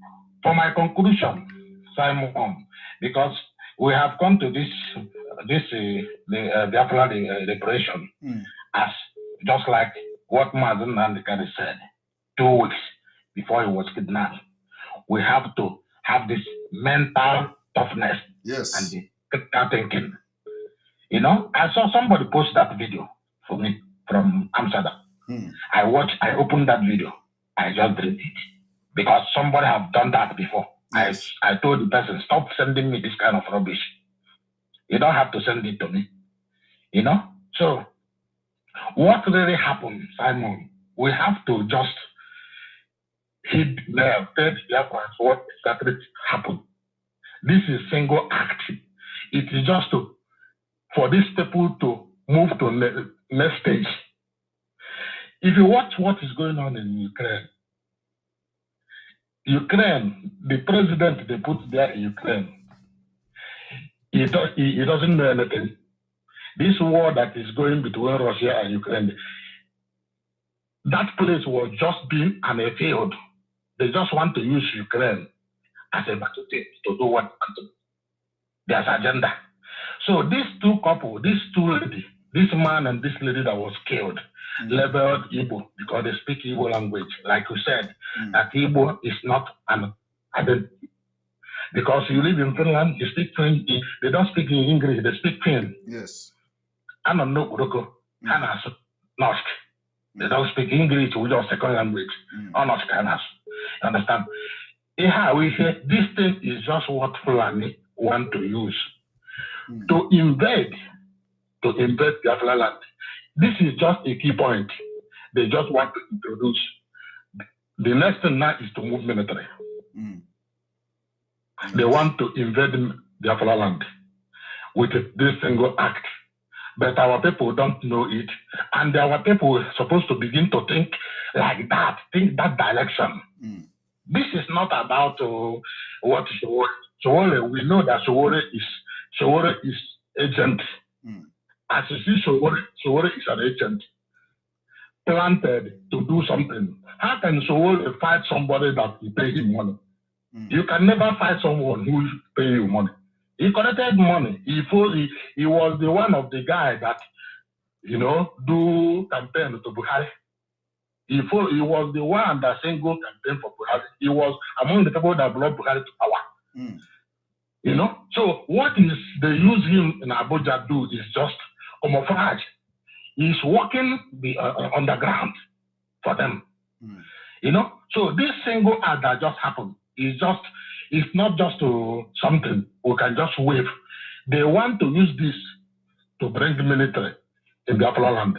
for my conclusion, Simon, because we have come to the Biafra liberation as just like what Mazen Nandekari said, 2 weeks before he was kidnapped. We have to have this mental toughness and the critical thinking. You know, I saw somebody post that video for me. from Amsterdam. I opened that video. I just deleted it because somebody have done that before. Yes. I told the person, stop sending me this kind of rubbish. You don't have to send it to me. You know? So what really happened, Simon? We have to just hit the what exactly happened. This is single act. It is just for these people to move to the next stage. If you watch what is going on in Ukraine, the president they put there in Ukraine, he doesn't know anything. This war that is going between Russia and Ukraine, that place was just being on a field. They just want to use Ukraine as a battlefield to do what their agenda. So these two couple, these two ladies, this man and this lady that was killed, labeled Igbo because they speak Igbo language. Like you said, that Igbo is not an identity. Because you live in Finland, you speak French, they don't speak in English, they speak Finn. Yes. I don't know Kuroko, Norsk. They don't speak English with your second language. Or Norsk, you understand? Yeah, we hear this thing is just what Fulani want to use to invade Biafra land. This is just a key point. They just want to introduce. The next thing now is to move military. They want to invade Biafra land with this single act. But our people don't know it. And our people are supposed to begin to think like that, think that direction. This is not about what is Showore. We know that Showore is agent. As you see, Showore is an agent planted to do something. How can Showore fight somebody that will pay him money? You can never fight someone who will pay you money. He collected money. He was the one of the guy that, do campaign to Buhari. He was the one that said go campaign for Buhari. He was among the people that brought Buhari to power. So what is they use him in Abuja do is just camouflage. He's working underground for them. So this single act that just happened is it's not just something we can just wave. They want to use this to bring the military in Biafra land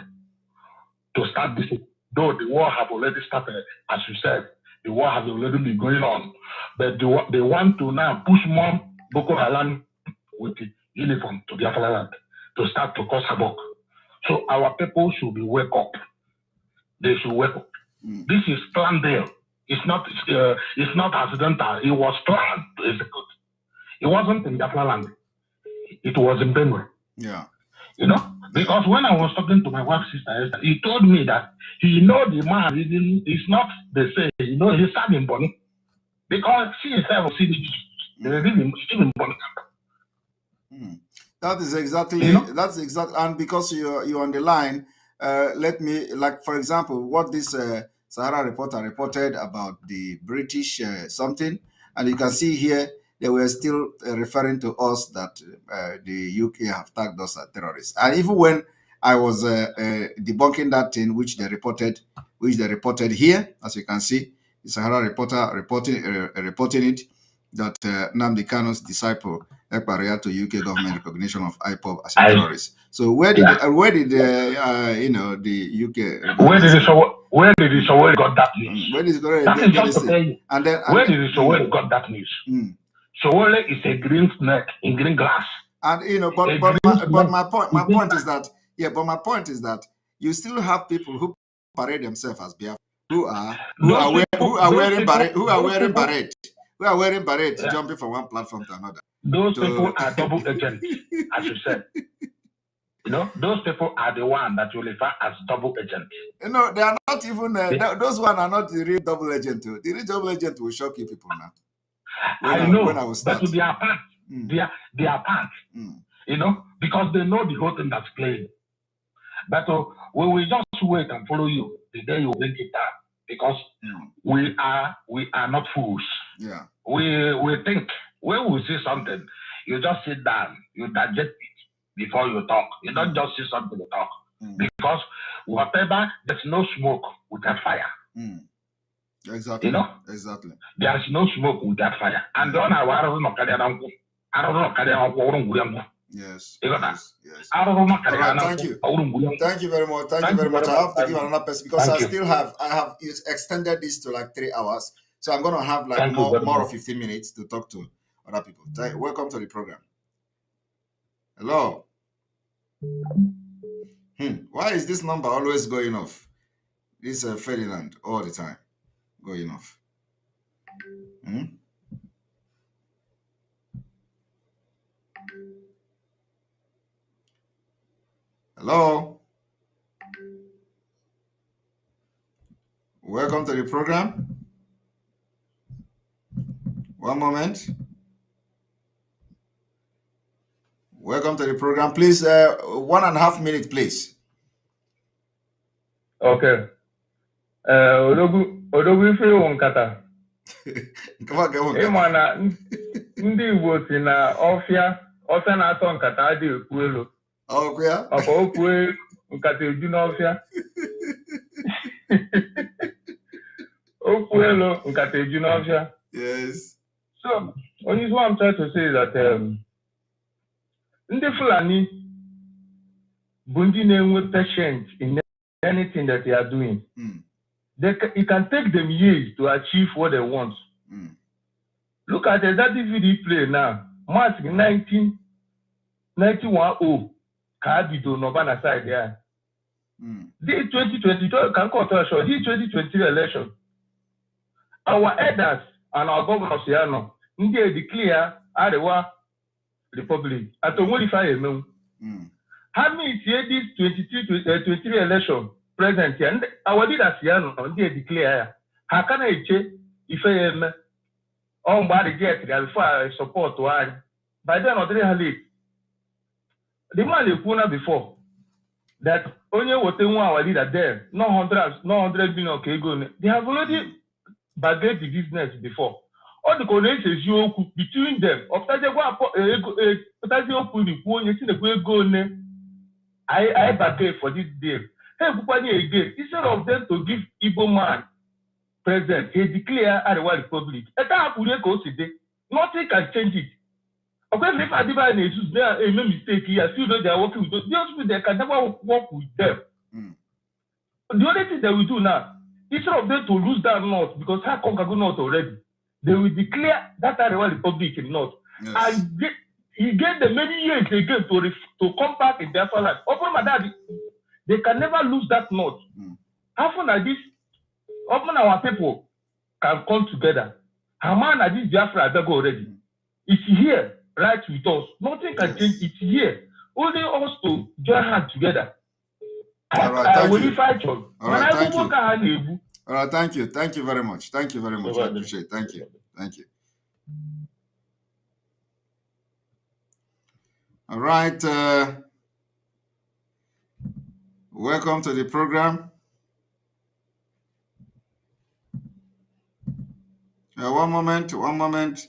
to start this. Though the war have already started, as you said, the war has already been going on. But they want to now push more Boko Haram with the uniform to Biafra land to start to cause havoc. So our people should be wake up. They should wake up. This is planned there. It's not accidental. It was planned to execute. It wasn't in Biafra land. It was in Benue. Yeah. Because when I was talking to my wife's sister, he told me that he know the man. It's not they say he served in Bonny because she herself they live in Bonny. That is exactly that's exactly, and because you're on the line, let me, like, for example, what this Sahara reporter reported about the British something, and you can see here they were still referring to us that the UK have tagged us as terrorists. And even when I was debunking that thing, which they reported here, as you can see, the Sahara reporter reporting it, that Nnamdi Kanu's disciple Ekpa to UK government recognition of Ipob as a terrorist. So where did the UK where did the Showore got that news? Where is that is just to tell you. Where did the Showore got that news? Showore is a green snake in green glass. And but my point is that you still have people who parade themselves as Biafra, who are wearing beret, jumping from one platform to another. Those people are double agents, as you said. Those people are the one that you refer as double agents. They are not even those one are not the real double agent. The real double agent will shock you people now. When I was but they are part. They are part. Because they know the whole thing that's playing. But we will just wait and follow you the day you bring it down. Because we are not fools. Yeah. We think when we see something, you just sit down, you digest it before you talk. You don't just see something to talk. Because whatever, there's no smoke without fire. Exactly. You know? Exactly. There's no smoke without fire. And on I don't know. Yes. You know that? Yes. All right, Thank you. Thank you very much. Thank you very much. I have to give another person because I have extended this to like 3 hours. So I'm gonna have like more of 15 minutes to talk to other people. Welcome to the program. Hello. Why is this number always going off? This is Ferdinand all the time going off. Hello. Welcome to the program. One moment. Welcome to the program. Please, 1.5 minutes, please. Okay. Odogwu ife iwu nkata. Ịma na ndị Igbo si na ọfịa na-atọ nkata adị ekwu elu. Maka okwu nkata eju n'ọfịa. Okwu elu nkata eju n'ọfịa. Yes. So, what I'm trying to say is that ndị Fulani bụ ndị na-enwe patient in anything that they are doing. It can take them years to achieve what they want. Look at that video play now. March 1910 Kabido Nobana side there. The 2022 can call to show the 2023 election. Our elders and our governors here they declare Arewa Republic. At 25 how many this 23 election present here? And our leaders here they declare how can I change if I am on body get before I support one? By then already late. The man they put before that only what they want our leader there, no 100 million okay go. They have already bagged the business before. All the connections you between them after they go I bargain for this deal. Hey, again, instead of them to give Igbo man president, he declare Arewa Republic. Nothing can change it. Okay, if I divide a mistake here, still know they are working with those people, they can never work with them. The only thing they will do now, instead of them to lose that north, because how come go north already, they will declare that Arewa Republic in north. Yes. And he gave them many years again to come back in their land. Open my daddy, they can never lose that north. How far like this? Open our people can come together. Haman and this Biafra go already. It's here, right with us. Nothing can change. It's here. Only us to join hands together. All right, thank you. All right, thank you. All right, thank you. Thank you very much. Thank you very much. I appreciate it. Thank you. Thank you. All right. Welcome to the program. One moment.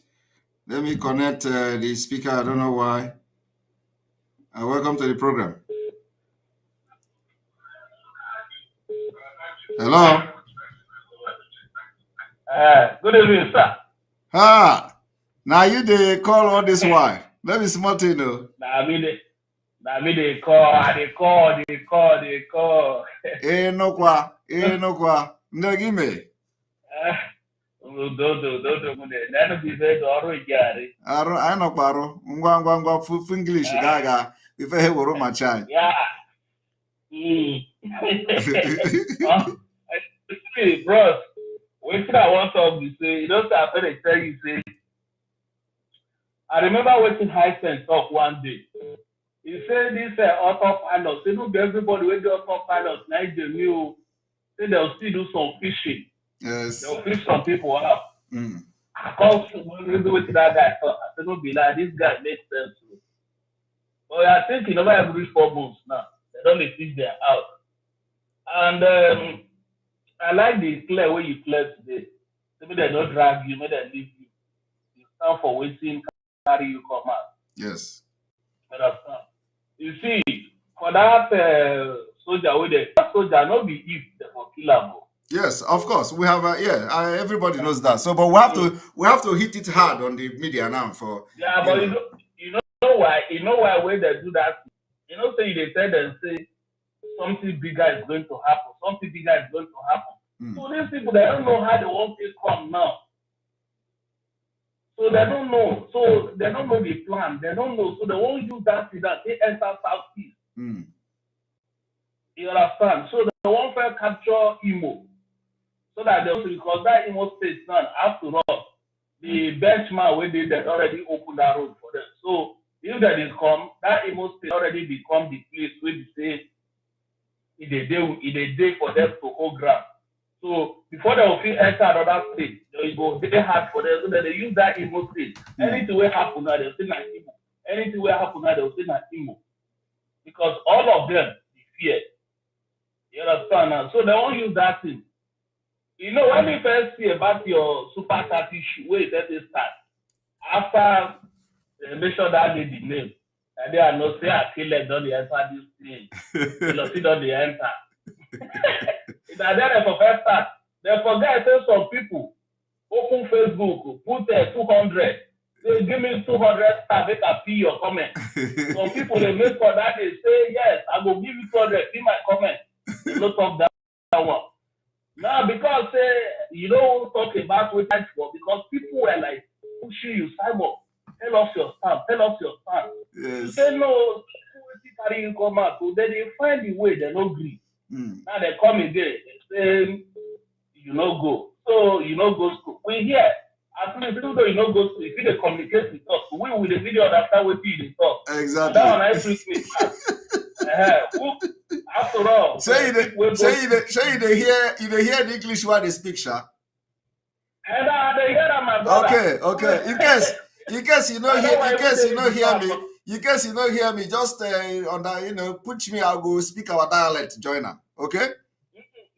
Let me connect the speaker. I don't know why. Welcome to the program. Hello. Good evening, sir. Now you they call all this while. Let me smart you know. Nah, me they call. No kwa. No give me. That'll be very already. I know paro. Ngwa fu English gaga. If I were my child. Yeah. Bros, wait I want to say, you don't have to tell you say. I remember watching High Sense talk one day. He said this autopilot, say no be everybody will do autopilot like the new, say they'll still do some fishing. Yes. They'll fish some people out. I called when we with that guy. I said, no be like this guy makes sense. But I think you never have reached 4 months now. They don't fish their out. And I like the clear way you clear today. Maybe they don't drag you, maybe they leave you. You stand for waiting, carry you come out. Yes. Understand? You see, for that soldier with it, that soldier, not be if they for killable. Yes, of course. We have everybody knows that. So, but we have to hit it hard on the media now for but you know why when they do that, say they said and say something bigger is going to happen, something bigger is going to happen. So these people, they don't know how they want to come now. So they don't know. So they don't know the plan. They don't know. So they won't use that to that. They enter Southeast. You understand? So they won't capture Imo. So that they also, because that Imo state now, after all, the benchmark where they already opened that road for them. So if that is come, that Imo state already become the place where they say it a day for them to hold ground. So before they will enter another state, they go very hard for them. So that they use that Imo state. Anything will happen now, they'll say na Imo. Anything will happen now, they'll say na Imo. Because all of them they fear. You understand now? So they won't use that thing. When you first see about your super cat issue, where that is start, after make sure that they the name, and they are not say I kill them, don't they enter this thing? They don't see don't they enter. It's there they for first start. They forget say some people open Facebook, put 200. They give me 200 stars, make I see your comment. Some people they make for that, they say yes, I will give you 200, see my comment. They don't talk that one. Now, because you don't talk about what that's for, because people were like pushing you, Simon, tell us your stand, tell us your stand. Yes. You say no, carry you come out. So then they find the way, they don't agree. Now they come again, they say you no go. So you no go school. We here, as soon as people know you no go school, if you they communicate with us, we with the video understand what you talk. Exactly. That one I freak me. After all, say you hear the English word they speak, sha. And they hear that, my brother. Okay. In case you know hear me, just push me. I'll go speak our dialect. Join them, okay?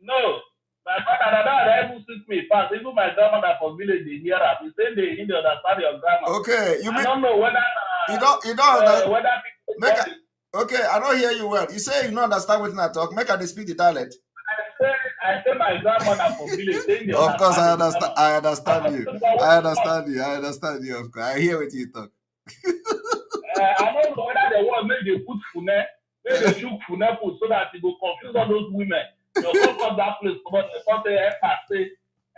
No, my brother, that ever speak me fast. Even my grandmother from village they hear that. You say they understand your grammar. Okay, I don't know whether you don't whether people. Okay, I don't hear you well. You say you don't understand what I talk. Make I speak the dialect. I say my grandmother from village. Of course, I understand you. I understand you. Of course, I hear what you talk. I don't know whether they want make they put fune, make they shoot fune food so that it will confuse all those women. They'll come that place, but they say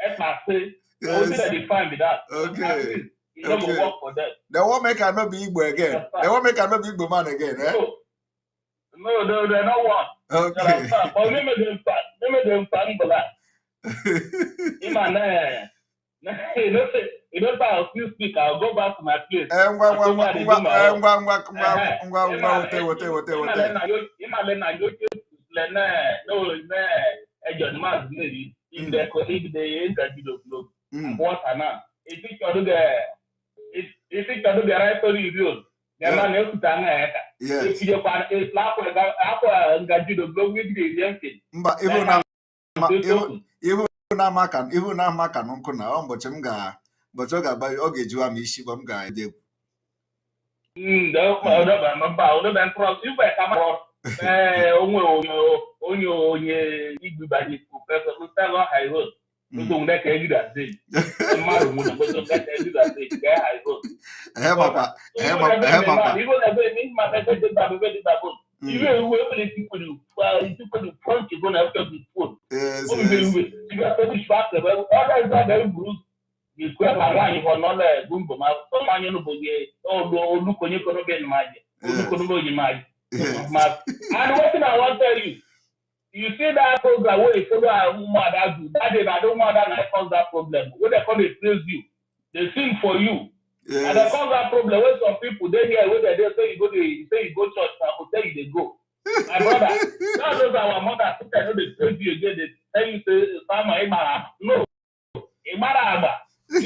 Ekpa say. Yes. Only they find with that. Okay. It don't work for them. They won't make I not be Igbo again. They won't make I not be Igbo man again, eh? No, they're not one. Okay. But maybe them stand for that. You know, I'll still speak. I'll go back to my place. Even na maka nku na ụbọchị m ga ụbọchị ọ ga-agba ọ ga-ejiwa m isi gwa m ga-ede onye Igbo-speaking professor and one thing I want to tell you, you see that program where you follow our mother do that day, I don't want that cause that problem. When they come they praise you, they sing for you. Yes. And they cause that problem when some people they hear when they say you go church, I will tell you they go. My brother, that those our mother I know they praise you again, they tell you say Sama Imara. No, Imara. They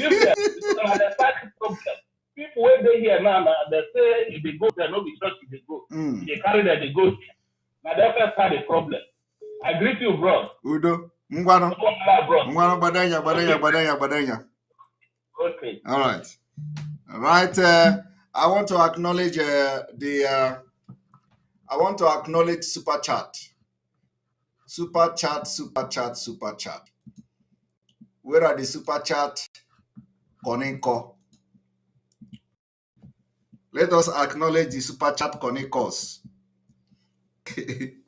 start problem. People when they hear now, they say if they go there, no be church if they go. If they carry that they go. Now they first had a problem. I greet you, bro. Udo. Ngwano. Ngwano badanya. Okay. All right. I want to acknowledge super chat. Super chat, super chat, super chat. Where are the super chat? Koneko. Let us acknowledge the super chat Konekos. We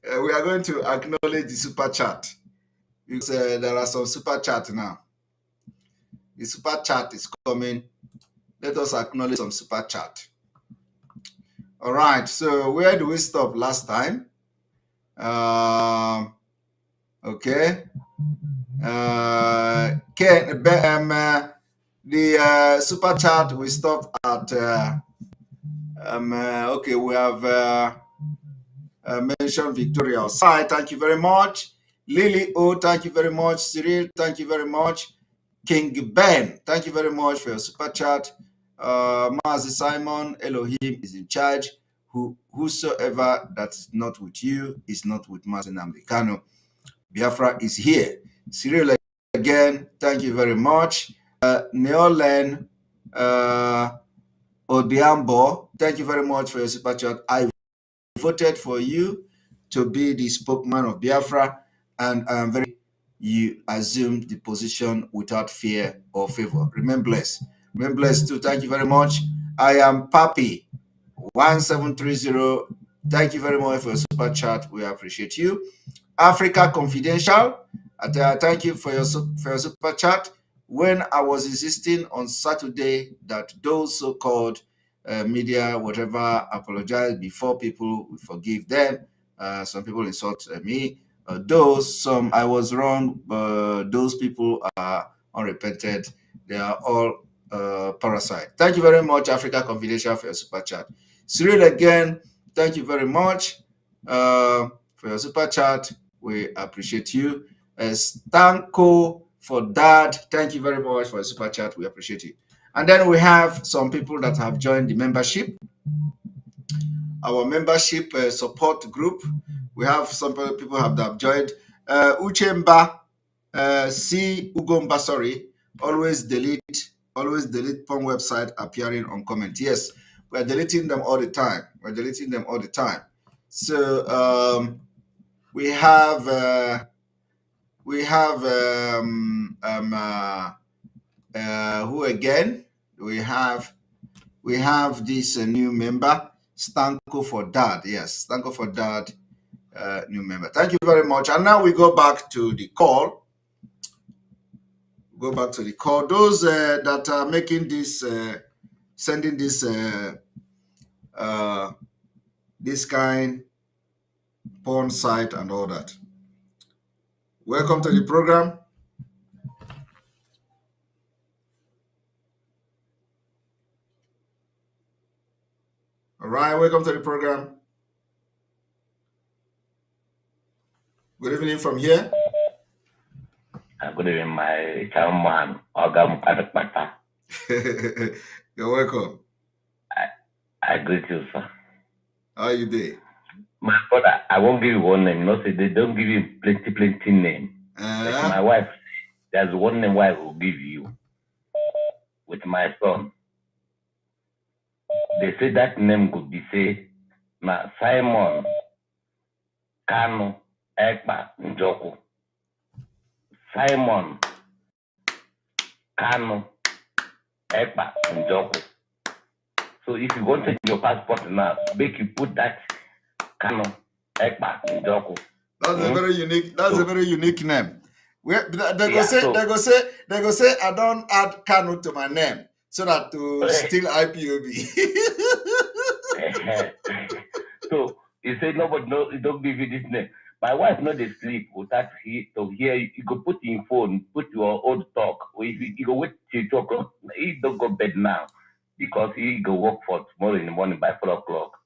are going to acknowledge the super chat because there are some super chat now. The super chat is coming. Let us acknowledge some super chat. All right. So where do we stop last time? Okay. The super chat we stopped at. Okay, we have mentioned Victoria Osai. Thank you very much. Lily O, thank you very much. Cyril, thank you very much. King Ben, thank you very much for your super chat. Mazi Simon, Elohim is in charge. Whosoever that is not with you is not with Mazi Namdekano. Biafra is here. Cyril again, thank you very much. Neolen Odiambo, thank you very much for your super chat. I voted for you to be the spokesman of Biafra, and I'm very you assumed the position without fear or favor. Remain blessed. Remain blessed too. Thank you very much. I am Papi 1730. Thank you very much for your super chat. We appreciate you. Africa Confidential, thank you for your super chat. When I was insisting on Saturday that those so-called media, whatever, apologize before people, we forgive them. Some people insult me. Some I was wrong, but those people are unrepented. They are all parasite. Thank you very much, Africa Confidential, for your super chat. Cyril again, thank you very much for your super chat. We appreciate you. Stanko for that. Thank you very much for your super chat. We appreciate you. And then we have some people that have joined the membership. Our membership support group. We have some people that have joined. Uchemba, C. Ugomba, sorry. Always delete porn website appearing on comment. Yes, we're deleting them all the time. So we have who again? We have this new member, Stanko for Dad. Yes, Stanko for Dad, new member. Thank you very much. And now we go back to the call. Those that are making this, sending this this kind porn site and all that. Welcome to the program. All right, welcome to the program. Good evening from here. Good evening, my chairman, Ogam Adekpata. You're welcome. I greet you, sir. How are you doing? My brother, I won't give you one name. No, say they don't give you plenty name. Like my wife, there's one name I will give you. With my son, they say that name could be say, na Simon Kanu Ekpa Njoku. Simon Kanu Ekpa Njoku. So if you want to take your passport now, make you put that Kanu Ekpa Njoku. That's a very unique. That's a very unique name. They go say I don't add Kanu to my name so that to steal IPOB. So you say nobody no, don't give you this name. My wife know they sleep without he to hear you go put in phone, put your old talk. Or if you go wait till 2 o'clock, he don't go bed now because he go work for tomorrow in the morning by 4 o'clock.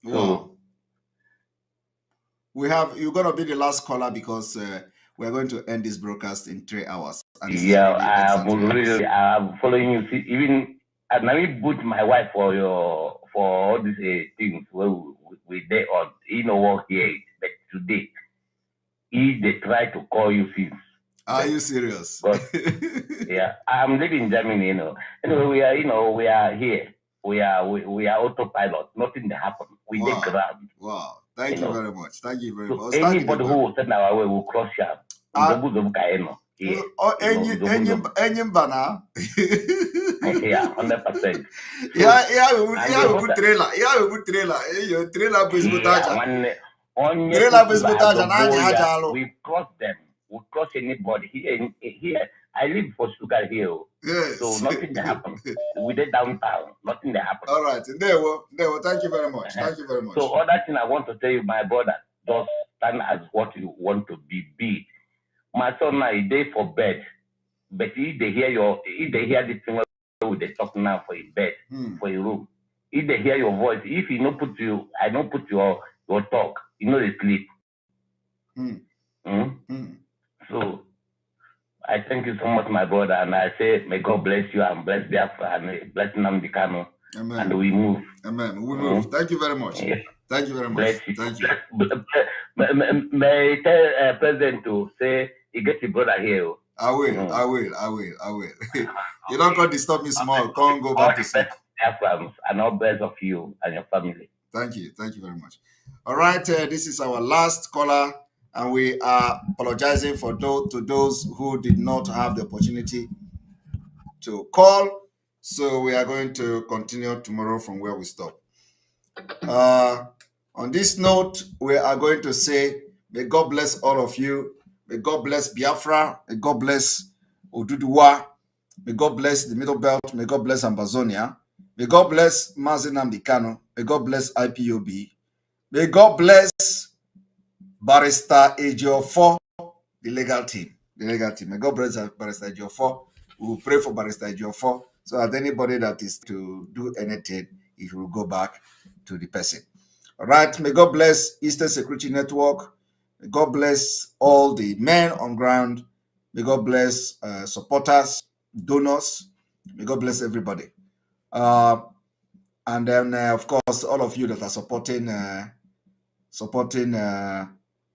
Wow. So you're gonna be the last caller because we're going to end this broadcast in 3 hours. And yeah, I'm following you. See, even I put my wife for all these things where we there on work here, but today they try to call you since. Are you serious? But, yeah, I'm living in Germany. Anyway, we are here. We are autopilot. Nothing that happen. We take ground. Wow. Thank you very much. Thank you very much. Anybody who will send our way will cross here. Enyimba Yeah, 100%. Yeah, we put trailer. Yeah, we put trailer. Your trailer base mutaja. Trailer base mutaja. We cross them. We cross anybody here. I live for sugar here. Yes. So nothing that happens. We did downtown. Nothing that happens. All right. There we thank you very much. Thank you very much. So other thing I want to tell you, my brother, just stand as what you want to be. My son now is there for bed. But if they hear this thing they talk now for his bed, for your room. If they hear your voice, if you don't put I don't put your talk, you know they sleep. So I thank you so much, my brother, and I say may God bless you and bless Biafra and bless Nnamdi Kanu. Amen. And we move. Amen. We move. Thank you very much. Yes. Thank you very much. Bless you. Thank you. May I tell President to say he gets your brother here. I will. You don't go disturb me small. Can't go back to sleep. And all best of you and your family. Thank you. Thank you very much. All right. This is our last caller, and we are apologizing to those who did not have the opportunity to call. So we are going to continue tomorrow from where we stop. On this note, we are going to say, may God bless all of you. May God bless Biafra. May God bless Oduduwa. May God bless the Middle Belt. May God bless Ambazonia. May God bless Mazi Nnamdi Kanu. May God bless IPOB. May God bless Barrister Ejiofor, the legal team. May God bless Barrister Ejiofor. We will pray for Barrister Ejiofor so that anybody that is to do anything, it will go back to the person. All right. May God bless Eastern Security Network. May God bless all the men on ground. May God bless supporters, donors. May God bless everybody. And then, of course, all of you that are supporting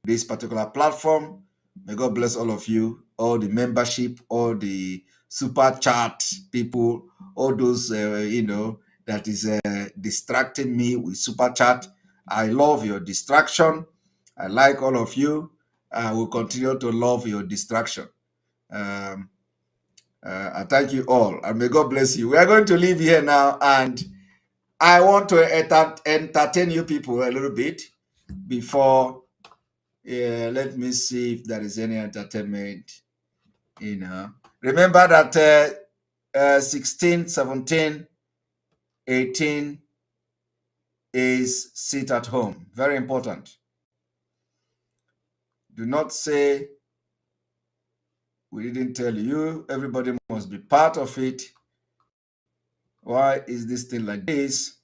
this particular platform. May God bless all of you, all the membership, all the super chat people, all those, that is distracting me with super chat. I love your distraction. I like all of you. I will continue to love your distraction. I thank you all, and may God bless you. We are going to leave here now, and I want to entertain you people a little bit before. Let me see if there is any entertainment. Remember that 16, 17, 18 is sit at home. Very important. Do not say we didn't tell you. Everybody must be part of it. Why is this thing like this?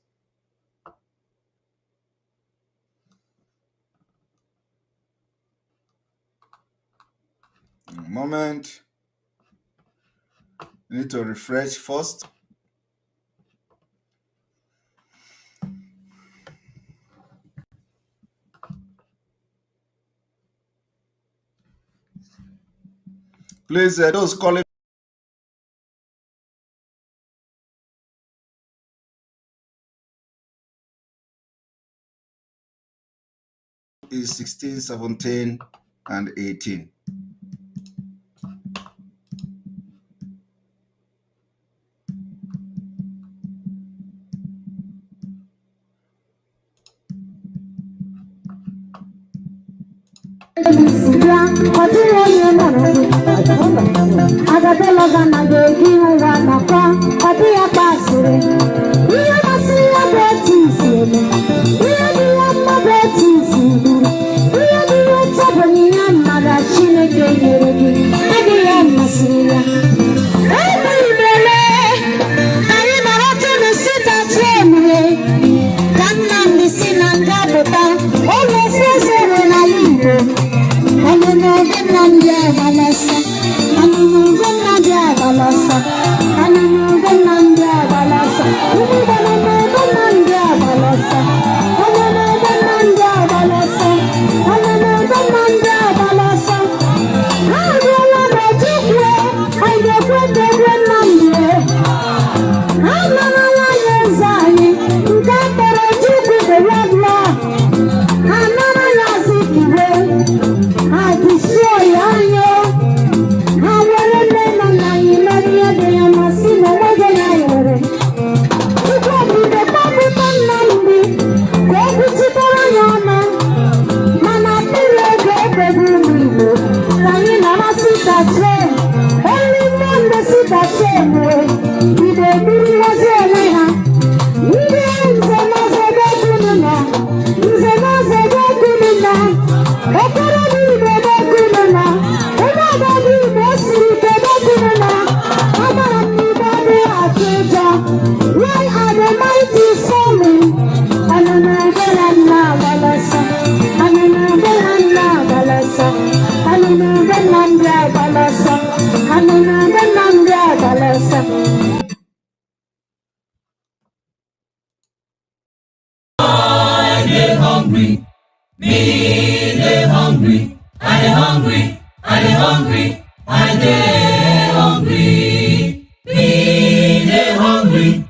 A moment. I need to refresh first. Please, those calling is 16, 17, and 18. I'm hungry, me they hungry, I they hungry, I they hungry, I they hungry, me they hungry,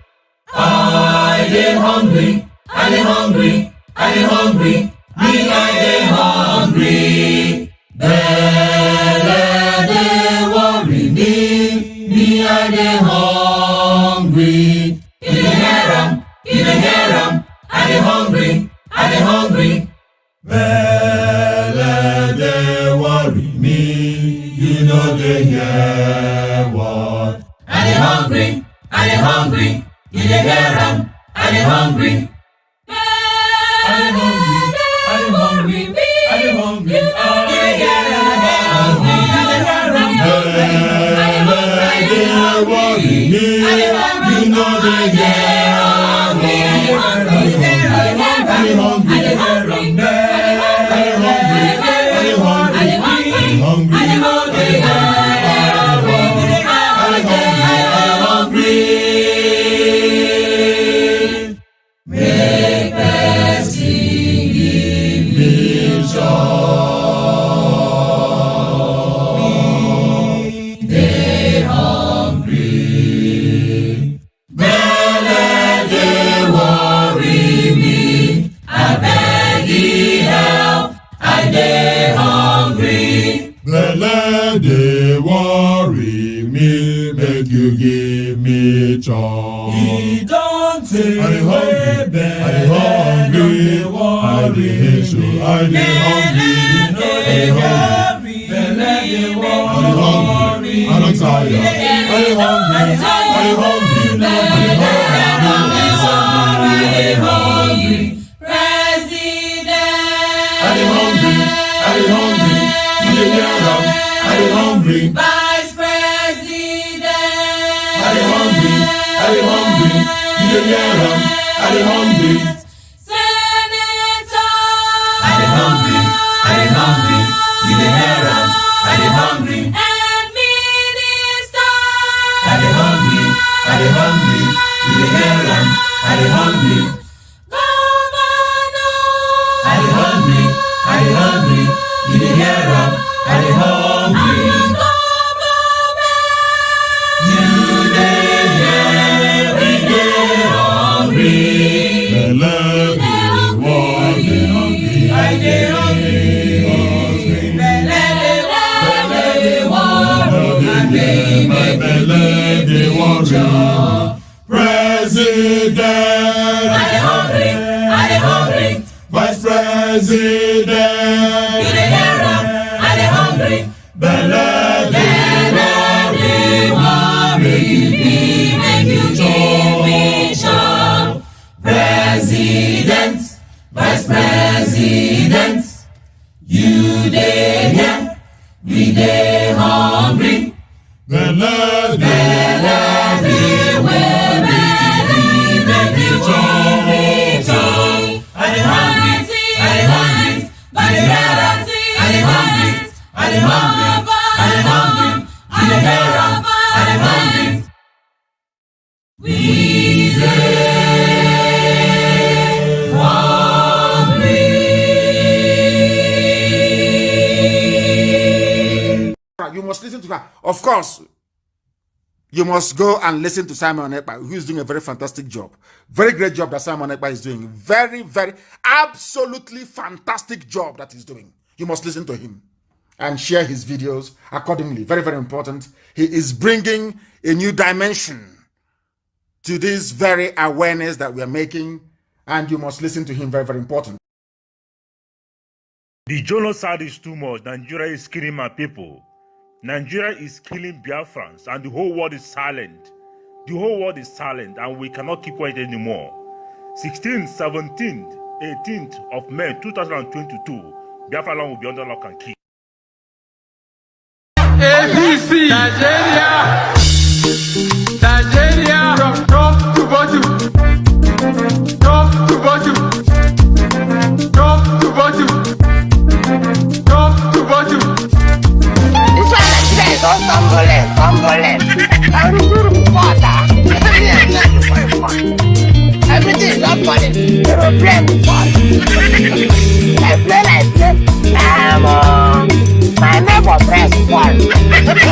I they hungry, I they hungry, I they hungry, me I they hungry, belle they worry me I they hungry, in the harem, I they hungry, I they hungry. Belle, they worry me, you know they hear what. I they hungry, you they hear them, I they hungry. I they hungry, me, I they hungry, you know they hear them, Belle, they worry me, you know they hear they worry me, make you give me chance. He don't say I dey hungry, I dey worry, so I dey hungry, I dey hungry, I don't tire, I dey hungry, President, I dey hungry, you dey hear am. I dey hungry, Vice President. I dey hungry, you dey hear am. I dey hungry, Senator. I dey hungry, you dey hear am. I dey hungry, and Minister. I dey hungry, you dey hear am. I dey hungry, Governor. I dey hungry, you dey hear am. I dey hungry. You dey hear, we dey hungry. Belle dey worry, I dey hungry. Belle dey worry, my belle dey worry. President, I dey hungry. Vice President, you dey hear am. I dey hungry. Belle dey worry me, make you give me chop. President, Vice President, you dey here, we dey hungry. Belle dey worry me, make you give me chop. I dey hungry, but I dey hungry. I dey hungry, I dey hear am, I dey hungry. We dey hungry. You must listen to her. Of course, you must go and listen to Simon Ekpa, who is doing a very fantastic job. Very great job that Simon Ekpa is doing. Very, very, absolutely fantastic job that he's doing. You must listen to him and share his videos accordingly. Very, very important. He is bringing a new dimension to this very awareness that we are making, and you must listen to him. Very, very important. The genocide is too much. Nigeria is killing my people. Nigeria is killing Biafrans, and the whole world is silent. The whole world is silent, and we cannot keep quiet anymore. 16th, 17th, 18th of May 2022, Biafra land will be under lock and key. ABC, Nigeria, from top to bottom, top to bottom, top to bottom, top to bottom. This one like this, don't stumble it. I'm doing water. everything is not funny. You will blame me for it. I play like this. My neighbor dress fall.